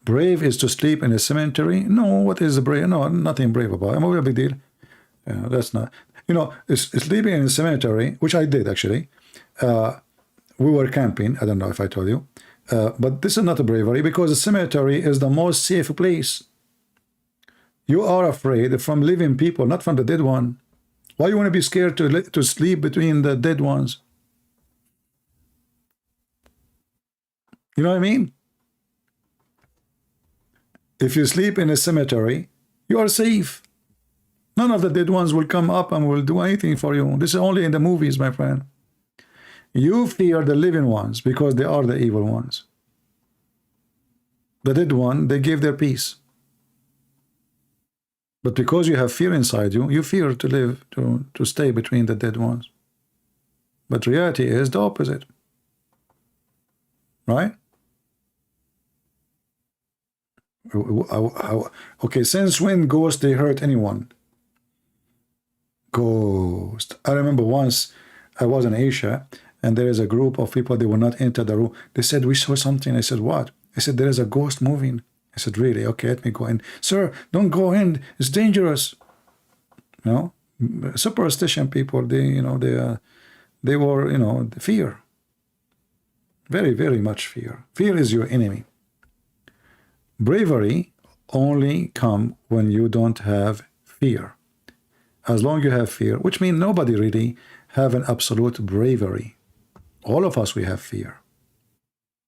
Brave is to sleep in a cemetery? No, what is brave? No, nothing brave about it. I'm a big deal. That's not, you know, sleeping in a cemetery, which I did actually. We were camping. I don't know if I told you. But this is not a bravery, because the cemetery is the most safe place. You are afraid from living people, not from the dead one. Why you want to be scared to sleep between the dead ones? You know what I mean? If you sleep in a cemetery, you are safe. None of the dead ones will come up and will do anything for you. This is only in the movies, my friend. You fear the living ones because they are the evil ones. The dead one, they give their peace. But because you have fear inside you, you fear to live, to stay between the dead ones. But reality is the opposite. Right? Okay, since when ghosts they hurt anyone? Ghost. I remember once I was in Asia, and there is a group of people, they will not enter the room. They said, we saw something. I said, what? I said, there is a ghost moving. I said, really? Okay, let me go in. Sir, don't go in. It's dangerous. You know, superstition people, they, you know, they were, you know, fear. Very, very much fear. Fear is your enemy. Bravery only come when you don't have fear. As long as you have fear, which means nobody really have an absolute bravery. All of us, we have fear.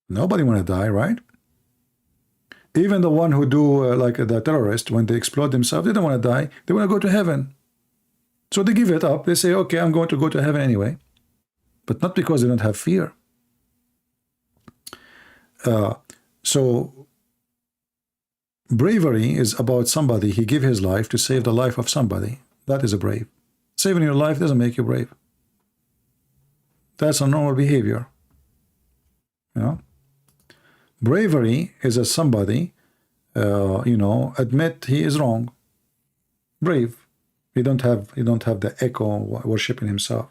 Nobody want to die, right? Even the one who do like the terrorists, when they explode themselves, they don't want to die. They want to go to heaven. So they give it up. They say, okay, I'm going to go to heaven anyway. But not because they don't have fear. So bravery is about somebody, he give his life to save the life of somebody. That is a brave. Saving your life doesn't make you brave. That's a normal behavior. You know? Bravery is as somebody, you know, admit he is wrong. Brave. You don't have the echo worshiping himself.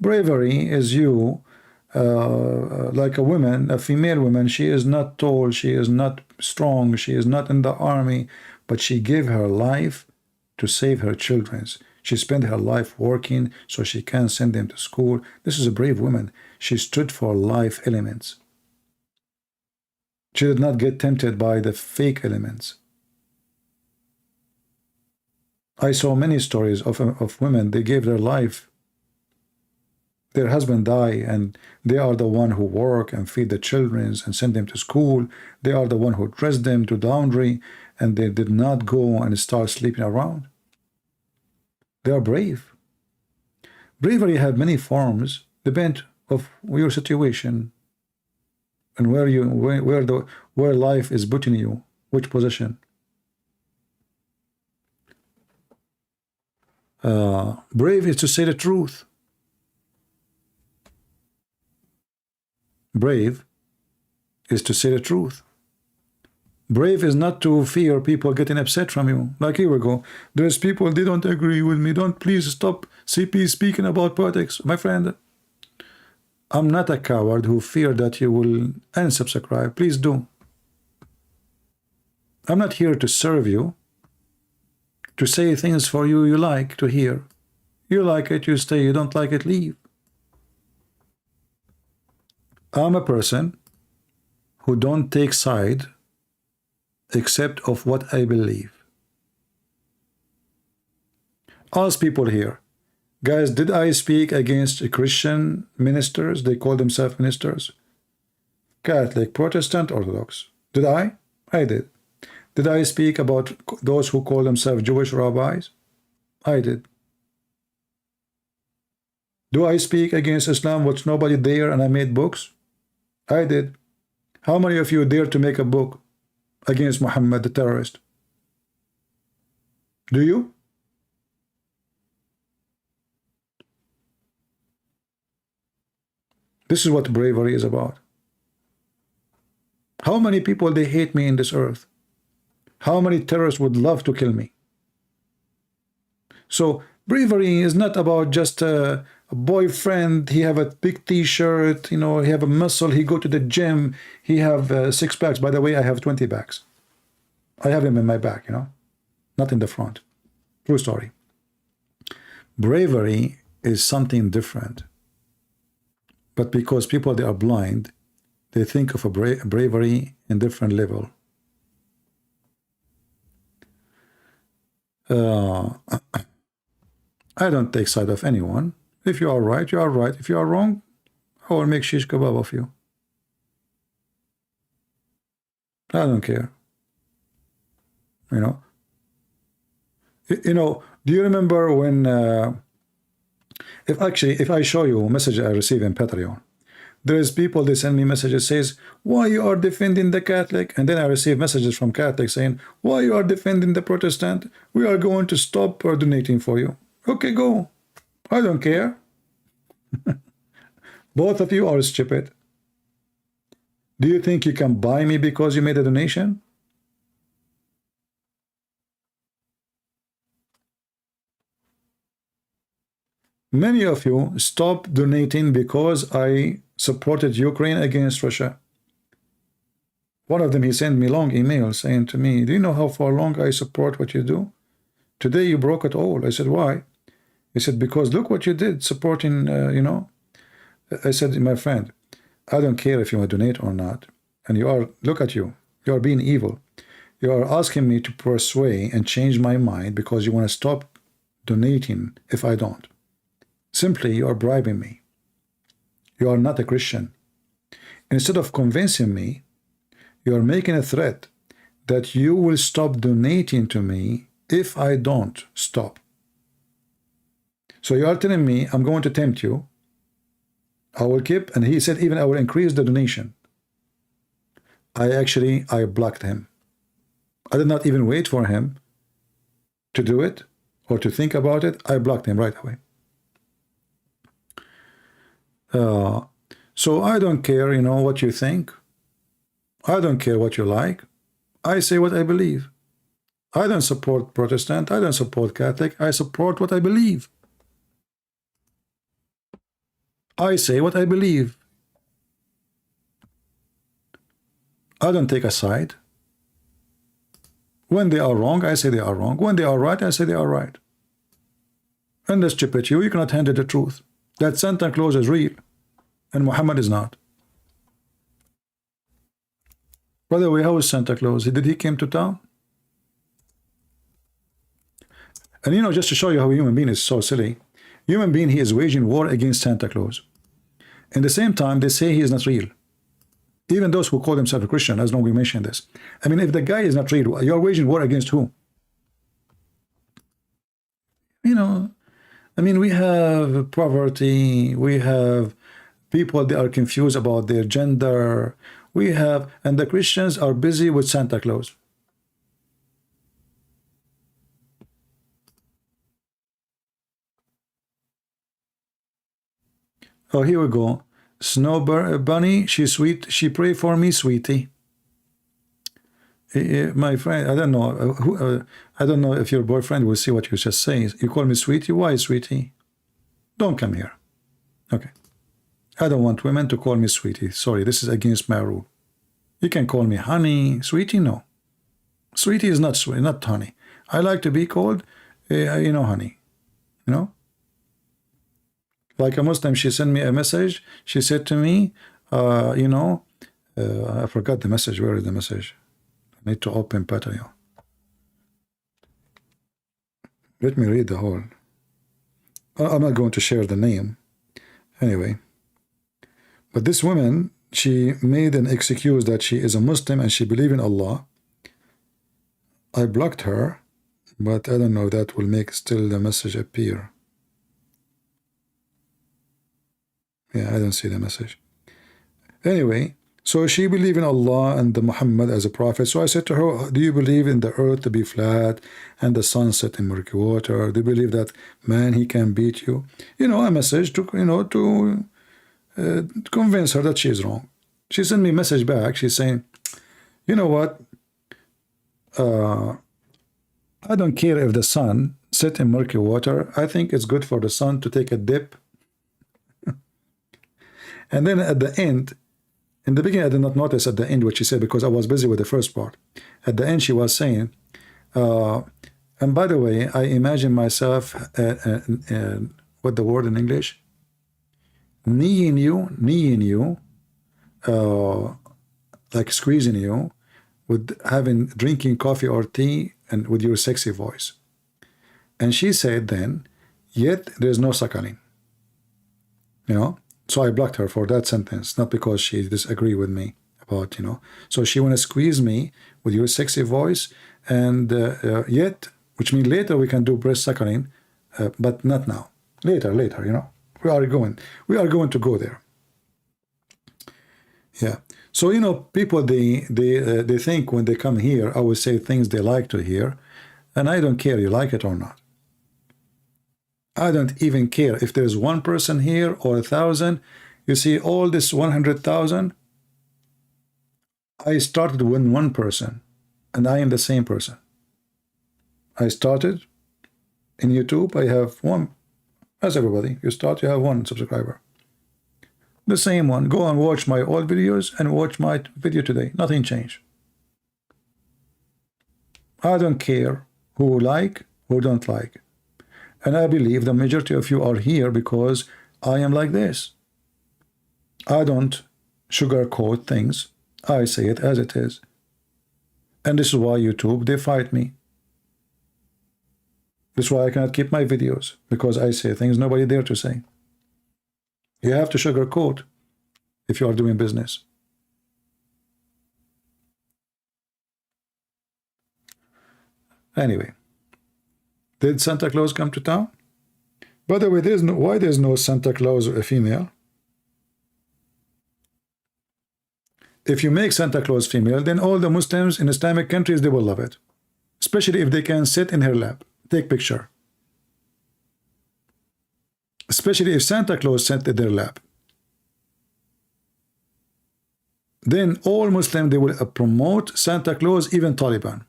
Bravery is you, like a woman, a female woman. She is not tall, she is not strong, she is not in the army, but she gave her life to save her children. She spent her life working so she can send them to school. This is a brave woman. She stood for life elements. She did not get tempted by the fake elements. I saw many stories of women, they gave their life. Their husband died, and they are the one who work and feed the children and send them to school. They are the one who dress them to laundry, and they did not go and start sleeping around. They are brave. Bravery have many forms, depend of your situation and where life is putting you, which position. Brave is to say the truth. Brave is to say the truth. Brave is not to fear people getting upset from you. Like here we go. There's people, they don't agree with me. Don't please stop CP speaking about politics. My friend, I'm not a coward who fear that you will unsubscribe. Please do. I'm not here to serve you, to say things for you you like to hear. You like it, you stay. You don't like it, leave. I'm a person who don't take side except of what I believe. Ask people here, guys, did I speak against Christian ministers? They call themselves ministers. Catholic, Protestant, Orthodox. Did I? I did. Did I speak about those who call themselves Jewish rabbis? I did. Do I speak against Islam, which nobody dare, and I made books? I did. How many of you dare to make a book against Muhammad the terrorist? Do you? This is what bravery is about. How many people they hate me in this earth? How many terrorists would love to kill me? So bravery is not about just a boyfriend, he have a big t-shirt, you know, he have a muscle, he go to the gym, he have 6 packs. By the way, I have 20 packs. I have him in my back, you know, not in the front. True story. Bravery is something different. But because people, they are blind, they think of a bravery in different level. I don't take side of anyone. If you are right, you are right. If you are wrong, I will make shish kebab of you. I don't care. You know. You know, do you remember when if I show you a message I receive in Patreon, there is people, they send me messages says, why you are defending the Catholic? And then I receive messages from Catholics saying, why you are defending the Protestant? We are going to stop donating for you. Okay, go. I don't care. Both of you are stupid. Do you think you can buy me because you made a donation? Many of you stopped donating because I supported Ukraine against Russia. One of them, he sent me long email saying to me, do you know how for long I support what you do? Today you broke it all. I said, why? He said, because look what you did supporting, you know. I said, my friend, I don't care if you want to donate or not. And you are, look at you. You are being evil. You are asking me to persuade and change my mind because you want to stop donating if I don't. Simply, you are bribing me. You are not a Christian. Instead of convincing me, you are making a threat that you will stop donating to me if I don't stop. So you are telling me I'm going to tempt you. I will keep, and he said even I will increase the donation. I blocked him. I did not even wait for him to do it or to think about it. I blocked him right away. So I don't care, you know, what you think. I don't care what you like. I say what I believe. I don't support Protestant. I don't support Catholic. I support what I believe. I say what I believe. I don't take a side. When they are wrong, I say they are wrong. When they are right, I say they are right. And the stupid you cannot handle the truth. That Santa Claus is real, and Muhammad is not. By the way, how is Santa Claus? Did he came to town? And you know, just to show you how a human being is so silly, human being, he is waging war against Santa Claus. In the same time, they say he is not real. Even those who call themselves a Christian, as long as we mentioned this. I mean, if the guy is not real, you're waging war against who? You know, I mean, we have poverty, we have people, they are confused about their gender, we have, and the Christians are busy with Santa Claus. Oh, here we go. Snow Bunny, she's sweet. She pray for me, sweetie. My friend, I don't know. I don't know if your boyfriend will see what you just say. You call me sweetie. Why, sweetie? Don't come here. Okay. I don't want women to call me sweetie. Sorry, this is against my rule. You can call me honey, sweetie. No, sweetie is not sweet, not honey. I like to be called, you know, honey. You know. Like a Muslim, she sent me a message. She said to me, you know, I forgot the message. Where is the message? I need to open Patreon. Let me read the whole. I'm not going to share the name. Anyway. But this woman, she made an excuse that she is a Muslim and she believes in Allah. I blocked her, but I don't know if that will make still the message appear. Yeah, I don't see the message. Anyway, so she believed in Allah and the Muhammad as a prophet. So I said to her, do you believe in the earth to be flat and the sun set in murky water? Do you believe that man, he can beat you? You know, a message to, you know, to convince her that she is wrong. She sent me a message back. She's saying, you know what? I don't care if the sun set in murky water. I think it's good for the sun to take a dip And then at the end, in the beginning, I did not notice at the end what she said because I was busy with the first part. At the end, she was saying, and by the way, I imagine myself, what the word in English? Kneeing you, like squeezing you, with drinking coffee or tea, and with your sexy voice. And she said then, yet there's no suckling. You know, so I blocked her for that sentence, not because she disagreed with me about, you know. So she want to squeeze me with your sexy voice, and yet, which means later we can do breast suckling, but not now. Later, you know. We are going to go there. Yeah. So, you know, people, they think when they come here, I will say things they like to hear, and I don't care you like it or not. I don't even care if there's one person here or 1,000. You see, all this 100,000, I started with one person, and I am the same person. I started in YouTube. I have one, as everybody. You start, you have one subscriber. The same one. Go and watch my old videos and watch my video today. Nothing changed. I don't care who like, who don't like. And I believe the majority of you are here because I am like this. I don't sugarcoat things. I say it as it is. And this is why YouTube, they fight me. This is why I cannot keep my videos, because I say things nobody dare to say. You have to sugarcoat if you are doing business. Anyway, did Santa Claus come to town? By the way, why there's no Santa Claus a female? If you make Santa Claus female, then all the Muslims in Islamic countries, they will love it. Especially if they can sit in her lap, take picture. Especially if Santa Claus sat in their lap. Then all Muslims, they will promote Santa Claus, even Taliban.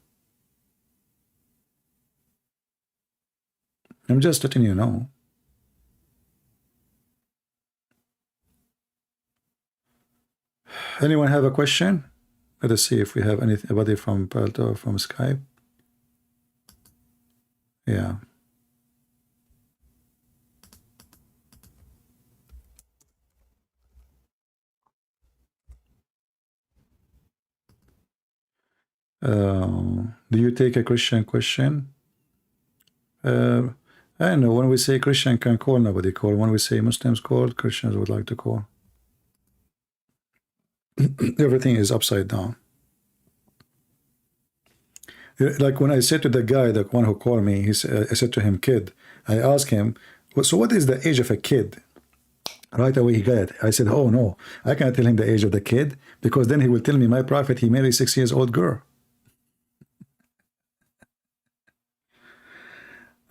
I'm just letting you know. Anyone have a question? Let us see if we have anybody from Palto or from Skype. Yeah. Do you take a Christian question? I don't know. When we say Christian can call, nobody call. When we say Muslims call, Christians would like to call. Everything is upside down. Like when I said to the guy, the one who called me, I said to him, kid. I asked him, so what is the age of a kid? Right away he got it. I said, oh no, I can't tell him the age of the kid, because then he will tell me my prophet, he married 6 years old girl.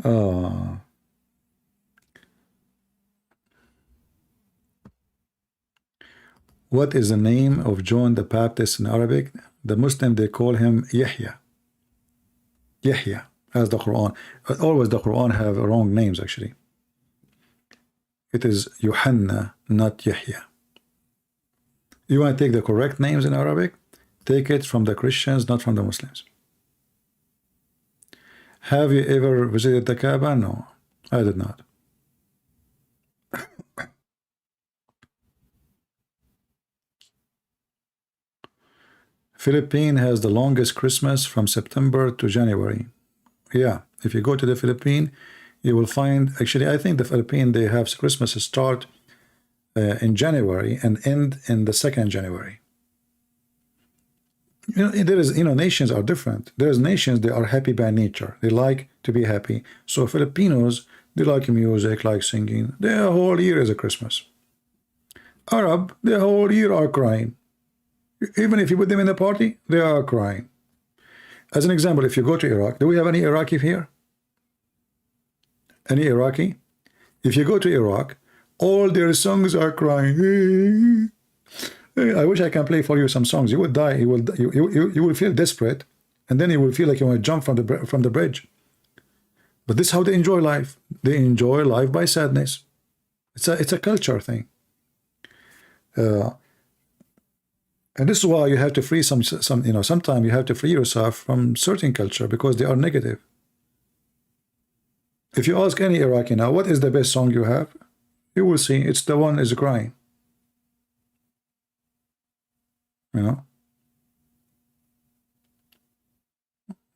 Oh. What is the name of John the Baptist in Arabic? The Muslim, they call him Yahya. Yahya, as the Quran. Always the Quran have wrong names, actually. It is Yohanna, not Yahya. You want to take the correct names in Arabic? Take it from the Christians, not from the Muslims. Have you ever visited the Kaaba? No, I did not. Philippines has the longest Christmas from September to January. Yeah, if you go to the Philippines, you will find, actually, I think the Philippines, they have Christmas start in January and end in the 2nd January. You know, there is, you know, nations are different. There's nations, they are happy by nature. They like to be happy. So Filipinos, they like music, like singing. Their whole year is a Christmas. Arab, their whole year are crying. Even if you put them in a party, they are crying. As an example, if you go to Iraq, do we have any Iraqi here? Any Iraqi? If you go to Iraq, all their songs are crying. I wish I can play for you some songs. You will die. You will feel desperate, and then you will feel like you want to jump from the bridge. But this is how they enjoy life. They enjoy life by sadness. It's a culture thing. Uh, and this is why you have to free some sometimes you have to free yourself from certain culture because they are negative. If you ask any Iraqi now, what is the best song you have? You will see it's the one is crying. You know,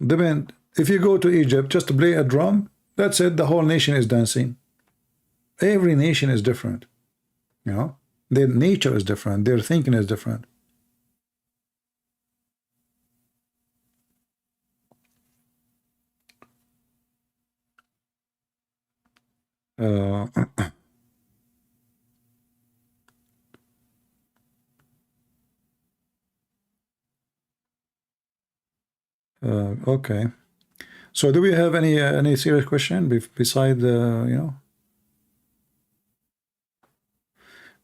depend. If you go to Egypt, just to play a drum, that's it. The whole nation is dancing. Every nation is different. You know, their nature is different. Their thinking is different. Uh, okay. So, do we have any serious question beside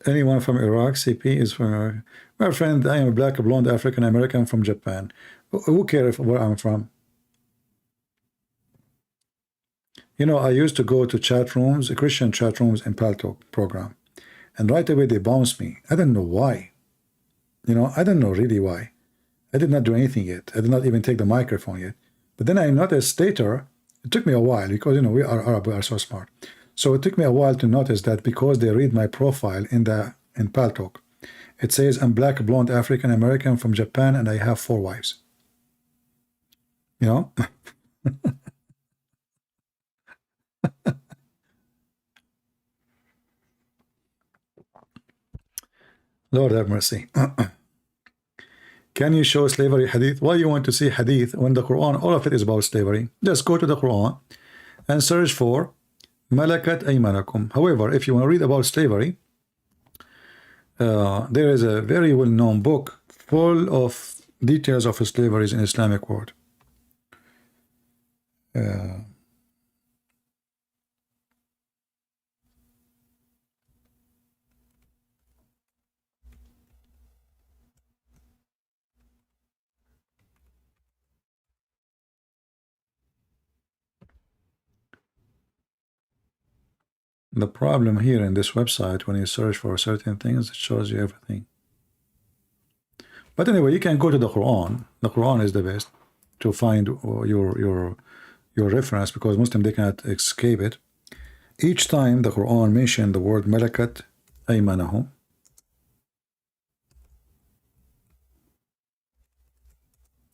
anyone from Iraq? CP is from Iraq. My friend, I am a black, blonde, African American from Japan. Who cares where I'm from? You know, I used to go to chat rooms, Christian chat rooms in Paltalk program, and right away they bounced me. I don't know why. You know, I don't know really why. I did not do anything yet. I did not even take the microphone yet. But then I noticed later, it took me a while because, you know, we are Arab, we are so smart. So it took me a while to notice that because they read my profile in Paltalk, it says I'm black, blonde, African American from Japan, and I have 4 wives. You know? Lord have mercy. Can you show slavery hadith? Why you want to see hadith when the Quran, all of it is about slavery? Just go to the Quran and search for Malakat Aymanakum. However, if you want to read about slavery, there is a very well-known book full of details of slavery in Islamic world. The problem here in this website, when you search for certain things, it shows you everything. But anyway, you can go to the Quran. The Quran is the best to find your reference because Muslim they cannot escape it. Each time the Quran mentioned the word Malakat Aymanahum,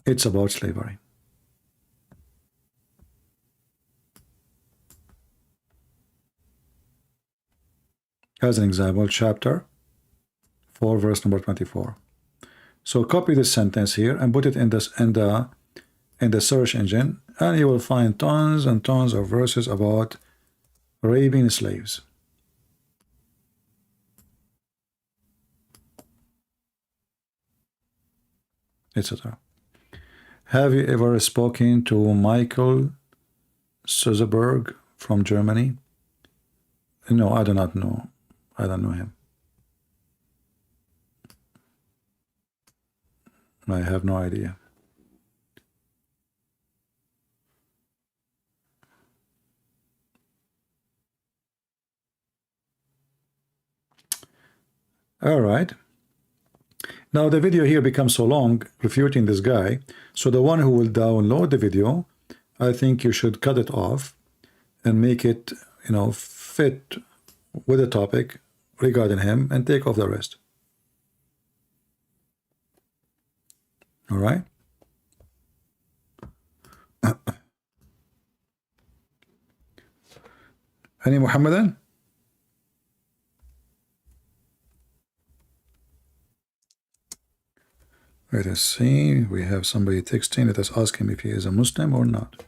it's about slavery. As an example, chapter 4, verse number 24. So copy this sentence here and put it in the search engine, and you will find tons and tons of verses about raping slaves. Etc. Have you ever spoken to Michael Suzeberg from Germany? No, I do not know. I don't know him. I have no idea. All right. Now the video here becomes so long refuting this guy. So the one who will download the video, I think you should cut it off and make it, you know, fit with the topic regarding him and take off the rest. All right. Any Muhammadan? Let us see. We have somebody texting. Let us ask him if he is a Muslim or not.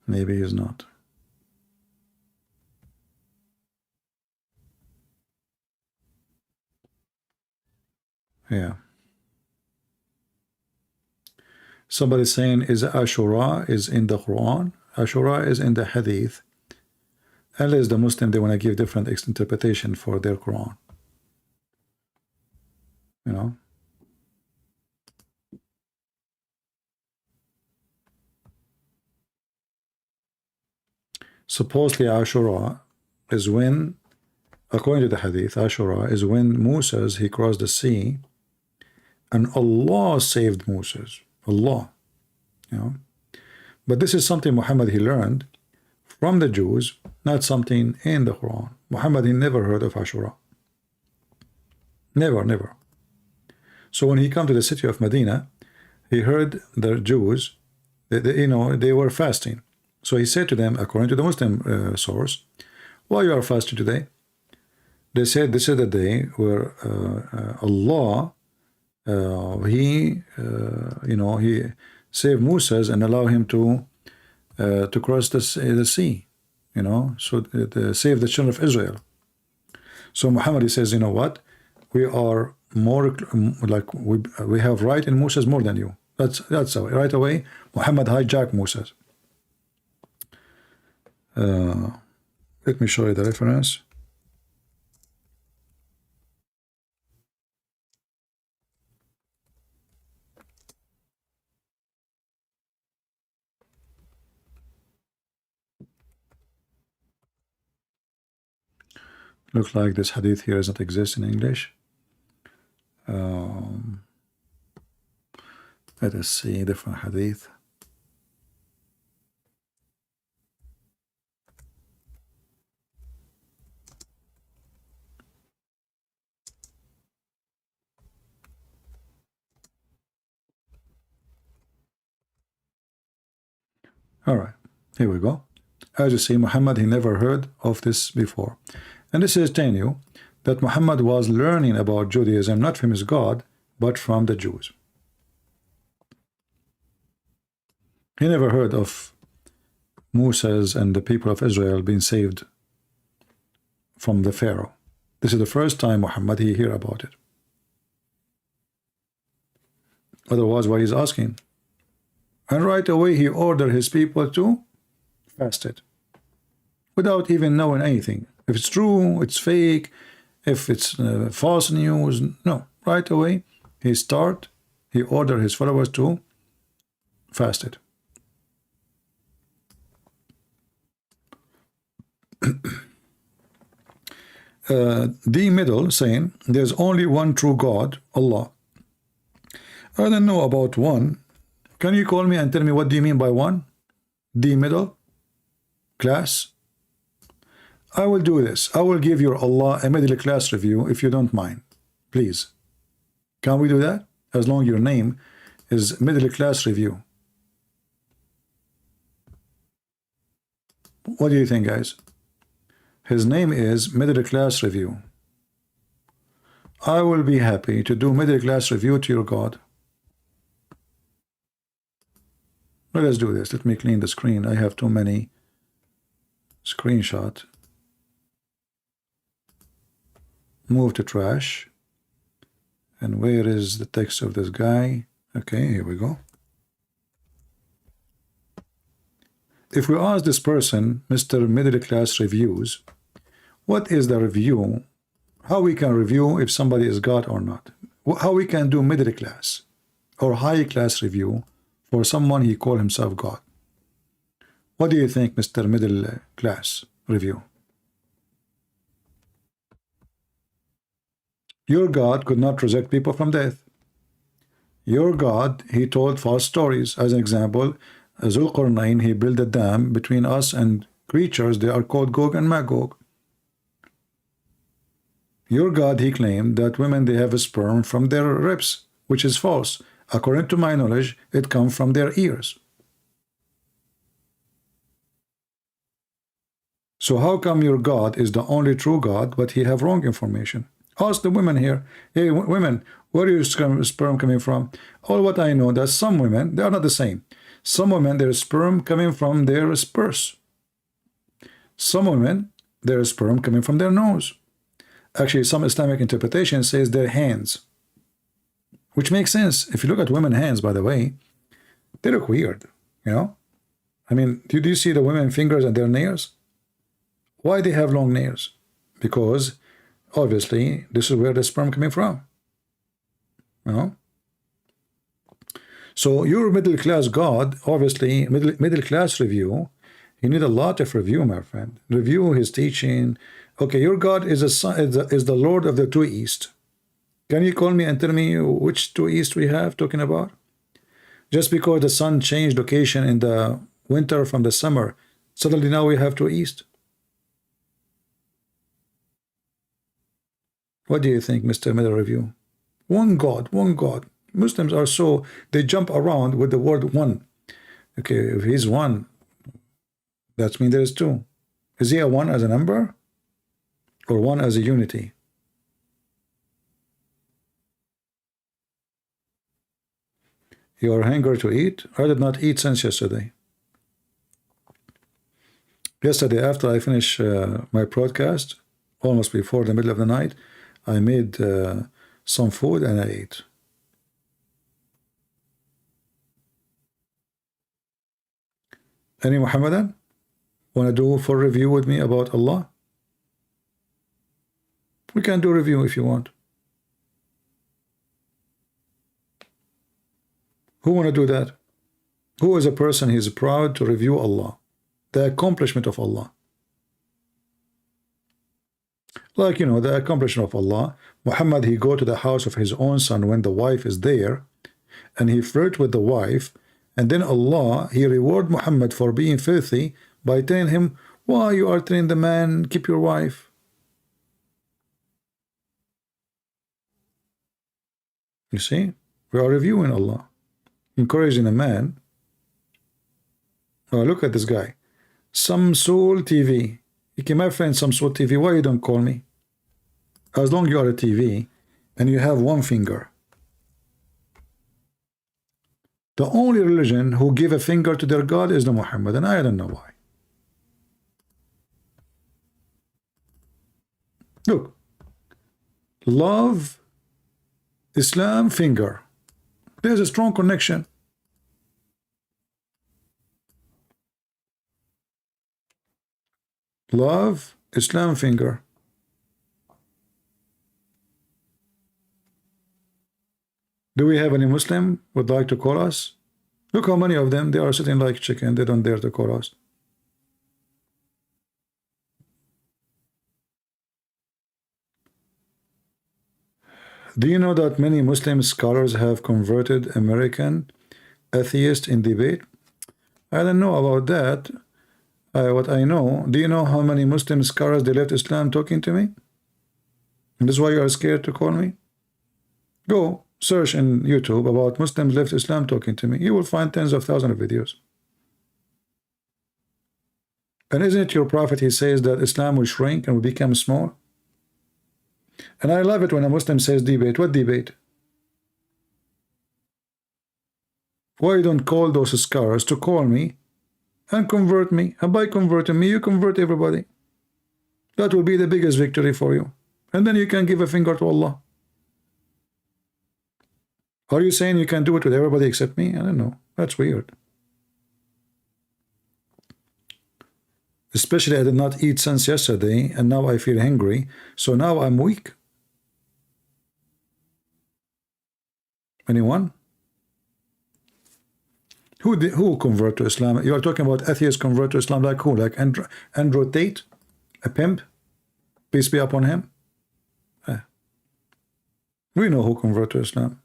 Maybe he is not. Yeah. Somebody saying is Ashura is in the Quran. Ashura is in the Hadith. Unless the Muslim they want to give different interpretation for their Quran. You know. supposedly Ashura is when, according to the hadith, Ashura is when Moses, he crossed the sea, and Allah saved Moses. Allah, you know. But this is something Muhammad, he learned from the Jews, not something in the Quran. Muhammad, he never heard of Ashura. Never, never. So when he came to the city of Medina, he heard the Jews, you know, they were fasting. So he said to them, according to the Muslim source, why you are fasting today? They said, this is the day where Allah, you know, he saved Moses and allow him to cross the sea, you know, so to save the children of Israel. So Muhammad, he says, you know what? We are more like we have right in Moses more than you. That's how right away Muhammad hijacked Moses. Let me show you the reference. Looks like this hadith here does not exist in English. Let us see different hadith. All right, here we go. As you see, Muhammad, he never heard of this before. And this is telling you that Muhammad was learning about Judaism not from his God, but from the Jews. He never heard of Moses and the people of Israel being saved from the Pharaoh. This is the first time Muhammad he hear about it. Otherwise, why he's asking? And right away he ordered his people to fast it, without even knowing anything. If it's true, it's fake, if it's false news, no. Right away he ordered his followers to fast it. The middle saying there's only one true God, Allah. I don't know about one. Can you call me and tell me what do you mean by one? The middle class. I will do this. I will give your Allah a middle class review if you don't mind. Please. Can we do that? As long as your name is middle class review. What do you think, guys? His name is middle class review. I will be happy to do middle class review to your God. Let us do this. Let me clean the screen. I have too many screenshots. Move to trash. And where is the text of this guy? Okay, here we go. If we ask this person, Mr. Middle Class Reviews, what is the review? How we can review if somebody is God or not? How we can do middle class or high class review for someone he call himself God? What do you think, Mr. Middle Class Review? Your God could not resurrect people from death. Your God, he told false stories. As an example, Zulqarnain, he built a dam between us and creatures. They are called Gog and Magog. Your God, he claimed that women, they have a sperm from their ribs, which is false. According to my knowledge, it comes from their ears. So how come your God is the only true God, but he have wrong information? Ask the women here. Hey, women, where is your sperm coming from? All what I know that some women, they are not the same. Some women, their sperm coming from their spurs. Some women, their sperm coming from their nose. Actually, some Islamic interpretation says their hands, which makes sense. If you look at women's hands, by the way, they look weird, you know? I mean, do you see the women's fingers and their nails? Why they have long nails? Because obviously this is where the sperm coming from, you know? So your middle class God, obviously middle class review, You need a lot of review, my friend. Review his teaching. Okay, your God is is the Lord of the two east. Can you call me and tell me which two east we have talking about? Just because the sun changed location in the winter from the summer, suddenly now we have two east. What do you think, Mr. Middle Review? One God, one God. Muslims are so, they jump around with the word one. Okay, if he's one, that means there's two. Is he a one as a number? Or one as a unity? You are hungry to eat? I did not eat since yesterday. Yesterday, after I finished my broadcast, almost before the middle of the night, I made some food and I ate. Any Muhammadan want to do a full review with me about Allah? We can do a review if you want. Who want to do that? Who is a person who is proud to review Allah, the accomplishment of Allah? Like, you know, the accomplishment of Allah. Muhammad, he go to the house of his own son when the wife is there, and he flirt with the wife, and then Allah, he reward Muhammad for being filthy by telling him, why you are telling the man, keep your wife? You see, we are reviewing Allah, encouraging a man. Oh, look at this guy. Samsul TV. Okay, my friend Samsul TV, why you don't call me? As long you are a TV and you have one finger. The only religion who give a finger to their God is the Muhammad, and I don't know why. Look. Love, Islam, finger. There's a strong connection. Love, Islam, finger. Do we have any Muslim would like to call us? Look how many of them, they are sitting like chicken. They don't dare to call us. Do you know that many Muslim scholars have converted American atheists in debate? I don't know about that. What I know, do you know how many Muslim scholars they left Islam talking to me? And this is why you are scared to call me? Go search in YouTube about Muslims left Islam talking to me. You will find tens of thousands of videos. And isn't it your prophet, he says that Islam will shrink and will become small? And I love it when a Muslim says debate. What debate? Why you don't call those scholars to call me and convert me? And by converting me, you convert everybody. That will be the biggest victory for you. And then you can give a finger to Allah. Are you saying you can do it with everybody except me? I don't know. That's weird. Especially I did not eat since yesterday, and now I feel hungry, so now I'm weak. Anyone? Who convert to Islam? You are talking about atheists convert to Islam, like who? Like Andrew Tate, a pimp? Peace be upon him. We know who convert to Islam.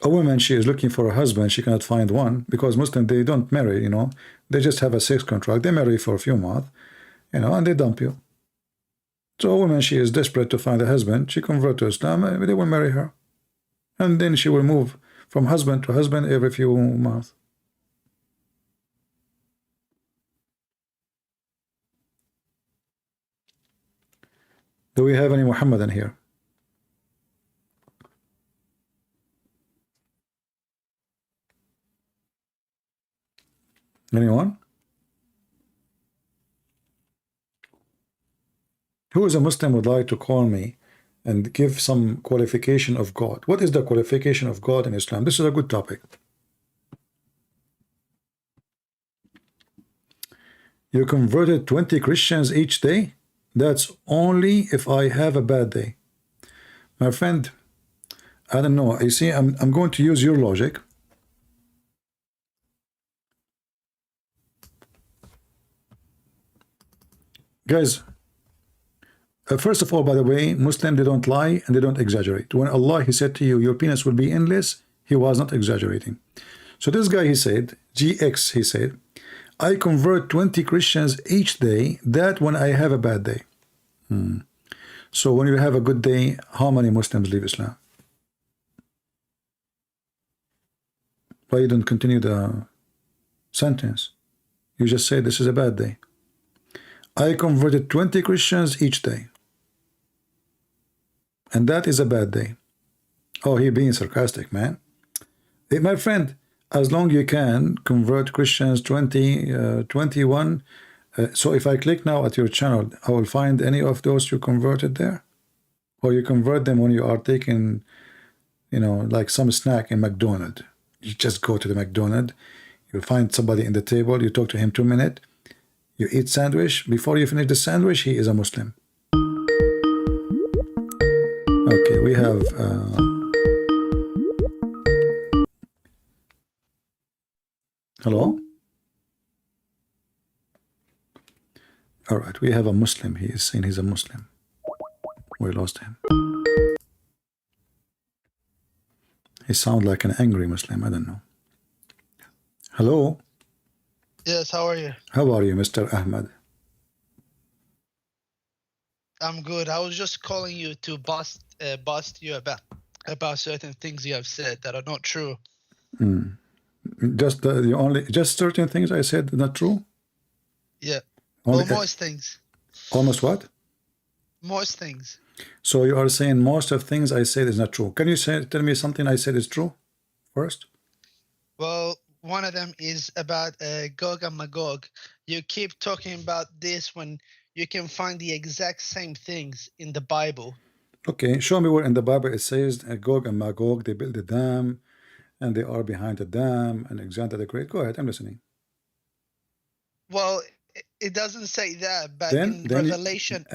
A woman, she is looking for a husband, she cannot find one, because Muslims, they don't marry, you know, they just have a sex contract. They marry for a few months, you know, and they dump you. So a woman, she is desperate to find a husband, she convert to Islam, they will marry her, and then she will move from husband to husband every few months. Do we have any Muhammadan here? Anyone? Who is a Muslim would like to call me and give some qualification of God? What is the qualification of God in Islam? This is a good topic. You converted 20 Christians each day? That's only if I have a bad day. My friend, I don't know. You see, I'm going to use your logic. Guys, first of all, by the way, Muslim, they don't lie and they don't exaggerate. When Allah, he said to you, your penis will be endless, he was not exaggerating. So this guy, he said, GX, he said, I convert 20 Christians each day, that when I have a bad day. So when you have a good day, how many Muslims leave Islam? Why you don't continue the sentence? You just say this is a bad day. I converted 20 Christians each day. And that is a bad day. Oh, he being sarcastic, man. Hey, my friend, as long you can convert Christians 21. So if I click now at your channel, I will find any of those you converted there? Or you convert them when you are taking, you know, like some snack in McDonald's. You just go to the McDonald's, you find somebody in the table, you talk to him 2 minutes, you eat sandwich. Before you finish the sandwich, he is a Muslim. Okay, we have hello? All right, we have a Muslim. He is saying he's a Muslim. We lost him. He sounds like an angry Muslim. I don't know. Hello? Yes, how are you? How are you, Mr. Ahmed? I'm good. I was just calling you to bust you about certain things you have said that are not true. Just just certain things I said not true? Yeah. Only, Well, most things. almost what? Most things. So you are saying most of things I said is not true. Can you tell me something I said is true first? Well, one of them is about Gog and Magog. You keep talking about this when you can find the exact same things in the Bible. Okay, show me where in the Bible it says Gog and Magog, they built a dam and they are behind the dam and Alexander the Great. Go ahead, I'm listening. Well, it doesn't say that, but Then in Revelation...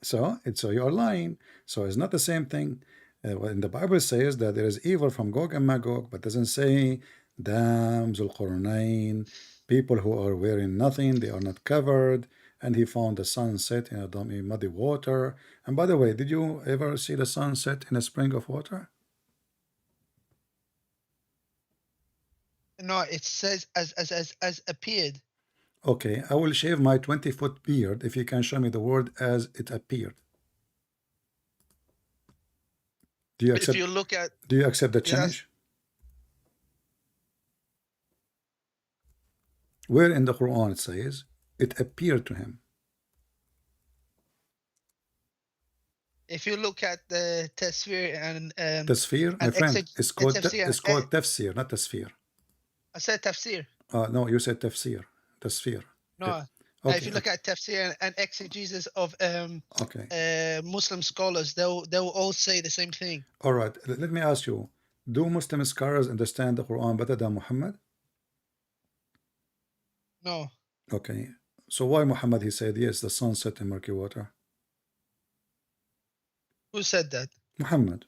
So you are lying. So it's not the same thing. When the Bible says that there is evil from Gog and Magog, but doesn't say dams, al-Qurnain, people who are wearing nothing, they are not covered, and he found the sun set in a muddy water. And by the way, did you ever see the sun set in a spring of water? No, it says as appeared. Okay, I will shave my 20-foot beard if you can show me the word as it appeared. Do you accept? If you look at... Do you accept the Yes. challenge? Where in the Quran it says it appeared to him? If you look at the Tasfir and Tafsir, my friend, it's called tafsir, not tasfir. I said Tafsir. No, you said tafsir, tasfir. No. Okay. If you look at Tafsir and exegesis of Okay. Muslim scholars, they'll all say the same thing. All right. Let me ask you: do Muslim scholars understand the Quran better than Muhammad? No. Okay. So why Muhammad he said yes, the sun set in murky water? Who said that? Muhammad.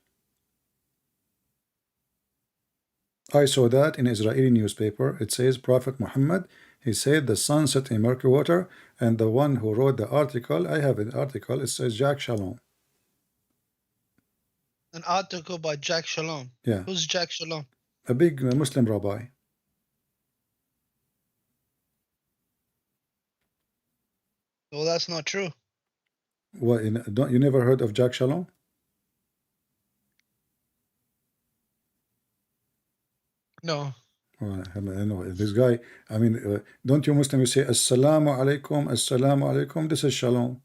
I saw that in Israeli newspaper. It says Prophet Muhammad, he said the sun set in murky water, and the one who wrote the article, I have an article, it says Jack Shalom. An article by Jack Shalom. Yeah. Who's Jack Shalom? A big Muslim rabbi. Well, that's not true. What, you never heard of Jack Shalom? No. Well, I know this guy. I mean, don't you Muslims say Assalamu alaikum, Assalamu alaikum? This is Shalom.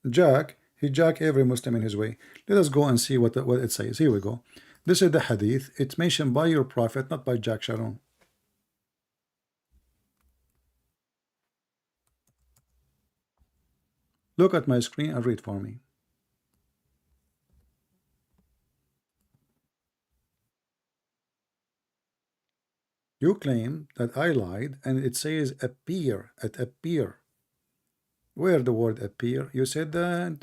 Jack, he jack every Muslim in his way. Let us go and see what it says. Here we go. This is the hadith. It's mentioned by your prophet, not by Jack Shalom. Look at my screen and read for me. You claim that I lied, and it says appear, at appear. Where the word appear? You said that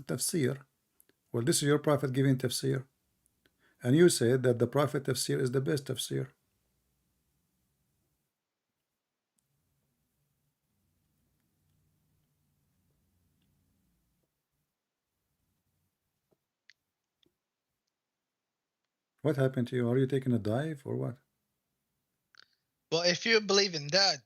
tafsir. Well, this is your prophet giving tafsir. And you said that the prophet tafsir is the best tafsir. What happened to you? Are you taking a dive or what? Well, if you believe in that,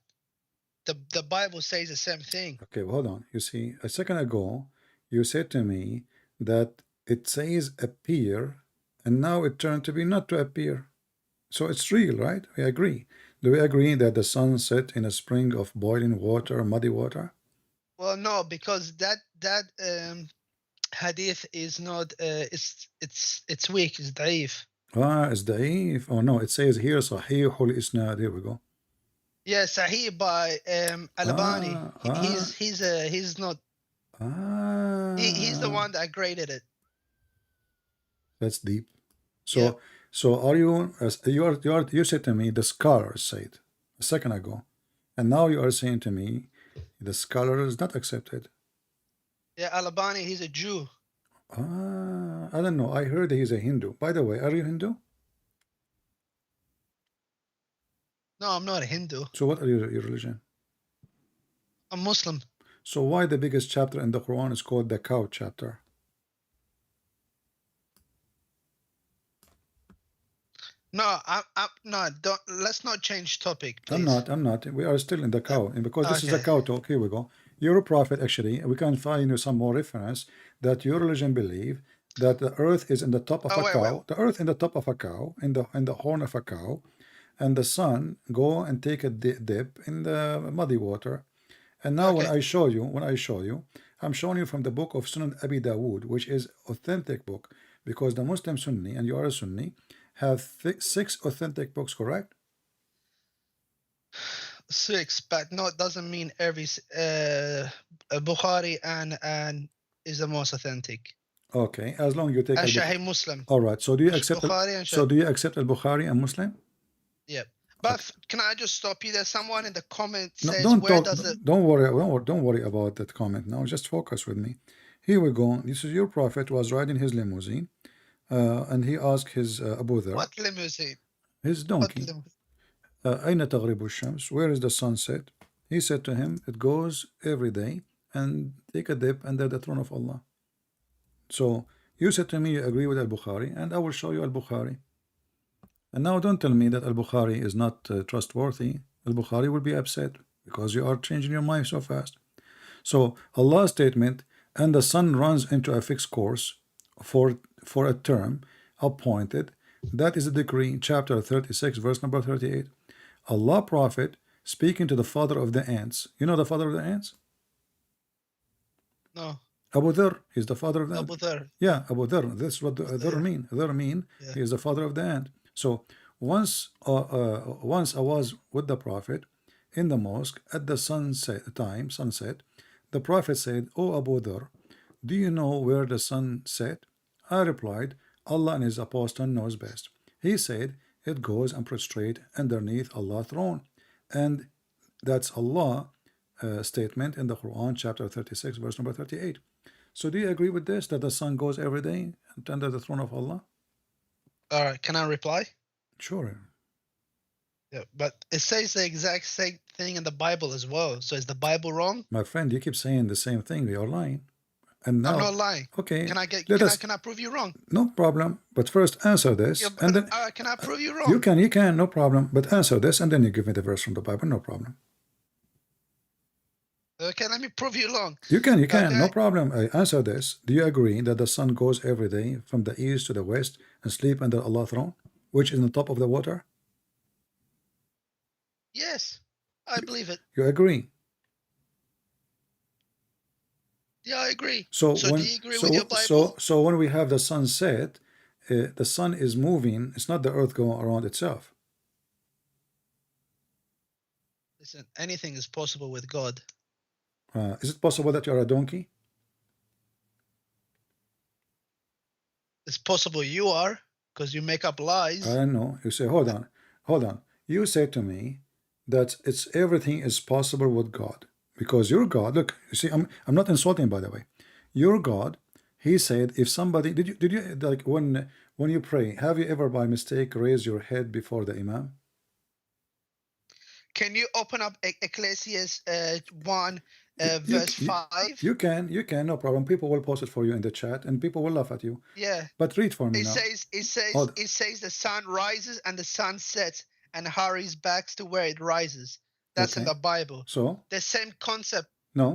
the Bible says the same thing. Okay, well, hold on. You see, a second ago, you said to me that it says appear, and now it turned to be not to appear. So it's real, right? We agree. Do we agree that the sun set in a spring of boiling water, muddy water? Well, no, because that hadith is not it's weak, it's da'if. It's da'if. Oh no, it says here Sahihul Isnad. Here we go. Yeah, Sahih by Albani. He's not. He's the one that graded it. That's deep. So Yeah. so are you? You said to me the scholars said a second ago, and now you are saying to me the scholar is not accepted. Yeah, Albani, he's a Jew. I don't know. I heard he's a Hindu. By the way, are you Hindu? No, I'm not a Hindu. So what are your religion? I'm Muslim. So why the biggest chapter in the Quran is called the cow chapter? No, no. Don't. Let's not change topic, please. I'm not. We are still in the cow, and because this is a Okay. cow talk. Here we go. You're a prophet. Actually, we can find you some more reference that your religion believe that the earth is in the top of a cow. The earth in the top of a cow, in the horn of a cow, and the sun go and take a dip in the muddy water. And now when I show you, I'm showing you from the book of Sunan Abi Dawood, which is authentic book, because the Muslim Sunni, and you are a Sunni, have 6 authentic books, correct? 6, but no, it doesn't mean every Bukhari and is the most authentic. Okay, as long as you take And Sahih Muslim. all right. So do you accept? Bukhari and So do you accept Al Bukhari and Muslim? Yeah. But can I just stop you there? Someone in the comment No, says, don't where talk. does it? Don't worry about that comment now. Just focus with me. Here we go. This is your prophet was riding his limousine, and he asked his Abu Dhar, What limousine? his donkey, أين تغرب الشمس? Where is the sunset? He said to him, it goes every day and take a dip under the throne of Allah. So you said to me you agree with Al-Bukhari, and I will show you Al-Bukhari. And now don't tell me that Al-Bukhari is not trustworthy. Al-Bukhari will be upset because you are changing your mind so fast. So Allah's statement, and the sun runs into a fixed course for a term appointed, that is a decree, chapter 36, verse number 38. Allah Prophet speaking to the father of the ants. You know the father of the ants? No. Abu Dhar, he's the father of the Abu Dhar. Yeah, Abu Dhar. This is what Dhar mean. Dhar mean Yeah. he is the father of the ant. So once I was with the Prophet in the mosque at the sunset, the Prophet said, "O Abu Dhar, do you know where the sun set?" I replied, "Allah and His Apostle knows best." He said, "It goes and prostrate underneath Allah's throne," and that's Allah statement in the Quran, chapter 36, verse number 38. So do you agree with this, that the sun goes every day under the throne of Allah? All right. Can I reply? Sure. Yeah, but it says the exact same thing in the Bible as well. So is the Bible wrong? My friend, you keep saying the same thing. We are lying. And now, I'm not lying. okay. Can I get? let us, can I prove you wrong? no problem. But first answer this, Yeah, and then can I prove you wrong? you can, no problem. But answer this, and then you give me the verse from the Bible, no problem. Okay, let me prove you wrong. You can, Okay. no problem. I answer this. Do you agree that the sun goes every day from the east to the west and sleep under Allah's throne, which is on the top of the water? Yes, I believe it. You agree? Yeah, I agree. So do when you agree with your Bible? so when we have the sunset, the sun is moving. It's not the earth going around itself. Listen, anything is possible with God. Is it possible that you are a donkey? It's possible you are, because you make up lies. I know. You say, hold on. You say to me that everything is possible with God, because your God. Look, you see, I'm not insulting, by the way. Your God, He said, if somebody did you like when you pray, have you ever by mistake raised your head before the imam? Can you open up Ecclesiastes 1 You, verse 5? you can, no problem. People will post it for you in the chat, and people will laugh at you. Yeah. But read for me It now. says the sun rises and the sun sets and hurries back to where it rises. That's in Okay. the Bible. So The same concept no,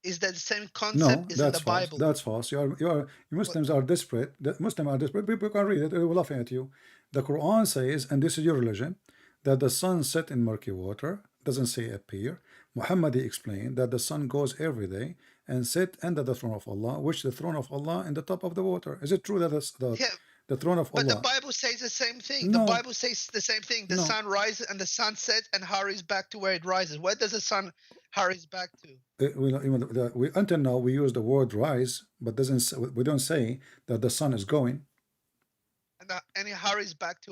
is that the same no, concept is in that's the false. Bible. That's false. You Muslims are desperate. The Muslims are desperate. People can read it. They will laugh at you. The Quran says, and this is your religion, that the sun set in murky water. Doesn't say appear. Muhammad explained that the sun goes every day and set under the throne of Allah, which the throne of Allah in the top of the water. Is it true that the throne of But Allah? the Bible says the same thing. No. The Bible says the same thing. The No. sun rises and the sun sets and hurries back to where it rises. Where does the sun hurries back to? We until now we use the word rise, but we don't say that the sun is going. And it hurries back to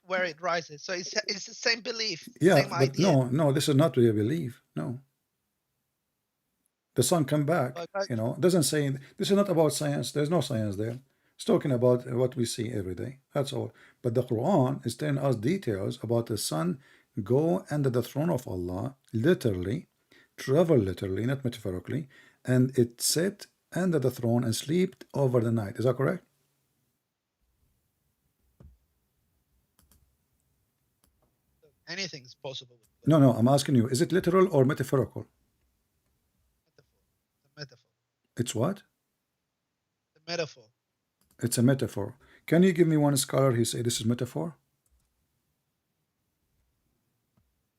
where it rises. So it's the same belief, Yeah, same but idea. no, this is not really a belief. No, the sun come back. It doesn't say. This is not about science. There's no science there. It's talking about what we see every day. That's all. But the Quran is telling us details about the sun go under the throne of Allah, literally, travel literally, not metaphorically, and it sit under the throne and sleep over the night. Is that correct? Anything is possible. No, I'm asking you, is it literal or metaphorical? Metaphor. It's what? The metaphor. It's a metaphor. Can you give me one scholar who say this is metaphor?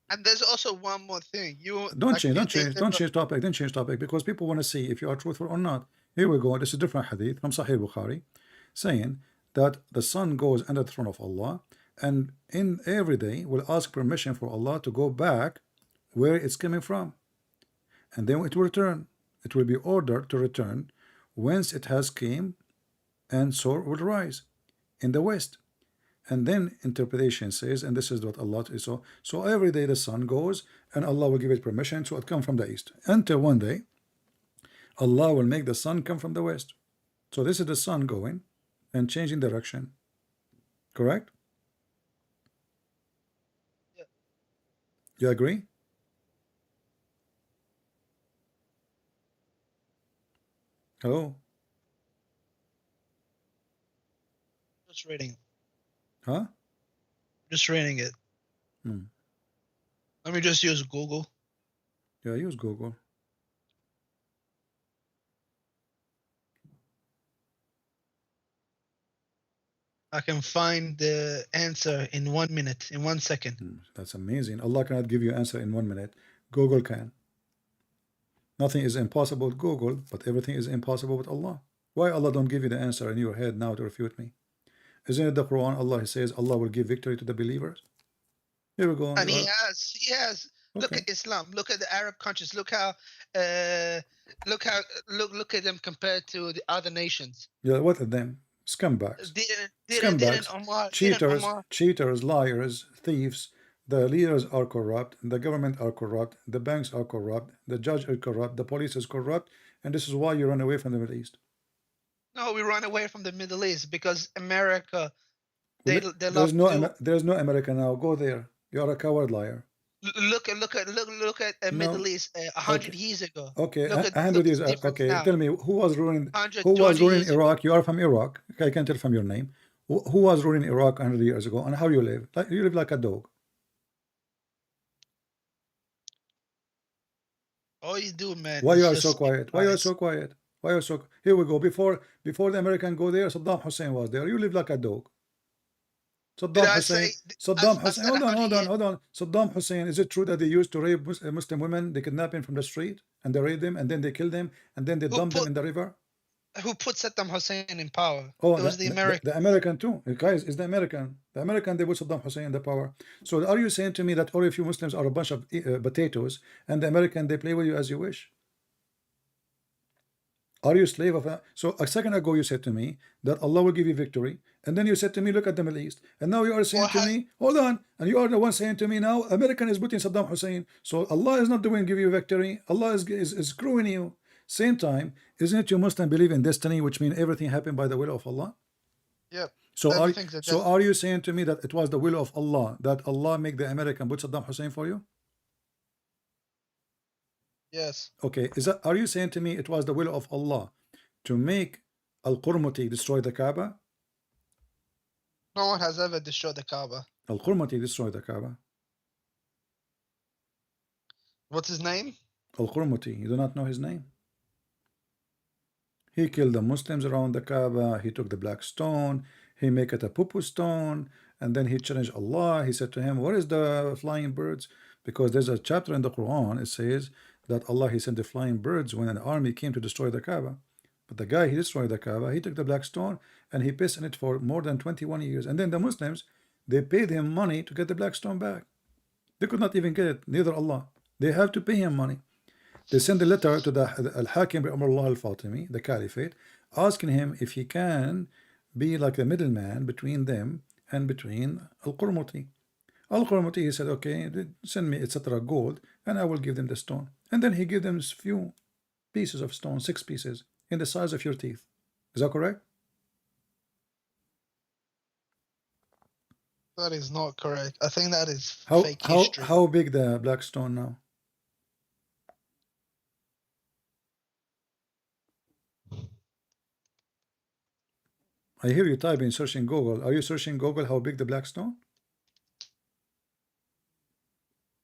And there's also one more thing. Don't change topic, because people want to see if you are truthful or not. Here we go. This is a different hadith from Sahih Bukhari, saying that the sun goes under the throne of Allah, and in every day will ask permission for Allah to go back where it's coming from, and then it will return. It will be ordered to return whence it has came, and so will rise in the west. And then interpretation says, and this is what Allah is so every day the sun goes and Allah will give it permission so it come from the east, until one day Allah will make the sun come from the west. So this is the sun going and changing direction. Correct? Yeah. You agree? Hello? Just reading. Huh? Just reading it. Let me just use Google. Yeah, use Google. I can find the answer in 1 minute, in 1 second. That's amazing. Allah cannot give you answer in 1 minute. Google can. Nothing is impossible with Google, but everything is impossible with Allah. Why Allah don't give you the answer in your head now to refute me? Isn't it the Quran? Allah says Allah will give victory to the believers. Here we go. And he has. Okay. Look at Islam. Look at the Arab countries. Look at them compared to the other nations. Yeah, what are them? Scumbags. Cheaters, liars, thieves. The leaders are corrupt. The government are corrupt. The banks are corrupt. The judge is corrupt. The police is corrupt. And this is why you run away from the Middle East. No, we run away from the Middle East because America. There's no America now. Go there. You are a coward liar. Look at Middle East 100 years ago. Okay, 100 years. Okay, now. Tell me who was ruling Iraq? You are from Iraq. I can tell from your name. Who was ruling Iraq 100 years ago, and how you live? You live like a dog. All you do, man. Why you are so quiet? Why you are so quiet? Why are you so? Here we go. Before the American go there, Saddam Hussein was there. You live like a dog. Saddam Hussein. Hold on. Saddam Hussein. Is it true that they used to rape Muslim women? They kidnap them from the street and they rape them and then they kill them and then they dump them in the river? Who put Saddam Hussein in power? Oh, it was the American. The American too. Guys, it's the American. The American, they put Saddam Hussein in the power. So are you saying to me that all of you Muslims are a bunch of potatoes and the American, they play with you as you wish? Are you a slave of a... So a second ago you said to me that Allah will give you victory, and then you said to me, look at the Middle East, and now you are saying to me, hold on, and you are the one saying to me now, American is putting Saddam Hussein. So Allah is not the one give you victory. Allah is screwing you. Same time, isn't it you Muslim believe in destiny, which means everything happened by the will of Allah? Yep. So Everything's a are you saying to me that it was the will of Allah that Allah make the American put Saddam Hussein for you? Yes. Okay, are you saying to me it was the will of Allah to make Al-Qurmuti destroy the Kaaba? No one has ever destroyed the Kaaba. Al-Qurmuti destroyed the Kaaba. What's his name? Al-Qurmuti, you do not know his name? He killed the Muslims around the Kaaba. He took the black stone. He make it a poo-poo stone. And then he challenged Allah. He said to him, what is the flying birds? Because there's a chapter in the Quran. It says that Allah, he sent the flying birds when an army came to destroy the Kaaba. But the guy, he destroyed the Kaaba. He took the black stone and he pissed in it for more than 21 years. And then the Muslims, they paid him money to get the black stone back. They could not even get it, neither Allah. They have to pay him money. They send a letter to the Al-Hakim Amrullah Al-Fatimi, the Caliphate, asking him if he can be like the middleman between them and between Al-Qurmuti. Al-Qurmuti, he said, okay, send me etc. gold, and I will give them the stone. And then he gave them a few pieces of stone, 6 pieces, in the size of your teeth. Is that correct? That is not correct. I think that is fake How history. how big the black stone now? I hear you typing, searching Google. Are you searching Google how big the black stone?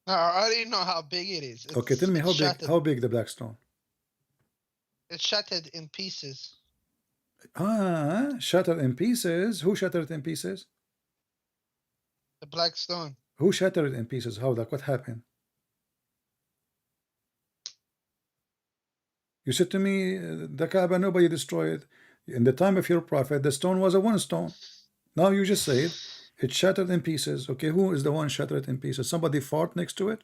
No, I already know how big it is. Okay, tell me how big the black stone. It's shattered in pieces. Shattered in pieces. Who shattered it in pieces? The black stone. Who shattered it in pieces? How? Like what happened? You said to me the Kaaba nobody destroyed. In the time of your prophet, the stone was a one stone. Now you just said it shattered in pieces. Okay, who is the one shattered in pieces? Somebody fought next to it?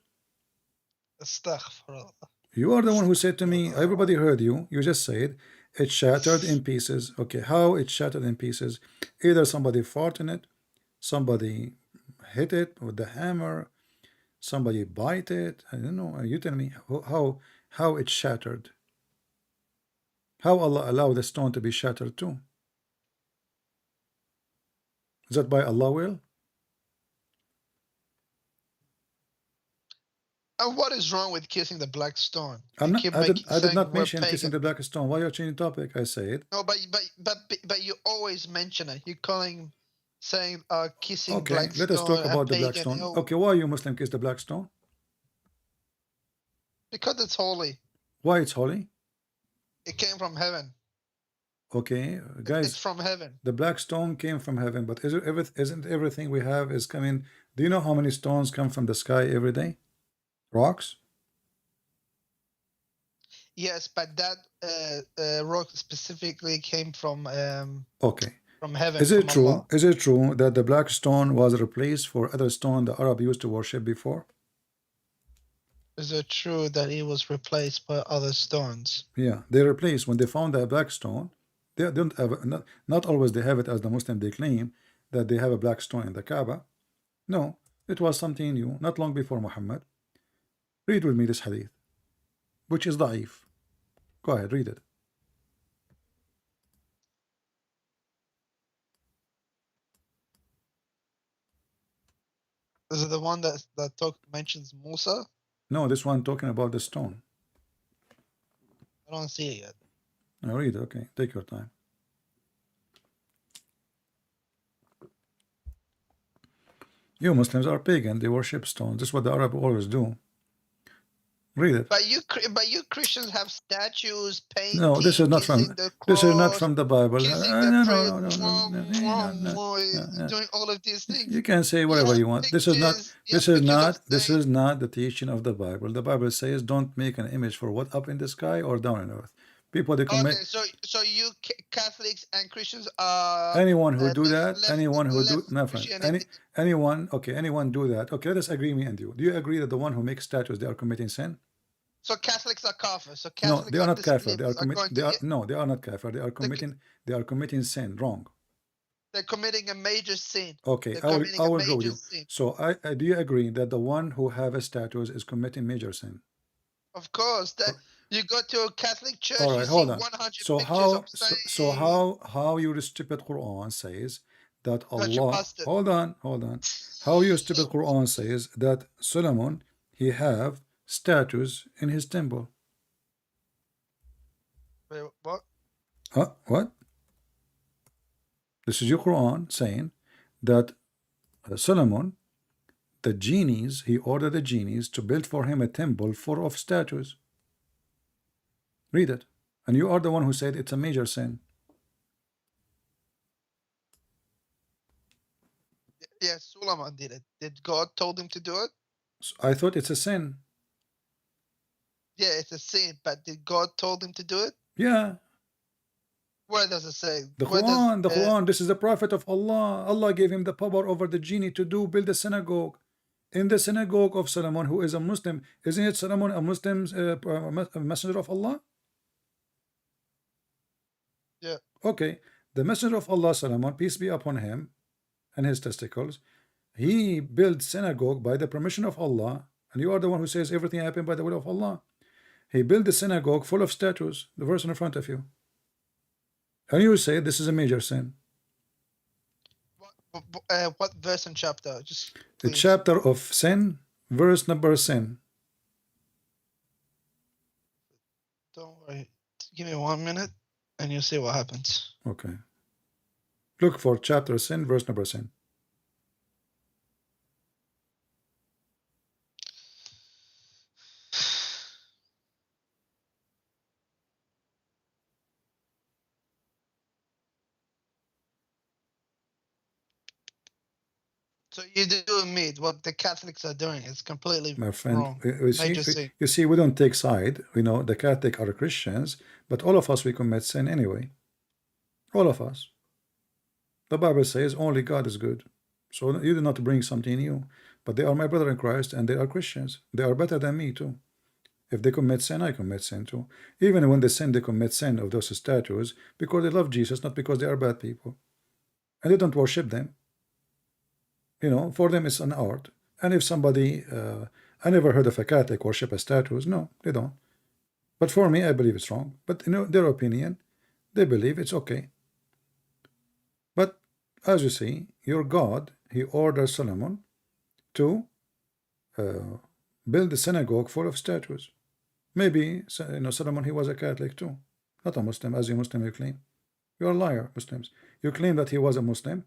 Astaghfirullah. You are the one who said to me, everybody heard you. You just said it shattered in pieces. Okay, how it shattered in pieces? Either somebody fought in it, somebody hit it with the hammer, somebody bite it. I don't know. You tell me how it shattered. How Allah allowed the stone to be shattered too? Is that by Allah will? And what is wrong with kissing the black stone? I did not mention pagan. kissing the black stone. Why are you changing topic? I said. No, but you always mention it. You saying kissing Okay, black stone. let us talk about the black pagan. stone. Okay, why you Muslim kiss the black stone? Because it's holy. Why it's holy? It came from heaven. Okay, guys. It's from heaven. The black stone came from heaven, but isn't everything we have is coming? Do you know how many stones come from the sky every day? Rocks? Yes, but that rock specifically came from okay. From heaven. Is it true? Allah. Is it true that the black stone was replaced for other stone the Arab used to worship before? Is it true that it was replaced by other stones? Yeah, they replaced when they found the black stone. They don't have not always they have it as the Muslim they claim that they have a black stone in the Kaaba. No, it was something new, not long before Muhammad. Read with me this hadith, which is da'if. Go ahead, read it. Is it the one that mentions Musa? No, this one talking about the stone. I don't see it yet. Now read it, okay. Take your time. You Muslims are pagan, they worship stones. This is what the Arab always do. Read it. But you Christians have statues, paintings. No, this is not from the Bible. Doing all of these things. You can say whatever you want. This is not the teaching of the Bible. The Bible says don't make an image for what up in the sky or down on earth. People they commit. Okay, so you Catholics and Christians are anyone who do that, anyone who do my friend, anyone do that. Okay, let us agree, me and you. Do you agree that the one who makes statues they are committing sin? So Catholics are kafir. So no, Catholics they are not kafir. They are kafir. They are committing sin. Wrong. They're committing a major sin. Okay, I will go with you. So do you agree that the one who have a status is committing major sin? Of course, that you go to a Catholic church, All you right, see hold on. 100 So pictures of how your stupid Quran says that got you Allah, busted. hold on. How your stupid Quran says that Solomon, he have statues in his temple. Wait, what? Huh? What? This is your Quran saying that Solomon, the genies, he ordered the genies to build for him a temple full of statues. Read it. And you are the one who said it's a major sin. Yeah, Suleiman did it. Did God told him to do it? So I thought it's a sin. Yeah, it's a sin, but did God told him to do it? Yeah. Where does it say? The Where does Quran, this is the prophet of Allah. Allah gave him the power over the genie to build a synagogue. In the synagogue of Solomon, who is a Muslim, isn't it Solomon a Muslim messenger of Allah? yeah? Okay, the messenger of Allah, Solomon, peace be upon him and his testicles, he built synagogue by the permission of Allah, and you are the one who says everything happened by the will of Allah. He built the synagogue full of statues, the verse in front of you. And you say this is a major sin. What verse and chapter? Just The please. chapter of sin, verse number sin. Don't worry. Give me 1 minute, and you'll see what happens. Okay. Look for chapter sin, verse number sin. So you do meet what the Catholics are doing is completely My friend, wrong. you see, we don't take side. We know the Catholic are Christians, but all of us, we commit sin anyway. All of us. The Bible says only God is good. So you do not bring something new. But they are my brother in Christ, and they are Christians. They are better than me too. If they commit sin, I commit sin too. Even when they sin, they commit sin of those statues because they love Jesus, not because they are bad people. And they don't worship them. You know, for them it's an art. And if somebody, I never heard of a Catholic worship a statues. No, they don't. But for me, I believe it's wrong. But you know, their opinion, they believe it's okay. But as you see, your God, he orders Solomon to build a synagogue full of statues. Maybe, you know, Solomon, he was a Catholic too, not a Muslim, as you Muslim you claim. You are a liar, Muslims. You claim that he was a Muslim,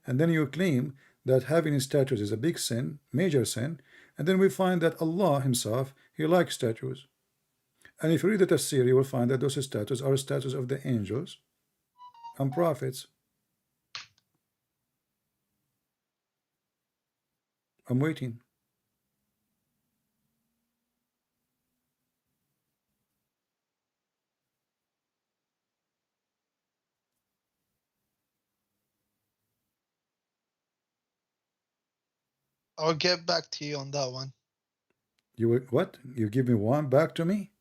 and then you claim that having statues is a big sin, major sin, and then we find that Allah himself, he likes statues. And if you read the tafsir, you will find that those statues are statues of the angels and prophets. I'm waiting. I'll get back to you on that one. You will, what? You give me one back to me?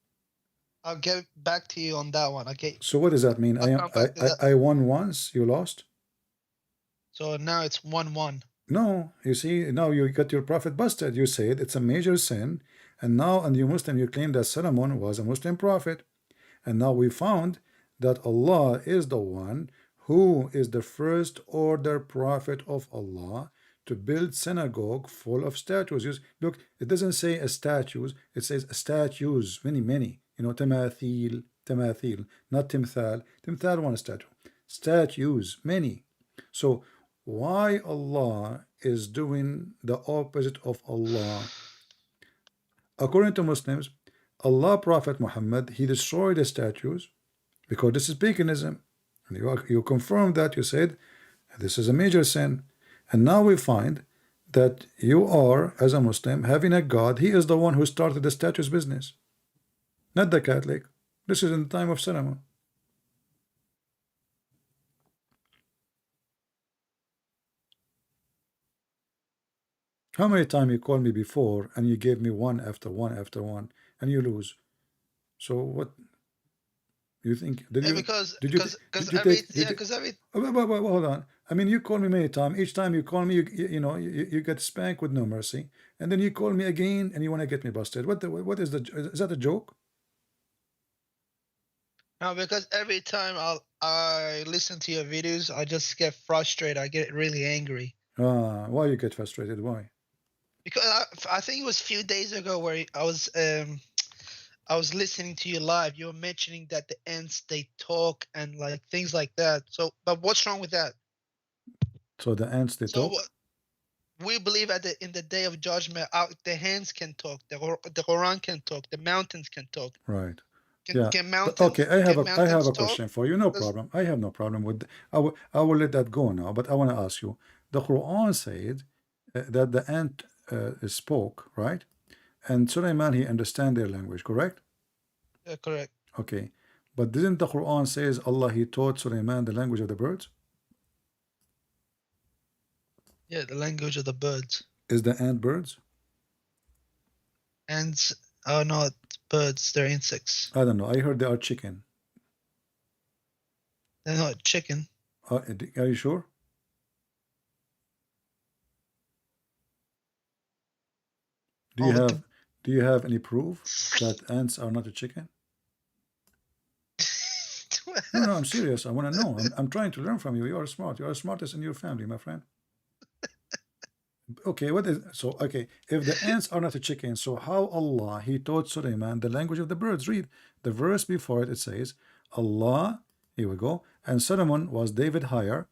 I'll get back to you on that one. Okay. So what does that mean? I'll come back to that. I won once, you lost? So now it's 1-1. No, you see, now you got your prophet busted. You said it's a major sin, and now, and you Muslim, you claim that Solomon was a Muslim prophet. And now we found that Allah is the one who is the first order prophet of Allah to build synagogue full of statues. Look, it doesn't say a statues, it says statues, many. You know, tamathil, not timthal. Timthal, one statue. Statues, many. So why Allah is doing the opposite of Allah? According to Muslims, Allah, Prophet Muhammad, he destroyed the statues because this is paganism. And you confirmed that. You said this is a major sin. And now we find that you are, as a Muslim, having a God. He is the one who started the statues business, not the Catholic. This is in the time of Solomon. How many times you called me before and you gave me one after one after one and you lose? So what? You think? Did Yeah, you? because Did you? Did you take? Did you, every hold on. I mean, you call me many times. Each time you call me, you get spanked with no mercy, and then you call me again, and you want to get me busted. What is the? Is that a joke? no, because every time I listen to your videos, I just get frustrated. I get really angry. Why you get frustrated? Why? Because I think it was a few days ago where I was listening to you live. You were mentioning that the ants they talk and like things like that. So, but what's wrong with that? So the ants they So talk, we believe in the day of judgment, the hands can talk, the Quran can talk, the mountains can talk. right? Can Yeah. can Okay, mountains I have can a mountains talk? question for you. No Does- problem. I have no problem with. I will let that go now. But I want to ask you. The Quran said that the ant spoke, right? And Sulaiman he understand their language, correct? Yeah, correct. Okay. But didn't the Quran says Allah he taught Sulaiman the language of the birds? Yeah, the language of the birds. Is the ant birds? Ants are not birds; they're insects. I don't know. I heard they are chicken. They're not chicken. Are you sure? Do you Oh, have do you have any proof that ants are not a chicken? No, I'm serious. I want to know. I'm trying to learn from you. You are smart. You are the smartest in your family, my friend. Okay, what is so? Okay, if the ants are not a chicken, so how Allah he taught Sulaiman the language of the birds? Read the verse before it. It says, Allah. Here we go. And Solomon was David higher.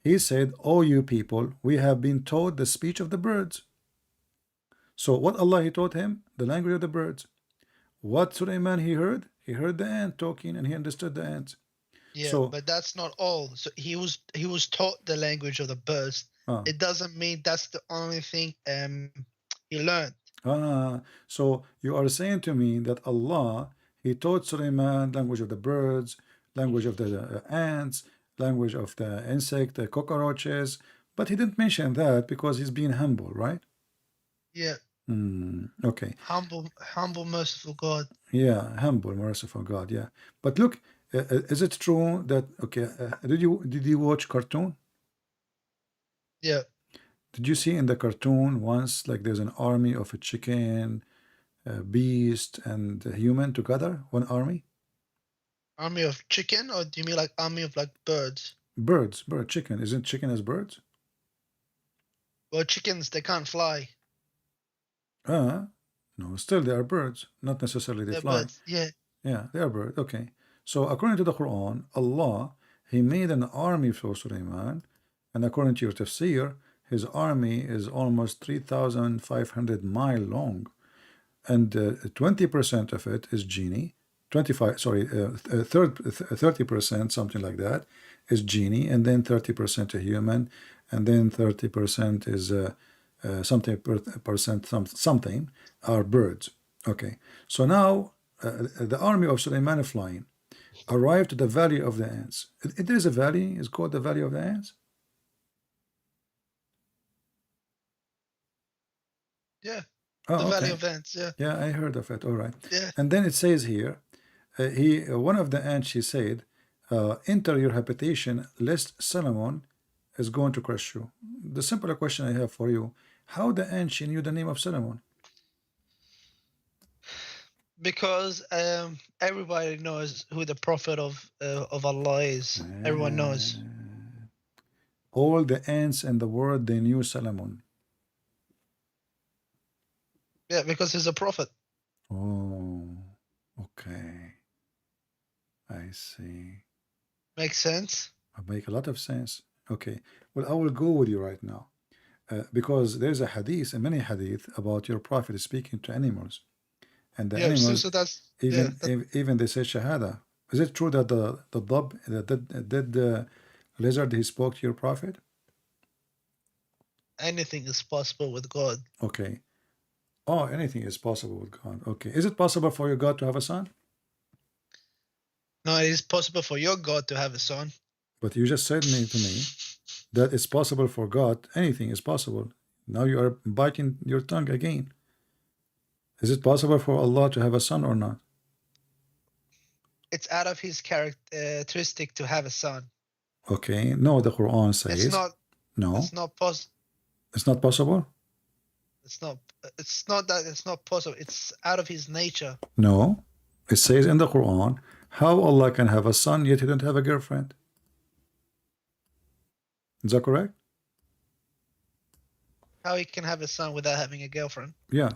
He said, "O you people, we have been taught the speech of the birds." So what Allah he taught him? The language of the birds. What Sulaiman he heard? He heard the ant talking, and he understood the ants. yeah, So but that's not all. So he was taught the language of the birds. It doesn't mean that's the only thing he learned. So you are saying to me that Allah he taught Sulaiman language of the birds, language of the ants, language of the insect, the cockroaches, but he didn't mention that because he's being humble, right? Yeah, Okay. humble, merciful God. Yeah, humble, merciful God. Yeah, but look, is it true that okay? Did you watch cartoon? Yeah, Did you see in the cartoon once like there's an army of a chicken, a beast, and a human together, one army? army of chicken, or do you mean like army of like birds? Bird, chicken. Isn't chicken as birds? Well, chickens they can't fly. No, still they are birds. Not necessarily they They're fly. birds. Yeah, Yeah, they are birds. Okay. So according to the Quran, Allah, He made an army for Sulaiman, and according to your tafsir, his army is almost 3,500 mile long, and 20% of it is genie. 25, sorry, 30%, something like that, is genie, and then 30% a human, and then 30% is something are birds. Okay, so now the army of Sulaiman flying arrived to the valley of the ants. There is a valley, it's called the valley of the ants. yeah. Oh, The Valley okay. of Ants. Yeah, Yeah, I heard of it. All right. yeah. And then it says here, one of the ants, she said, enter your habitation, lest Solomon is going to crush you. The simple question I have for you, how the ant she knew the name of Solomon? Because everybody knows who the prophet of Allah is. Everyone knows. All the ants in the world, they knew Solomon. Yeah, because he's a prophet. Oh, okay. I see. Makes sense. Make a lot of sense. Okay. Well, I will go with you right now. Because there's a hadith, a many hadith about your prophet speaking to animals. And the Yeah, so, animals, so that's even yeah, even they say shahada. Is it true that the dub, the dead lizard, he spoke to your prophet? anything is possible with God. Okay. Oh, anything is possible with God. Okay. Is it possible for your God to have a son? No, it is possible for your God to have a son. But you just said to me that it's possible for God. Anything is possible. Now you are biting your tongue again. Is it possible for Allah to have a son or not? it's out of his characteristic to have a son. Okay, no, the Quran It's says not. no. It's not possible. It's not possible. It's not. It's not that it's not possible. It's out of his nature. No, it says in the Quran how Allah can have a son yet he don't have a girlfriend. Is that correct? How he can have a son without having a girlfriend? Yeah.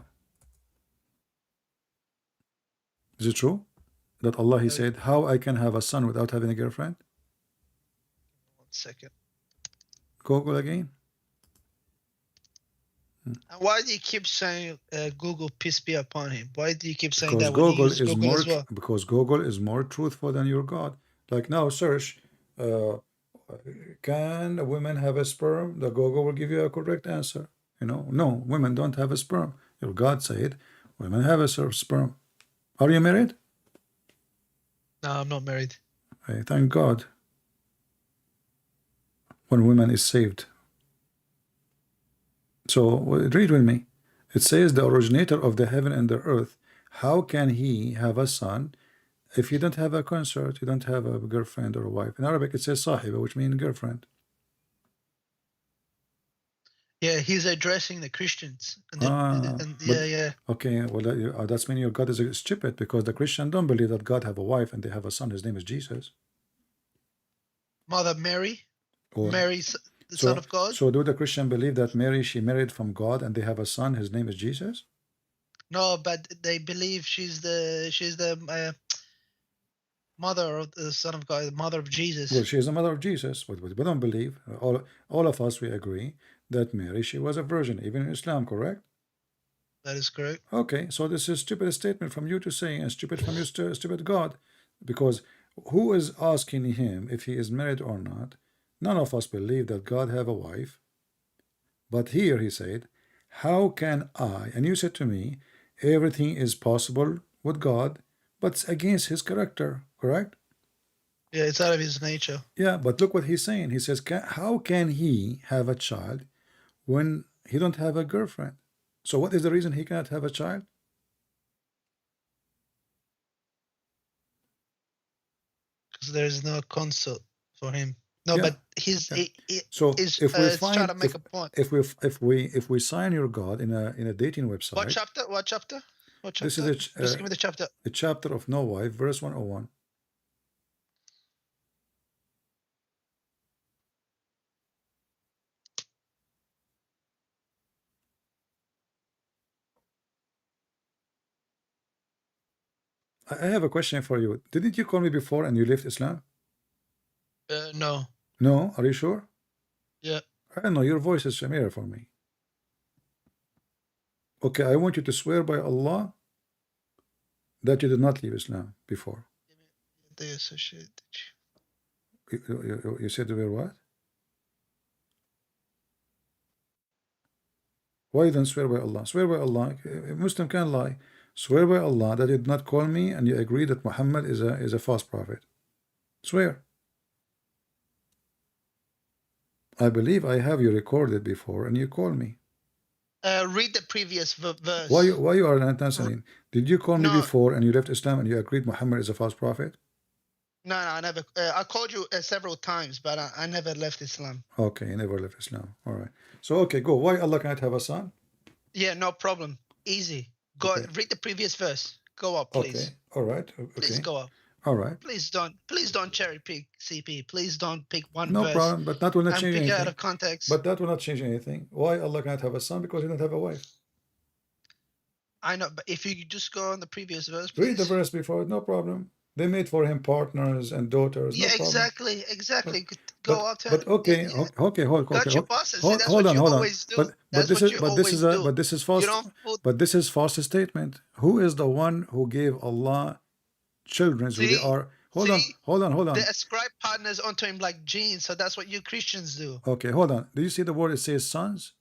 Is it true that Allah he No. said how I can have a son without having a girlfriend? 1 second. Google again. And why do you keep saying Google peace be upon him? Why do you keep saying Because that when you Google use is Google more as well? because Google is more truthful than your God. Like now, search can women have a sperm? The Google will give you a correct answer. You know, no, women don't have a sperm. Your God said women have a sperm. Are you married? No, I'm not married. Hey, thank God. When woman is saved. So read with me. It says the originator of the heaven and the earth. How can he have a son if you don't have a consort, you don't have a girlfriend or a wife? In Arabic, it says sahiba, which means girlfriend. Yeah, he's addressing the Christians. And But yeah. okay, well, that's mean your God is stupid because the Christian don't believe that God have a wife and they have a son. His name is Jesus. Mother Mary, Or, Mary's the Son of God. So do the Christian believe that Mary, she married from God and they have a son? His name is Jesus. No, but they believe she's the mother of the Son of God, the mother of Jesus. Well, she is the mother of Jesus, but we don't believe. All of us, we agree that Mary, she was a virgin, even in Islam, correct? That is correct. Okay, so this is a stupid statement from you to say, and stupid from your stupid God, because who is asking him if he is married or not? None of us believe that God have a wife. But here he said, how can I? And you said to me, everything is possible with God, but it's against his character, correct? Yeah, it's out of his nature. Yeah, but look what he's saying. He says, how can he have a child when he don't have a girlfriend? So what is the reason he cannot have a child? Because there is no consort for him. No, Yeah, but he's yeah. So if we it's trying find to make a point. if we sign your God in a dating website. What chapter? What chapter? What chapter? This is Just give me the chapter. the chapter of no wife, verse 101. I have a question for you. Didn't you call me before and you left Islam? No. No, are you sure? Yeah. I don't know. Your voice is familiar for me. Okay, I want you to swear by Allah that you did not leave Islam before. They associated. You said you were what? Why you don't swear by Allah? Swear by Allah. A Muslim can lie. Swear by Allah that you did not call me and you agree that Muhammad is a false prophet. Swear. I believe I have you recorded before and you call me. Read the previous verse. Why you are not answering? Did you call me No. before and you left Islam and you agreed Muhammad is a false prophet? No, I never. I called you several times, but I never left Islam. Okay, you never left Islam. All right. So okay, go. Why Allah cannot have a son? Yeah, no problem. Easy. Go Okay. read the previous verse. Go up, please. Okay. All right. Please Okay. go up. All right. Please don't cherry pick CP. Please don't pick one No verse problem. But that will not and change pick it out anything. of context. But that will not change anything. Why Allah cannot have a son? Because he don't have a wife. I know, but if you just go on the previous verse, Read the please. verse before. No problem. They made for him partners and daughters. Yeah, No problem. exactly. Go up to. But okay, yeah. okay, hold Got your bosses. bosses. See, that's what you always do. That's what you always do. But this is false. You don't put. But this is false statement. Who is the one who gave Allah children who they See, are? Hold on. They ascribe partners onto him like genes, so that's what you Christians do. Okay, hold on. Do you see the word it says sons?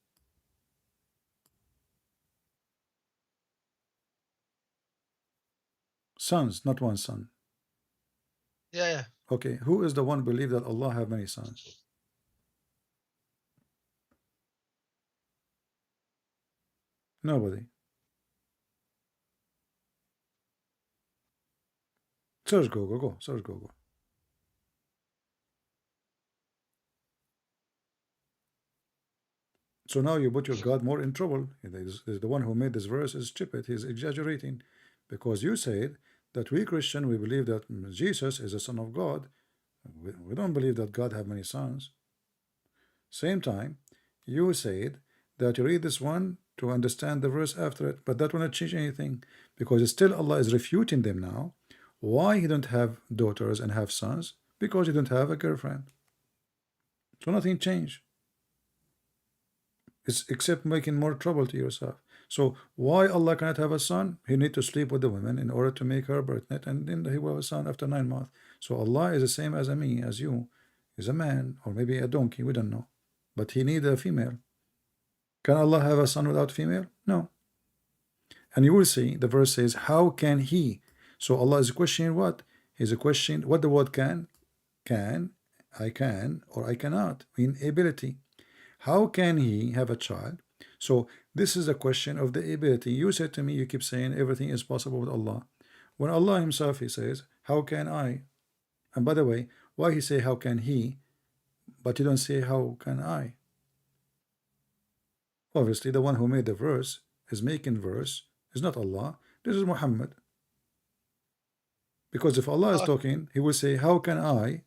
Sons, not one son. Yeah. Okay, who is the one believe that Allah have many sons? Nobody. Search Google, go, search Google. So now you put your God more in trouble. The one who made this verse is stupid. He's exaggerating, because you said that we Christian, we believe that Jesus is the Son of God. We don't believe that God have many sons. Same time, you said that you read this one to understand the verse after it, but that will not change anything, because still Allah is refuting them now. Why he don't have daughters and have sons? Because he don't have a girlfriend. So nothing changed. It's except making more trouble to yourself. So why Allah cannot have a son? He need to sleep with the women in order to make her birthnet, and then he will have a son after 9 months. So Allah is the same as me, as you. Is a man, or maybe a donkey, we don't know. But he need a female. Can Allah have a son without female? No. And you will see the verse says, how can he? So Allah is questioning what? He's a question what the word can, I can, or I cannot, in ability. How can he have a child? So this is a question of the ability. You said to me, you keep saying everything is possible with Allah. When Allah himself, he says, how can I? And by the way, why he say how can he, but you don't say how can I? Obviously, the one who made the verse is making verse is not Allah. This is Muhammad. Because if Allah is talking, he will say, how can I?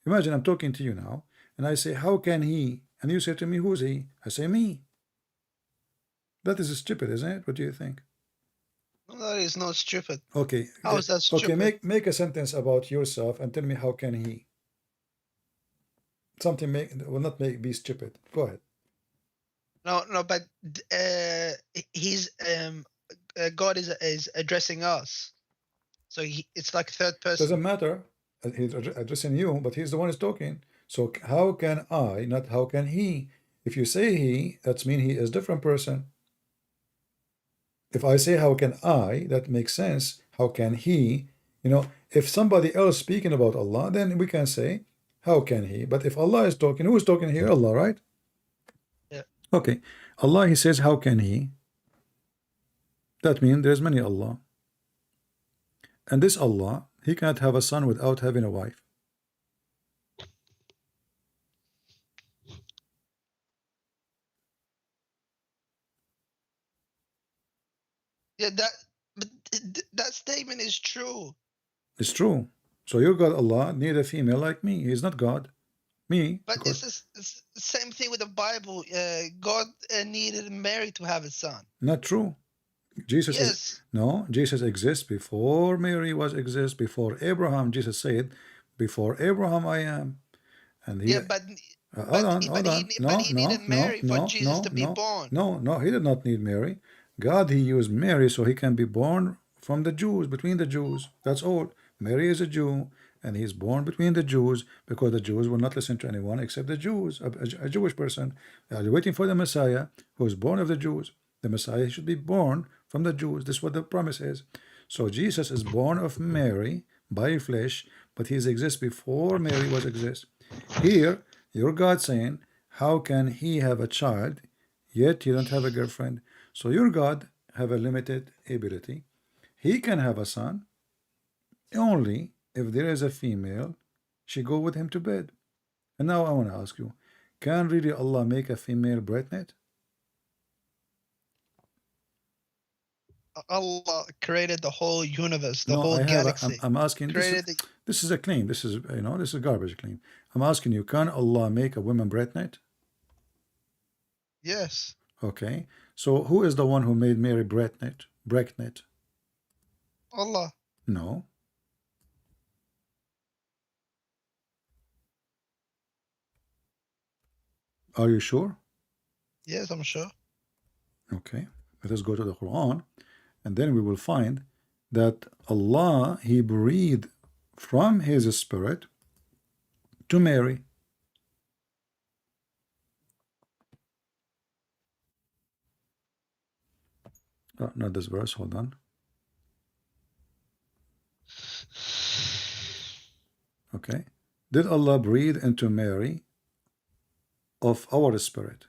Imagine I'm talking to you now, and I say, how can he? And you say to me, who's he? I say, me. That is stupid, isn't it? What do you think? No, that is not stupid. Okay. How is that stupid? Okay, make a sentence about yourself and tell me how can he? Something will not be stupid. Go ahead. No, but he's God is addressing us, so it's like third person. Doesn't matter. He's addressing you, but he's the one who's talking. So how can I, not how can he? If you say he, that means he is a different person. If I say how can I, that makes sense. How can he? You know, if somebody else speaking about Allah, then we can say how can he? But if Allah is talking, who is talking here? Allah, right? Yeah. Okay. Allah, he says how can he? That means there's many Allah. And this Allah, he cannot have a son without having a wife. Yeah, that statement is true. It's true. So your God Allah need a female like me. He's not God. Me. But it's the same thing with the Bible. God needed Mary to have a son. Not true. Jesus Yes. No, Jesus exists before Mary exists, before Abraham. Jesus said, before Abraham I am. And he, yeah, but hold on. he needed Mary for Jesus to be born. No, he did not need Mary. God, he used Mary so he can be born from the Jews, between the Jews. That's all. Mary is a Jew, and he's born between the Jews, because the Jews will not listen to anyone except the Jews, a Jewish person. They are waiting for the Messiah, who is born of the Jews. The Messiah should be born from the Jews. This is what the promise is. So Jesus is born of Mary by flesh, but he exists before Mary was exist. Here, your God saying, how can he have a child, yet you don't have a girlfriend? So your God have a limited ability. He can have a son only if there is a female, she go with him to bed. And now I want to ask you, can really Allah make a female birthnet? Allah created the whole universe, the whole galaxy. I'm asking. This is a claim. This is this is a garbage claim. I'm asking you, can Allah make a woman birthnet? Yes. Okay. So who is the one who made Mary birthnet? Allah. No. Are you sure? Yes, I'm sure. Okay. Let us go to the Quran, and then we will find that Allah, he breathed from his spirit to Mary. Not this verse, hold on. Okay. Did Allah breathe into Mary of our spirit?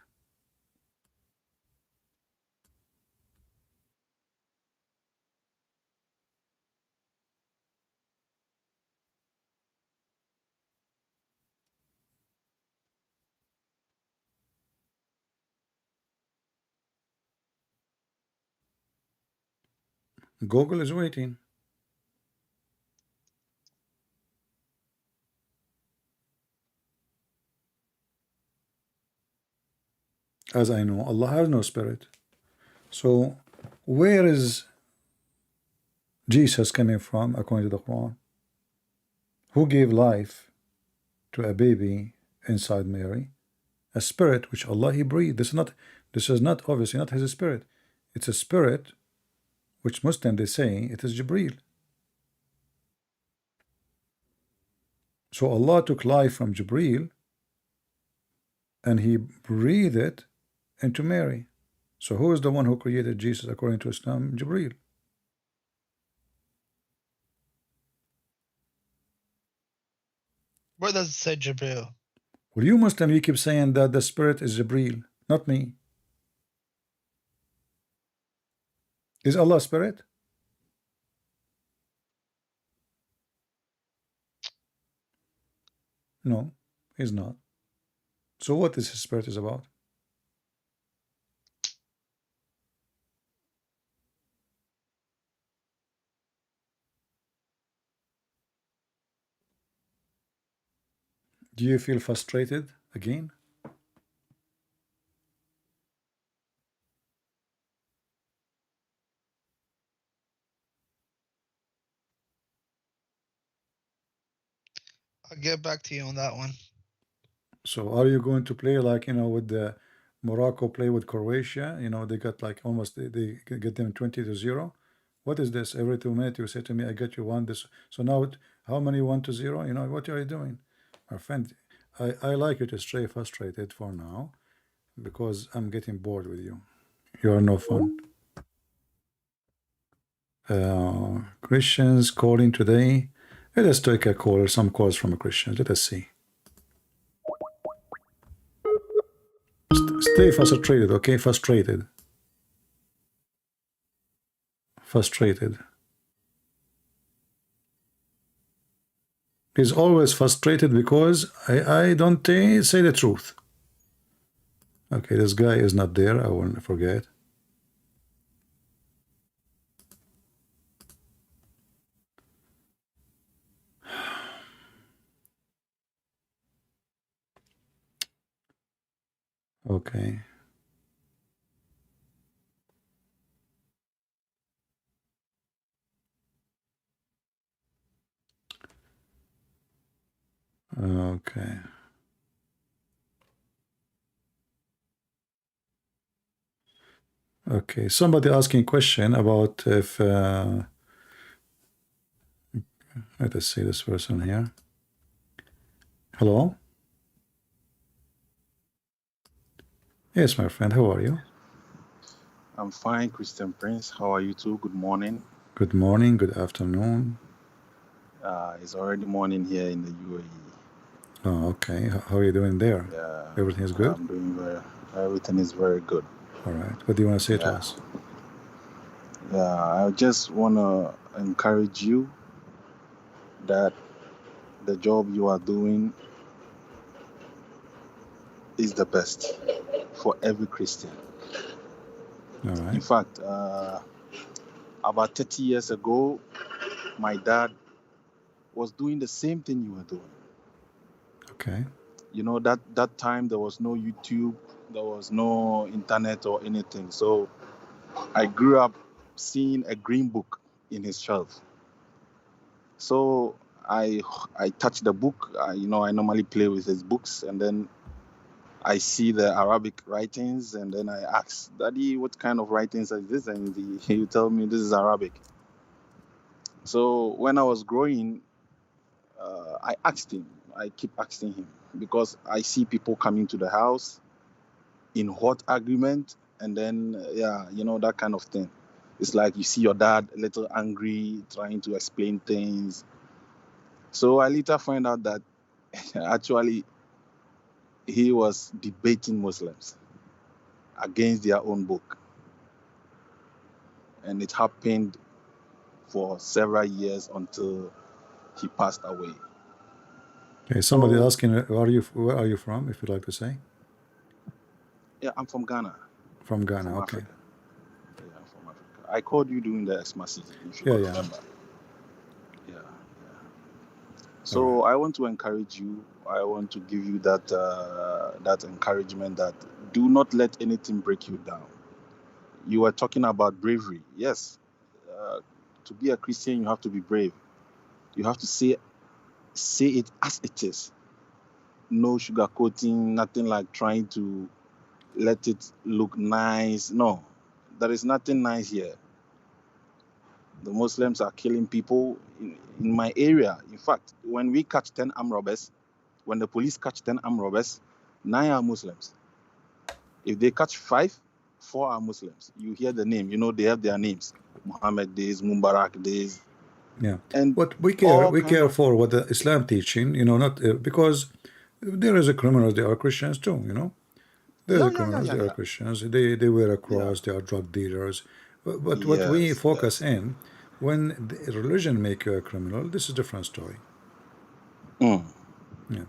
Google is waiting. As I know, Allah has no spirit. So where is Jesus coming from according to the Quran? Who gave life to a baby inside Mary? A spirit which Allah He breathed. This is not obviously not His spirit. It's a spirit which Muslim they say it is Jibreel. So Allah took life from Jibreel and He breathed it into Mary. So who is the one who created Jesus according to Islam? Jibreel. Where does it say Jibril? Well, you Muslim, you keep saying that the spirit is Jibreel, not me. Is Allah spirit? No, He's not. So what is His spirit is about? Do you feel frustrated again? I'll get back to you on that one. So are you going to play like, you know, with the Morocco play with Croatia? You know, they got like almost, they get them 20-0. What is this? Every 2 minutes you say to me, I get you one. This. So now, how many 1-0? You know, what are you doing? My friend, I like you to stay frustrated for now because I'm getting bored with you. You are no fun. Christians calling today. Let us take a call, some calls from Christians. Let us see. Stay frustrated, okay? Frustrated. Frustrated. He's always frustrated because I don't say the truth. Okay, this guy is not there. I won't forget. Okay. Okay. Okay. Somebody asking question about if let us see this person here. Hello? Yes, my friend. How are you? I'm fine, Christian Prince. How are you too? Good morning. Good morning. Good afternoon. It's already morning here in the UAE. Oh, okay. How are you doing there? Yeah, Everything is good? I'm doing everything is very good. All right. What do you want to say to Yeah, us? I just want to encourage you that the job you are doing is the best for every Christian. All In right. fact, about 30 years ago, my dad was doing the same thing you were doing. Okay. You know, that time there was no YouTube, there was no internet or anything. So I grew up seeing a green book in his shelf. So I touch the book. I normally play with his books, and then I see the Arabic writings, and then I ask, Daddy, what kind of writings is this? And he would tell me this is Arabic. So when I was growing, I asked him. I keep asking him because I see people coming to the house in hot argument, and then that kind of thing. It's like you see your dad a little angry, trying to explain things. So I later find out that actually he was debating Muslims against their own book. And it happened for several years until he passed away. Okay. Somebody So, asking, where are you from, if you'd like to say? yeah, I'm from Ghana. From Ghana. From Okay. Africa. Yeah, I'm from Africa. I called you during the Xmas season, if you Yeah, could yeah. remember. Yeah. So I want to encourage you. I want to give you that that encouragement that do not let anything break you down. You were talking about bravery. Yes, to be a Christian, you have to be brave. You have to say it as it is. No sugarcoating, nothing like trying to let it look nice. No, there is nothing nice here. The Muslims are killing people in my area. In fact, when we catch 10 armed robbers, when the police catch 10 armed robbers, 9 are Muslims. If they catch 5, 4 are Muslims. You hear the name, you know, they have their names. Muhammad days, Mubarak days. Yeah. And What we all care kind of, for what the Islam teaching, you know, not because there is a criminals, they are Christians too, you know. There are criminals, they are Christians. They wear a cross, they are drug dealers. But what we Yes, focus in, when the religion make you a criminal, this is a different story. Mm, Yeah.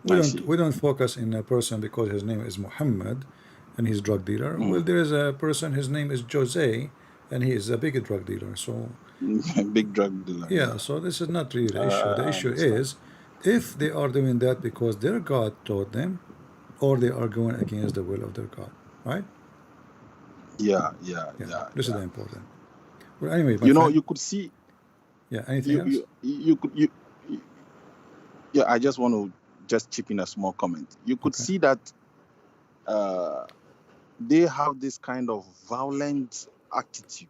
I see. We don't focus in a person because his name is Muhammad and he's drug dealer. Well, Mm. there is a person, his name is Jose, and he is a big drug dealer. So Big drug dealer. yeah, so this is not really the issue. The I issue understand. is if they are doing that because their God taught them, or they are going against the will of their God, right? Yeah. This is the important. Well, anyway, my You know, friend. you could see. Yeah, anything else? Yeah, I just want to just chip in a small comment. You could Okay. see that they have this kind of violent attitude.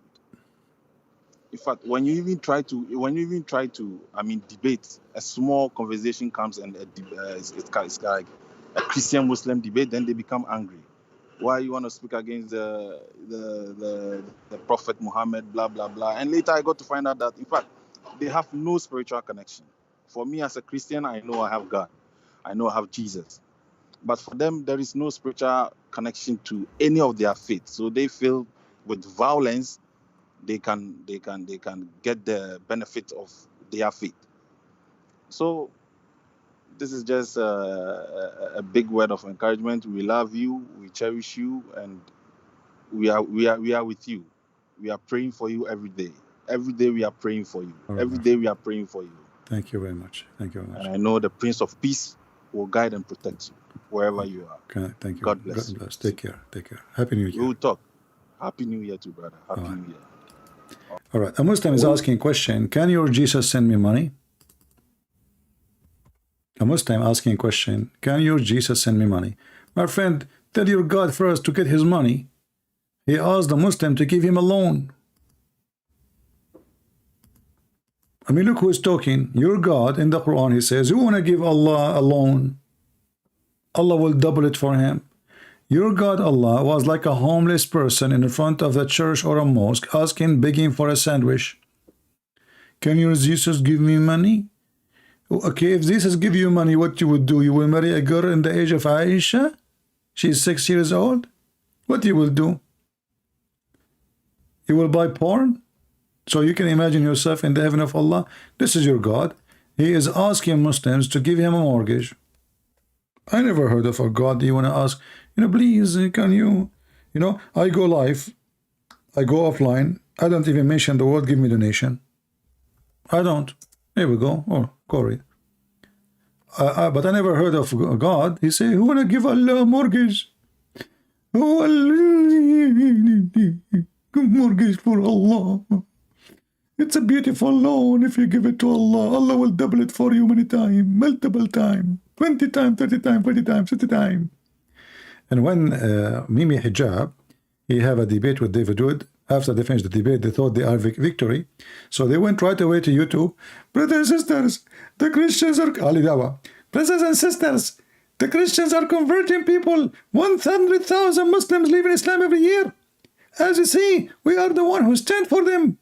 In fact, when you even try to, I mean, debate, a small conversation comes and it's like a Christian Muslim debate, then they become angry. Why you want to speak against the Prophet Muhammad, blah blah blah. And later I got to find out that in fact they have no spiritual connection. For me as a Christian, I know I have God, I know I have Jesus, but for them there is no spiritual connection to any of their faith. So they feel with violence they can get the benefit of their faith. So this is just a big word of encouragement. We love you, we cherish you, and we are with you. We are praying for you every day. Every day we are praying for you. All right, Every day we are praying for you. Thank you very much. Thank you very much. And I know the Prince of Peace will guide and protect you wherever you are. Okay, thank you. God bless you. God bless. Take care. Take care. Happy New We Year. will talk. Happy New Year too, brother. Happy New Year. All right. A Muslim is asking a question. Can your Jesus send me money? A Muslim asking a question. Can your Jesus send me money? My friend, tell your God first to get his money. He asked the Muslim to give him a loan. I mean, look who is talking. Your God in the Quran, he says, you want to give Allah a loan, Allah will double it for him. Your God, Allah, was like a homeless person in front of the church or a mosque, asking, begging for a sandwich. Can your Jesus give me money? Okay, if Jesus give you money, what you would do? You will marry a girl in the age of Aisha? She's 6 years old? What you will do? You will buy porn? So you can imagine yourself in the heaven of Allah. This is your God. He is asking Muslims to give him a mortgage. I never heard of a God you want to ask, please, can you, I go live, I go offline, I don't even mention the word, give me donation. I don't. Here we go. Oh, Corey. But I never heard of God. He say, who want to give Allah a mortgage? Oh, mortgage for Allah. It's a beautiful loan. If you give it to Allah, Allah will double it for you many times, multiple times, 20 times, 30 times, 40 times, 50 times. And when Mimi Hijab, he have a debate with David Wood. After they finished the debate, they thought they are victory. So they went right away to YouTube. Brothers and sisters, the Christians are... Ali Dawa. Brothers and sisters, the Christians are converting people. 100,000 Muslims leave Islam every year. As you see, we are the one who stand for them.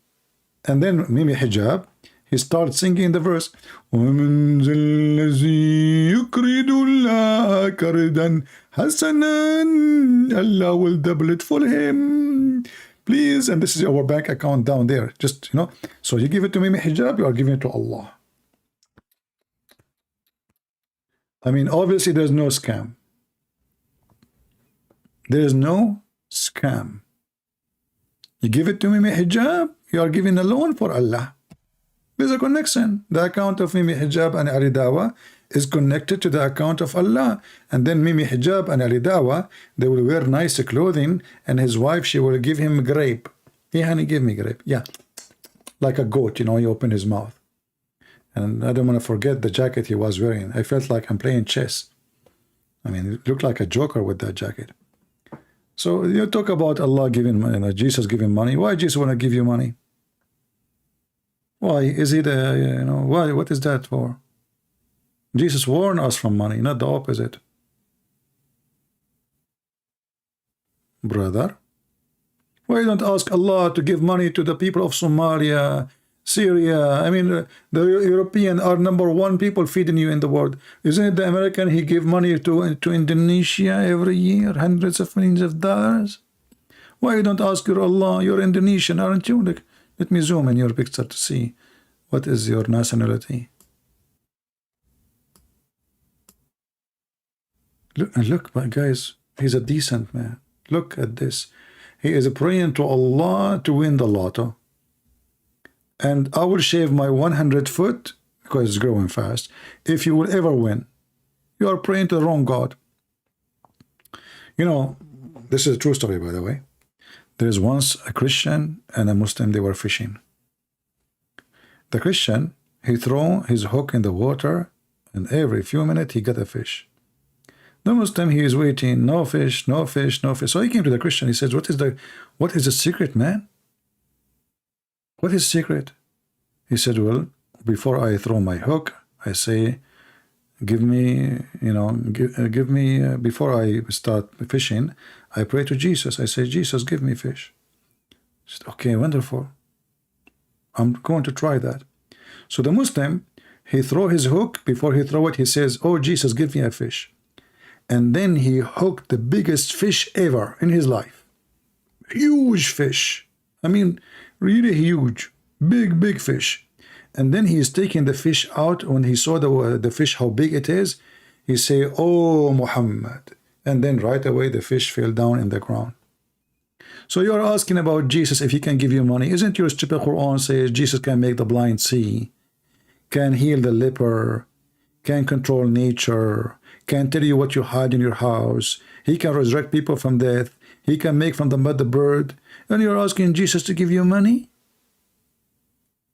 And then Mimi Hijab, he starts singing the verse. وَمَنْ ذَا الَّذِي يُقْرِضُ اللَّهَ قَرْضًا حَسَنًا. Allah will double it for him. Please, and this is our bank account down there. Just, so you give it to Mimi Hijab, you are giving it to Allah. I mean, obviously there's no scam. There is no scam. You give it to Mimi Hijab, you are giving a loan for Allah. There's a connection. The account of Mimi Hijab and Ali Dawa is connected to the account of Allah. And then Mimi Hijab and Ali Dawa, they will wear nice clothing, and his wife, she will give him grape. Hey, honey, give me grape. Yeah, like a goat, you know, he opened his mouth. And I don't want to forget the jacket he was wearing. I felt like I'm playing chess. I mean, it looked like a joker with that jacket. So you talk about Allah giving money, Jesus giving money. Why Jesus want to give you money? Why is it? Why? What is that for? Jesus warned us from money, not the opposite. Brother, why don't ask Allah to give money to the people of Somalia, Syria? I mean, the European are #1 people feeding you in the world. Isn't it the American? He give money to Indonesia every year, hundreds of millions of dollars. Why you don't ask your Allah? You're Indonesian, aren't you? Like, let me zoom in your picture to see what is your nationality. Look, guys, he's a decent man. Look at this. He is praying to Allah to win the lotto. And I will shave my 100 foot, because it's growing fast, if you will ever win. You are praying to the wrong God. You know, this is a true story, by the way. There is once a Christian and a Muslim, they were fishing. The Christian, he threw his hook in the water, and every few minutes he got a fish. The Muslim, he is waiting, no fish, no fish, no fish. So he came to the Christian, he says, what is the secret, man? What is secret? He said, well, before I throw my hook, I say, give me, before I start fishing, I pray to Jesus. I say, Jesus, give me fish. He said, okay, wonderful. I'm going to try that. So the Muslim, he throw his hook. Before he throw it, he says, oh, Jesus, give me a fish. And then he hooked the biggest fish ever in his life. Huge fish. I mean, really huge. Big fish. And then he is taking the fish out. When he saw the fish, how big it is, he say, oh, Muhammad. And then right away, the fish fell down in the ground. So you're asking about Jesus, if he can give you money. Isn't your stupid Quran says Jesus can make the blind see, can heal the leper, can control nature, can tell you what you hide in your house, he can resurrect people from death, he can make from the mud the bird, and you're asking Jesus to give you money?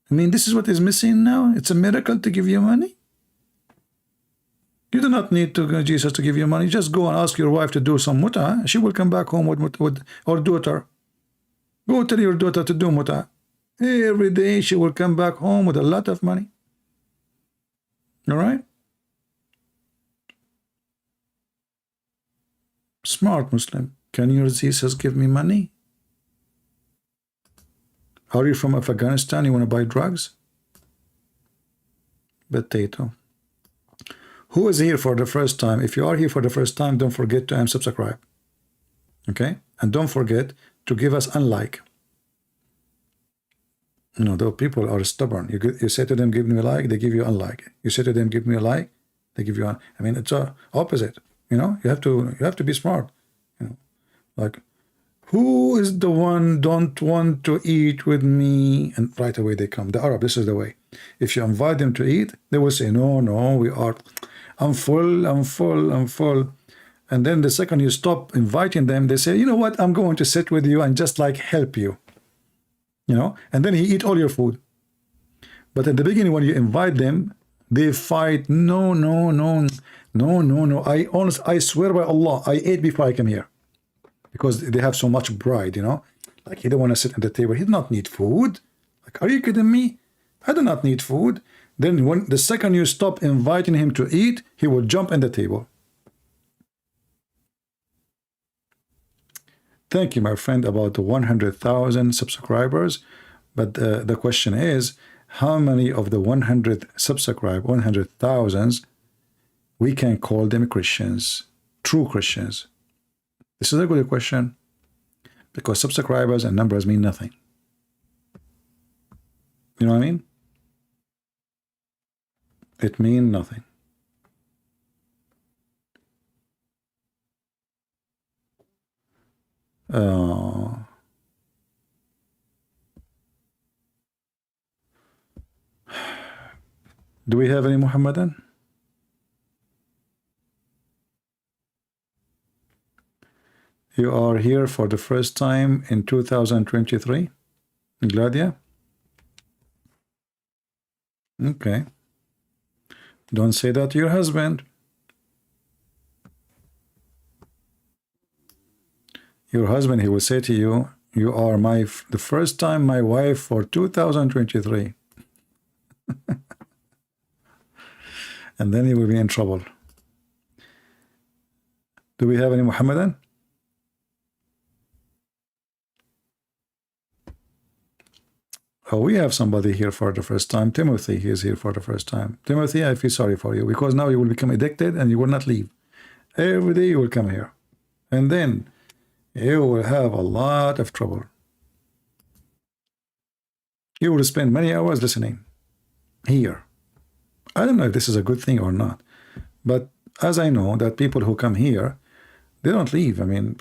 I mean, this is what is missing now. It's a miracle to give you money. You do not need Jesus to give you money. Just go and ask your wife to do some muta. She will come back home with or daughter. Go tell your daughter to do muta. Every day she will come back home with a lot of money. All right? Smart Muslim. Can your Jesus give me money? Are you from Afghanistan? You want to buy drugs? Potato. Who is here for the first time? If you are here for the first time, don't forget to subscribe. Okay? And don't forget to give us unlike. You know, those people are stubborn. You say to them, give me a like, they give you unlike. You say to them, give me a like, they give you I mean, it's opposite. You know, you have to be smart. You know, like, who is the one don't want to eat with me? And right away they come. The Arab, this is the way. If you invite them to eat, they will say, no, I'm full. And then the second you stop inviting them, they say, you know what, I'm going to sit with you and just like help you. You know, and then he eat all your food. But at the beginning, when you invite them, they fight. No. I swear by Allah, I ate before I came here. Because they have so much pride, you know. Like, he don't want to sit at the table. He does not need food. Like, are you kidding me? I do not need food. Then when the second you stop inviting him to eat, he will jump in the table. Thank you, my friend, about the 100,000 subscribers. But the question is, how many of the 100,000s, we can call them Christians, true Christians? This is a good question, because subscribers and numbers mean nothing. You know what I mean? It means nothing. Do we have any Muhammadan? You are here for the first time in 2023, Gladia? Okay. Don't say that to your husband. Your husband, he will say to you, you are the first time my wife for 2023. And then he will be in trouble. Do we have any Muhammadan? Oh, we have somebody here for the first time. Timothy, he is here for the first time. Timothy, I feel sorry for you because now you will become addicted and you will not leave. Every day you will come here. And then you will have a lot of trouble. You will spend many hours listening here. I don't know if this is a good thing or not. But as I know that people who come here, they don't leave. I mean,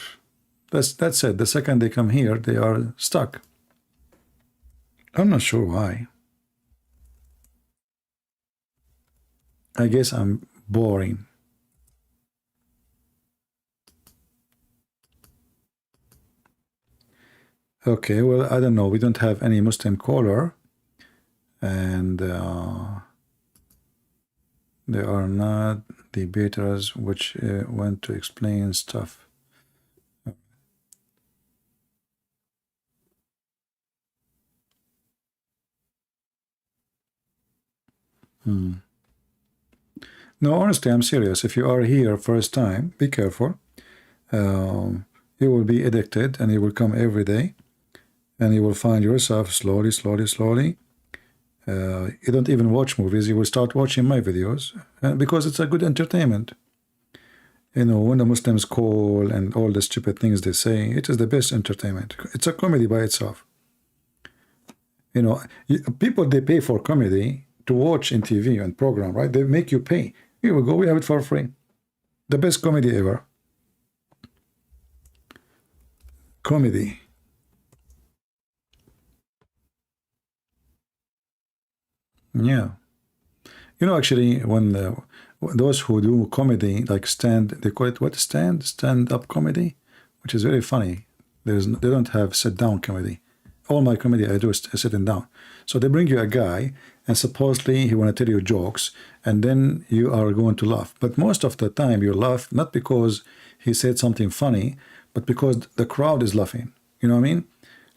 that's it. The second they come here, they are stuck. I'm not sure why. I guess I'm boring. Okay, well, I don't know. We don't have any Muslim caller. And they are not debaters which want to explain stuff. No, honestly, I'm serious. If you are here first time, be careful. You will be addicted and you will come every day and you will find yourself slowly. You don't even watch movies. You will start watching my videos because it's a good entertainment. You know, when the Muslims call and all the stupid things they say, it is the best entertainment. It's a comedy by itself. You know, people, they pay for comedy to watch in TV and program, right? They make you pay. Here we go, we have it for free. The best comedy ever. Comedy. Yeah. You know, actually, when those who do comedy, like they call it what? Stand-up comedy, which is very funny. They don't have sit-down comedy. All my comedy I do is sitting down. So they bring you a guy, and supposedly he want to tell you jokes, and then you are going to laugh. But most of the time you laugh not because he said something funny, but because the crowd is laughing. You know what I mean?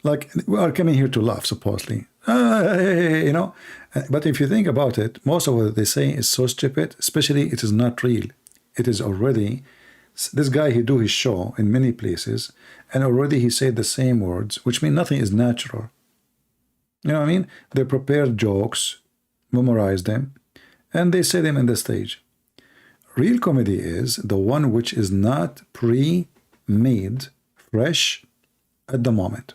Like, we are coming here to laugh, supposedly. You know? But if you think about it, most of what they say is so stupid, especially it is not real. It is already, this guy, he do his show in many places, and already he said the same words, which mean nothing is natural. You know what I mean? They prepare jokes, memorize them, and they say them in the stage. Real comedy is the one which is not pre-made, fresh at the moment.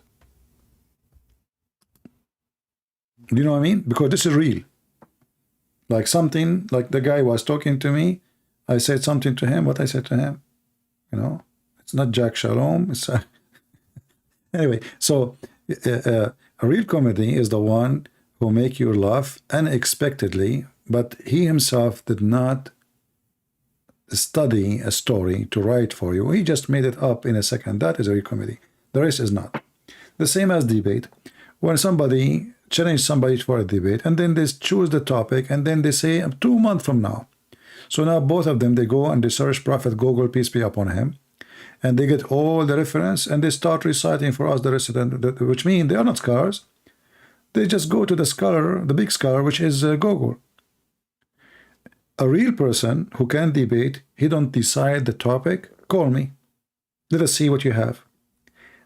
You know what I mean? Because this is real. Like something, like the guy was talking to me, I said something to him, what I said to him. You know? It's not Jack Shalom. It's anyway, so a real comedy is the one who make you laugh unexpectedly, but he himself did not study a story to write for you. He just made it up in a second. That is a real comedy. The rest is not. The same as debate. When somebody challenge somebody for a debate, and then they choose the topic, and then they say 2 months from now. So now both of them, they go and they search Prophet Google, peace be upon him, and they get all the reference, and they start reciting for us the rest of them, which mean they are not scholars. They just go to the scholar, the big scholar, which is Google. A real person who can debate, he don't decide the topic, call me. Let us see what you have.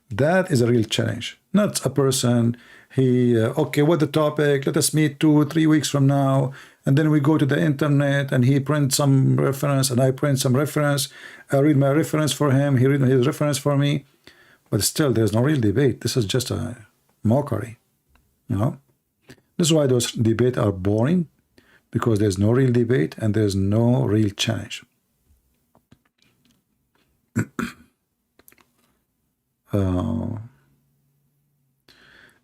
That is a real challenge. Not a person, okay, what the topic, let us meet 2-3 weeks from now, and then we go to the internet, and he prints some reference, and I print some reference, I read my reference for him, he read his reference for me, but still, there's no real debate. This is just a mockery, you know? This is why those debates are boring, because there's no real debate, and there's no real challenge.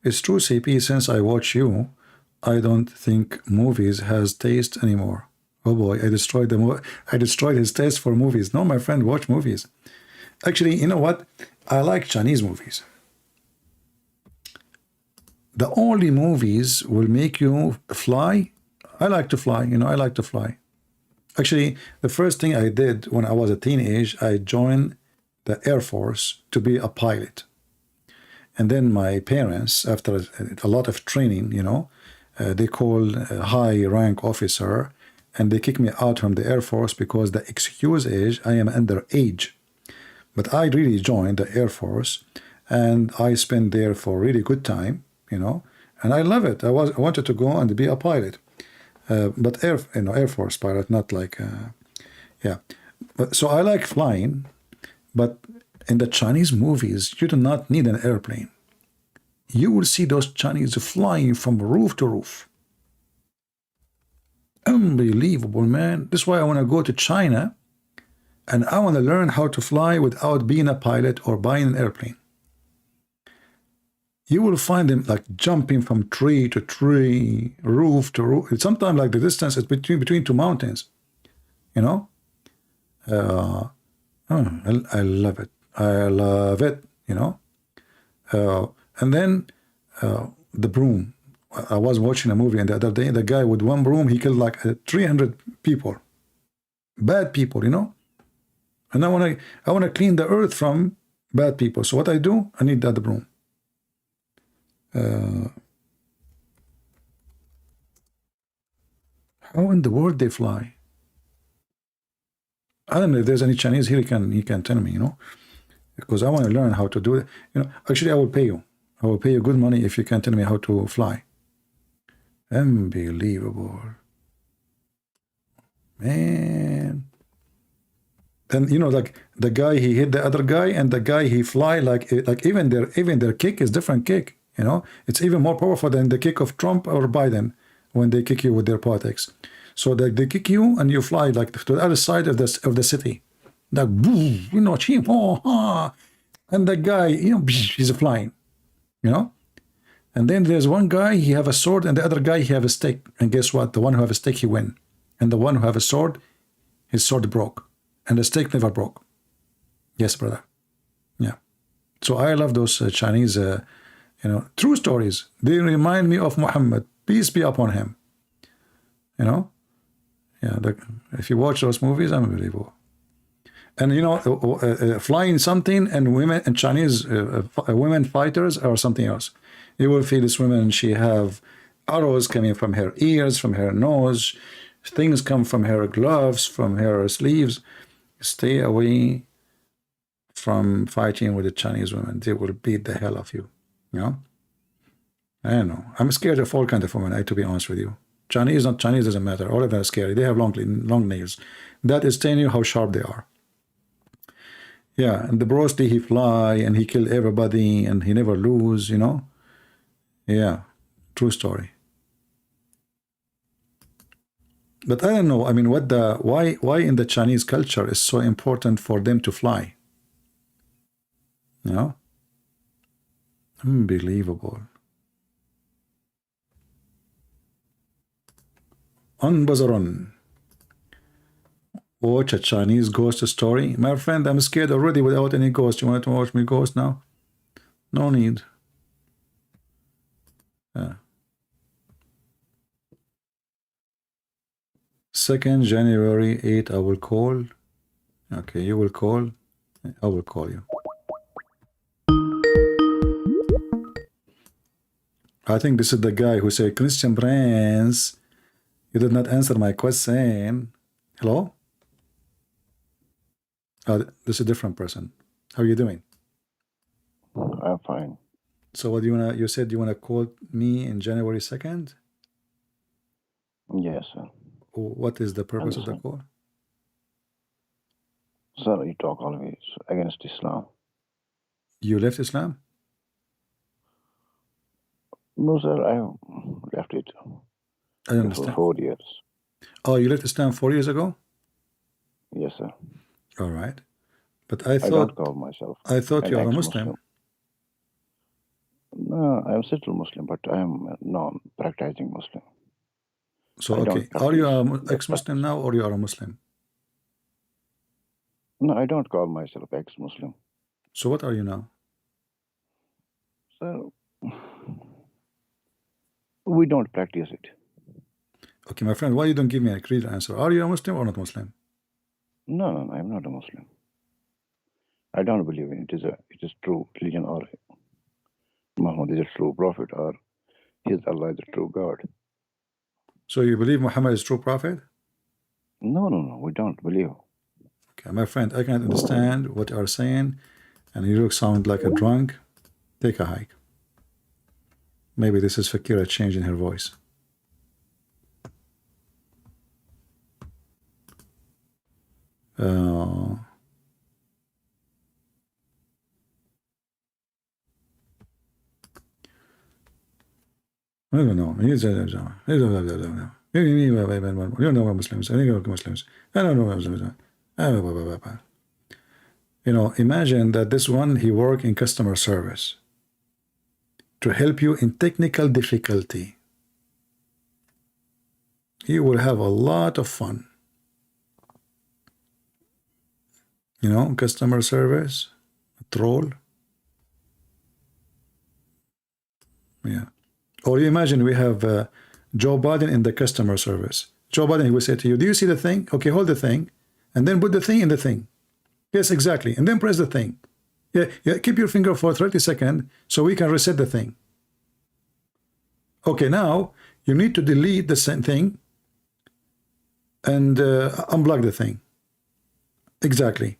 It's true, CP, since I watch you, I don't think movies has taste anymore. Oh boy, I destroyed I destroyed his taste for movies. No, my friend, watch movies. Actually, you know what? I like Chinese movies. The only movies will make you fly. I like to fly, you know, I like to fly. Actually, the first thing I did when I was a teenage, I joined the Air Force to be a pilot. And then my parents, after a lot of training, you know, they called a high rank officer and they kicked me out from the Air Force because the excuse is I am underage. But I really joined the Air Force and I spent there for a really good time, you know, and I love it. I wanted to go and be a pilot, but Air Force pilot, not like, yeah. But, so I like flying, but in the Chinese movies, you do not need an airplane. You will see those Chinese flying from roof to roof. Unbelievable, man. That's why I want to go to China and I want to learn how to fly without being a pilot or buying an airplane. You will find them like jumping from tree to tree, roof to roof. It's sometimes like the distance is between two mountains, you know. I love it. I love it, you know. And then the broom. I was watching a movie the other day. The guy with one broom, he killed like 300 people, bad people, you know. And I want to clean the earth from bad people. So what I do, I need that broom. How in the world they fly? I don't know if there's any Chinese here. He can tell me, you know, because I want to learn how to do it. You know, actually, I will pay you. I will pay you good money if you can tell me how to fly. Unbelievable, man. And you know, like the guy he hit the other guy, and the guy he fly like even their kick is different kick. You know, it's even more powerful than the kick of Trump or Biden when they kick you with their politics. So they kick you and you fly like to the other side of the city, like boom, you know, and the guy, you know, he's flying, you know. And then there's one guy, he have a sword, and the other guy, he have a stick. And guess what? The one who have a stick, he win. And the one who have a sword, his sword broke. And the stick never broke. Yes, brother. Yeah. So I love those Chinese, you know, true stories. They remind me of Muhammad. Peace be upon him. You know? Yeah, if you watch those movies, unbelievable. And you know, flying something and women and Chinese women fighters are something else. You will feel this woman, she have arrows coming from her ears, from her nose, things come from her gloves, from her sleeves. Stay away from fighting with the Chinese women. They will beat the hell of you. You know? I don't know. I'm scared of all kinds of women, I have to be honest with you. Chinese, not Chinese, doesn't matter. All of them are scary. They have long nails. That is telling you how sharp they are. Yeah, and the Bruce Lee, he fly and he kill everybody and he never lose, you know. Yeah, true story. But I don't know. I mean, why in the Chinese culture is so important for them to fly? You know, unbelievable. Unbuzzaron. Watch a Chinese ghost story. My friend, I'm scared already without any ghost. You want to watch me ghost now? No need. 2nd January 8, I will call. Okay, you will call. I will call you. I think this is the guy who said, Christian Prince, you did not answer my question. Hello? This is a different person. How are you doing? I'm fine. So what do you wanna? You said you wanna call me in January 2nd? Yes, sir. What is the purpose of the call? Sir, you talk always against Islam. You left Islam? No, sir, I left it I don't understand. for 4 years. Oh, you left Islam 4 years ago? Yes, sir. All right. But I don't thought call myself you an are a Muslim. No, I'm still Muslim, but I'm a non-practicing Muslim. So, I okay, don't are you practice a the ex-Muslim practice. now, or you are a Muslim? No, I don't call myself ex-Muslim. So what are you now? So we don't practice it. Okay, my friend, why you don't give me a clear answer? Are you a Muslim or not Muslim? No, no, no, I'm not a Muslim. I don't believe in it. It is true religion, or Muhammad is a true prophet, or his Allah is a true God. So you believe Muhammad is true prophet? No, no, no, we don't believe. Okay, my friend, I can't understand what you are saying, and you sound like a drunk. Take a hike. Maybe this is Fakira changing her voice. I don't know. You know what Muslims. I think Muslims. I don't know what Muslims. You know, imagine that this one, he work in customer service to help you in technical difficulty. He will have a lot of fun. You know, customer service, troll. Yeah. Or you imagine we have Joe Biden in the customer service. Joe Biden, he will say to you, do you see the thing? Okay, hold the thing. And then put the thing in the thing. Yes, exactly. And then press the thing. Yeah, keep your finger for 30 seconds so we can reset the thing. Okay, now you need to delete the same thing and unblock the thing. Exactly.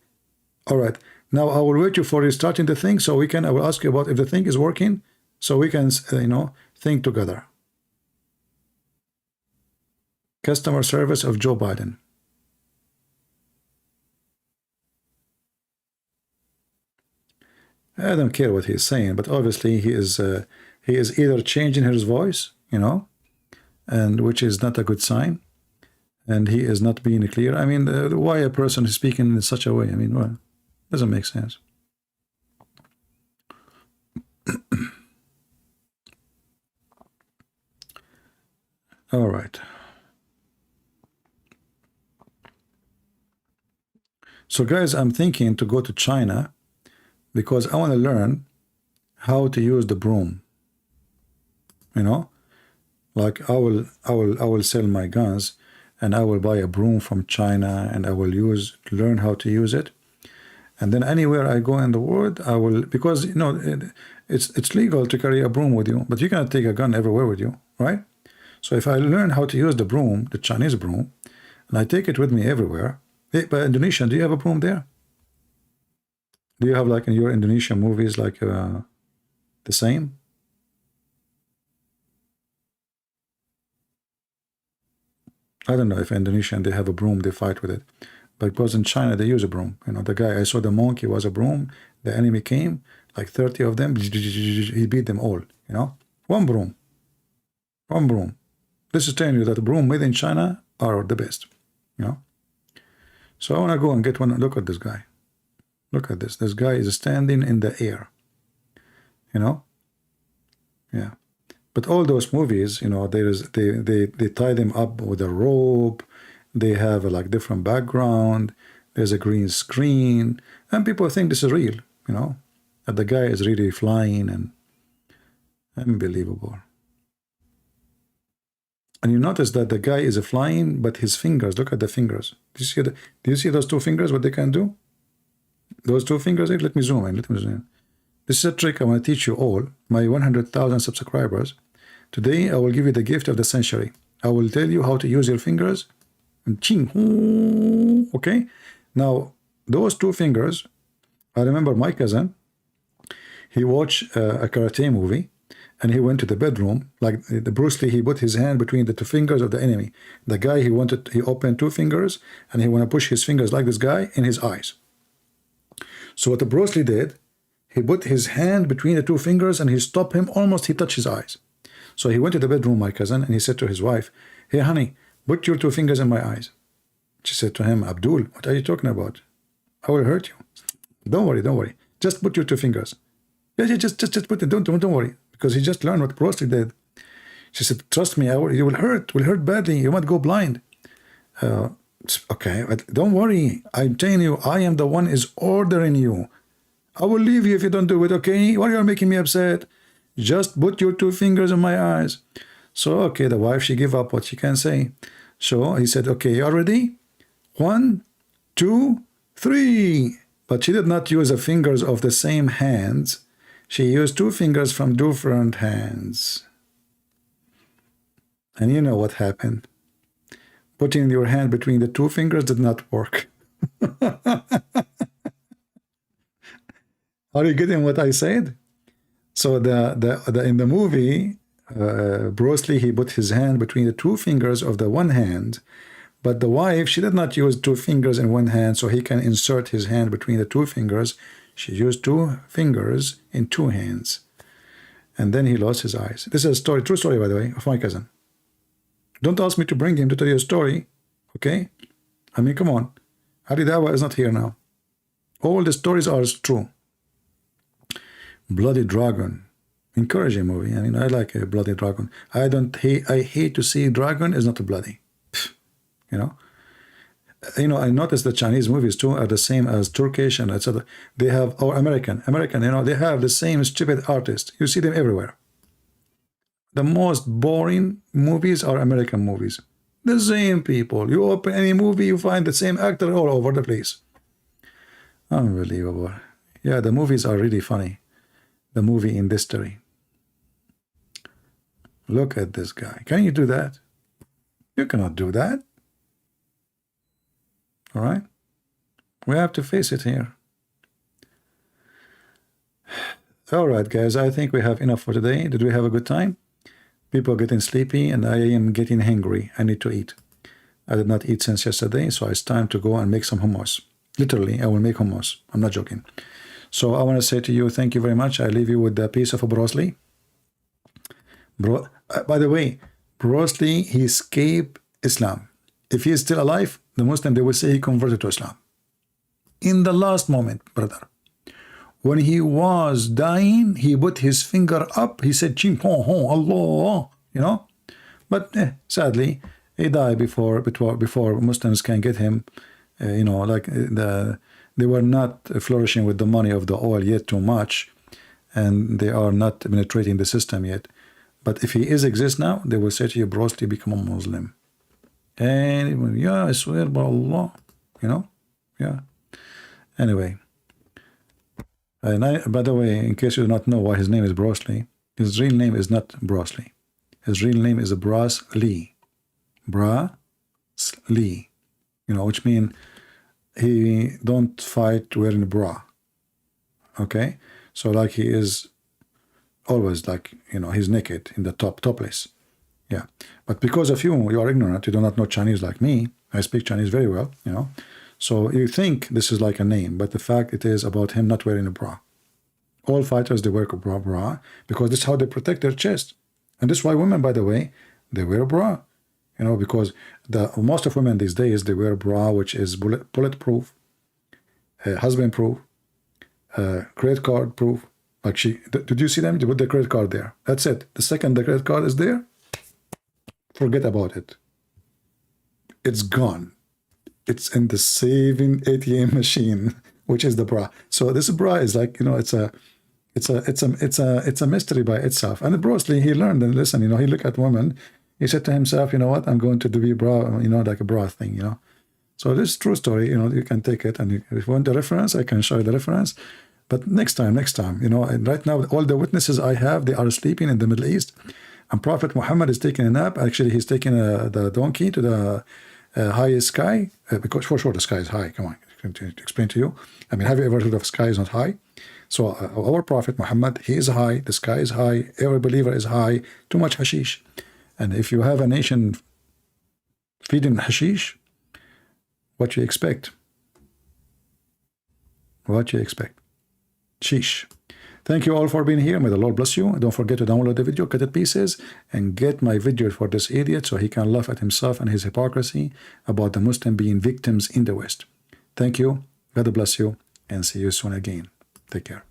All right. Now I will wait you for restarting the thing so I will ask you about if the thing is working so we can, you know, think together. Customer service of Joe Biden. I don't care what he's saying, but obviously he is either changing his voice, you know, and which is not a good sign, and he is not being clear. I mean, why a person is speaking in such a way? I mean, well, doesn't make sense. All right. So, guys, I'm thinking to go to China because I want to learn how to use the broom. You know, like I will sell my guns, and I will buy a broom from China, and I will learn how to use it. And then anywhere I go in the world, I will, because you know it's legal to carry a broom with you, but you cannot take a gun everywhere with you, right? So if I learn how to use the broom, the Chinese broom, and I take it with me everywhere. Hey, but Indonesia, do you have a broom there? Do you have, like in your Indonesian movies, like the same? I don't know if Indonesian they have a broom, they fight with it. But because in China they use a broom. You know, the guy I saw, the monkey was a broom. The enemy came, like 30 of them. He beat them all. You know, one broom. One broom. This is telling you that the broom made in China are the best. You know. So I want to go and get one. Look at this guy. Look at this. This guy is standing in the air. You know. Yeah. But all those movies, you know, they tie them up with a rope. They have a like different background. There's a green screen, and people think this is real. You know, that the guy is really flying, and unbelievable. And you notice that the guy is flying, but his fingers. Look at the fingers. Do you see those two fingers? What they can do? Those two fingers. Let me zoom in. Let me zoom in. This is a trick I want to teach you all, my 100,000 subscribers. Today, I will give you the gift of the century. I will tell you how to use your fingers. Okay? Now, those two fingers, I remember my cousin, he watched a karate movie, and he went to the bedroom, like the Bruce Lee, he put his hand between the two fingers of the enemy. The guy, he opened two fingers, and he want to push his fingers like this guy in his eyes. So what the Bruce Lee did, he put his hand between the two fingers and he stopped him, almost he touched his eyes. So he went to the bedroom, my cousin, and he said to his wife, hey, honey, put your two fingers in my eyes. She said to him, Abdul, what are you talking about? I will hurt you. Don't worry, don't worry. Just put your two fingers. Yeah, just put it. Don't worry. because he just learned what Bruce Lee did. She said, trust me, you will hurt badly. You might go blind. Okay, but don't worry. I'm telling you, I am the one is ordering you. I will leave you if you don't do it, okay? Why are you making me upset? Just put your 2 fingers on my eyes. So, okay, the wife, she gave up what she can say. So he said, okay, you are ready? 1, 2, 3. But she did not use the fingers of the same hands. She used 2 fingers from different hands. And you know what happened. Putting your hand between the 2 fingers did not work. Are you getting what I said? So in the movie, Bruce Lee, he put his hand between the 2 fingers of the one hand, but the wife, she did not use 2 fingers in one hand, so he can insert his hand between the 2 fingers. She used 2 fingers in 2 hands. And then he lost his eyes. This is a story, true story, by the way, of my cousin. Don't ask me to bring him to tell you a story, okay? I mean, come on. Ali Dawa is not here now. All the stories are true. Bloody Dragon. Encouraging movie. I mean, I like a Bloody Dragon. I hate to see dragon is not a bloody. You know? You know, I noticed the Chinese movies too are the same as Turkish and etc. They have, or American, you know, they have the same stupid artists. You see them everywhere. The most boring movies are American movies. The same people. You open any movie, you find the same actor all over the place. Unbelievable. Yeah, the movies are really funny. The movie industry. Look at this guy. Can you do that? You cannot do that. All right? We have to face it here. All right, guys. I think we have enough for today. Did we have a good time? People are getting sleepy and I am getting hungry. I need to eat. I did not eat since yesterday, so it's time to go and make some hummus. Literally, I will make hummus. I'm not joking. So I want to say to you, thank you very much. I leave you with the piece of Bruce Lee. By the way, Bruce Lee, he escaped Islam. If he is still alive, the Muslim, they will say he converted to Islam. In the last moment, brother. When he was dying, he put his finger up. He said, Chim hon hon, Allah, you know. But sadly, he died before Muslims can get him. You know, like they were not flourishing with the money of the oil yet too much, and they are not penetrating the system yet. But if he exists now, they will say to you, Bruce Lee, become a Muslim. And yeah, I swear by Allah, you know, yeah. Anyway. And by the way, in case you do not know why his name is Bruce Lee, his real name is not Bruce Lee. His real name is Bruce Lee. Bruce Lee. You know, which means he don't fight wearing a bra. Okay? So like he is always like, you know, he's naked in the topless. Yeah. But because of you are ignorant, you do not know Chinese like me. I speak Chinese very well, you know. So you think this is like a name, but the fact it is about him not wearing a bra. All fighters, they wear a bra because this is how they protect their chest. And this is why women, by the way, they wear a bra. You know, because most of women these days, they wear a bra which is bulletproof, husband proof, credit card proof. Like did you see them? They put the credit card there. That's it. The second the credit card is there, forget about it. It's gone. It's in the saving ATM machine, which is the bra. So this bra is like, you know, it's a mystery by itself. And Bruce Lee, he learned and listened, you know, he looked at women, he said to himself, you know what, I'm going to do a bra, you know, like a bra thing, you know. So this is true story, you know, you can take it, and if you want the reference, I can show you the reference. But next time, you know, and right now, all the witnesses I have, they are sleeping in the Middle East, and Prophet Muhammad is taking a nap. Actually, he's taking the donkey to the highest sky, because for sure the sky is high. Come on, to explain to you. I mean, have you ever heard of sky is not high? So our Prophet Muhammad, he is high, the sky is high, every believer is high, too much hashish. And if you have a nation feeding hashish, what you expect? What you expect? Sheesh. Thank you all for being here. May the Lord bless you. Don't forget to download the video, cut it pieces, and get my video for this idiot so he can laugh at himself and his hypocrisy about the Muslim being victims in the West. Thank you. God bless you, and see you soon again. Take care.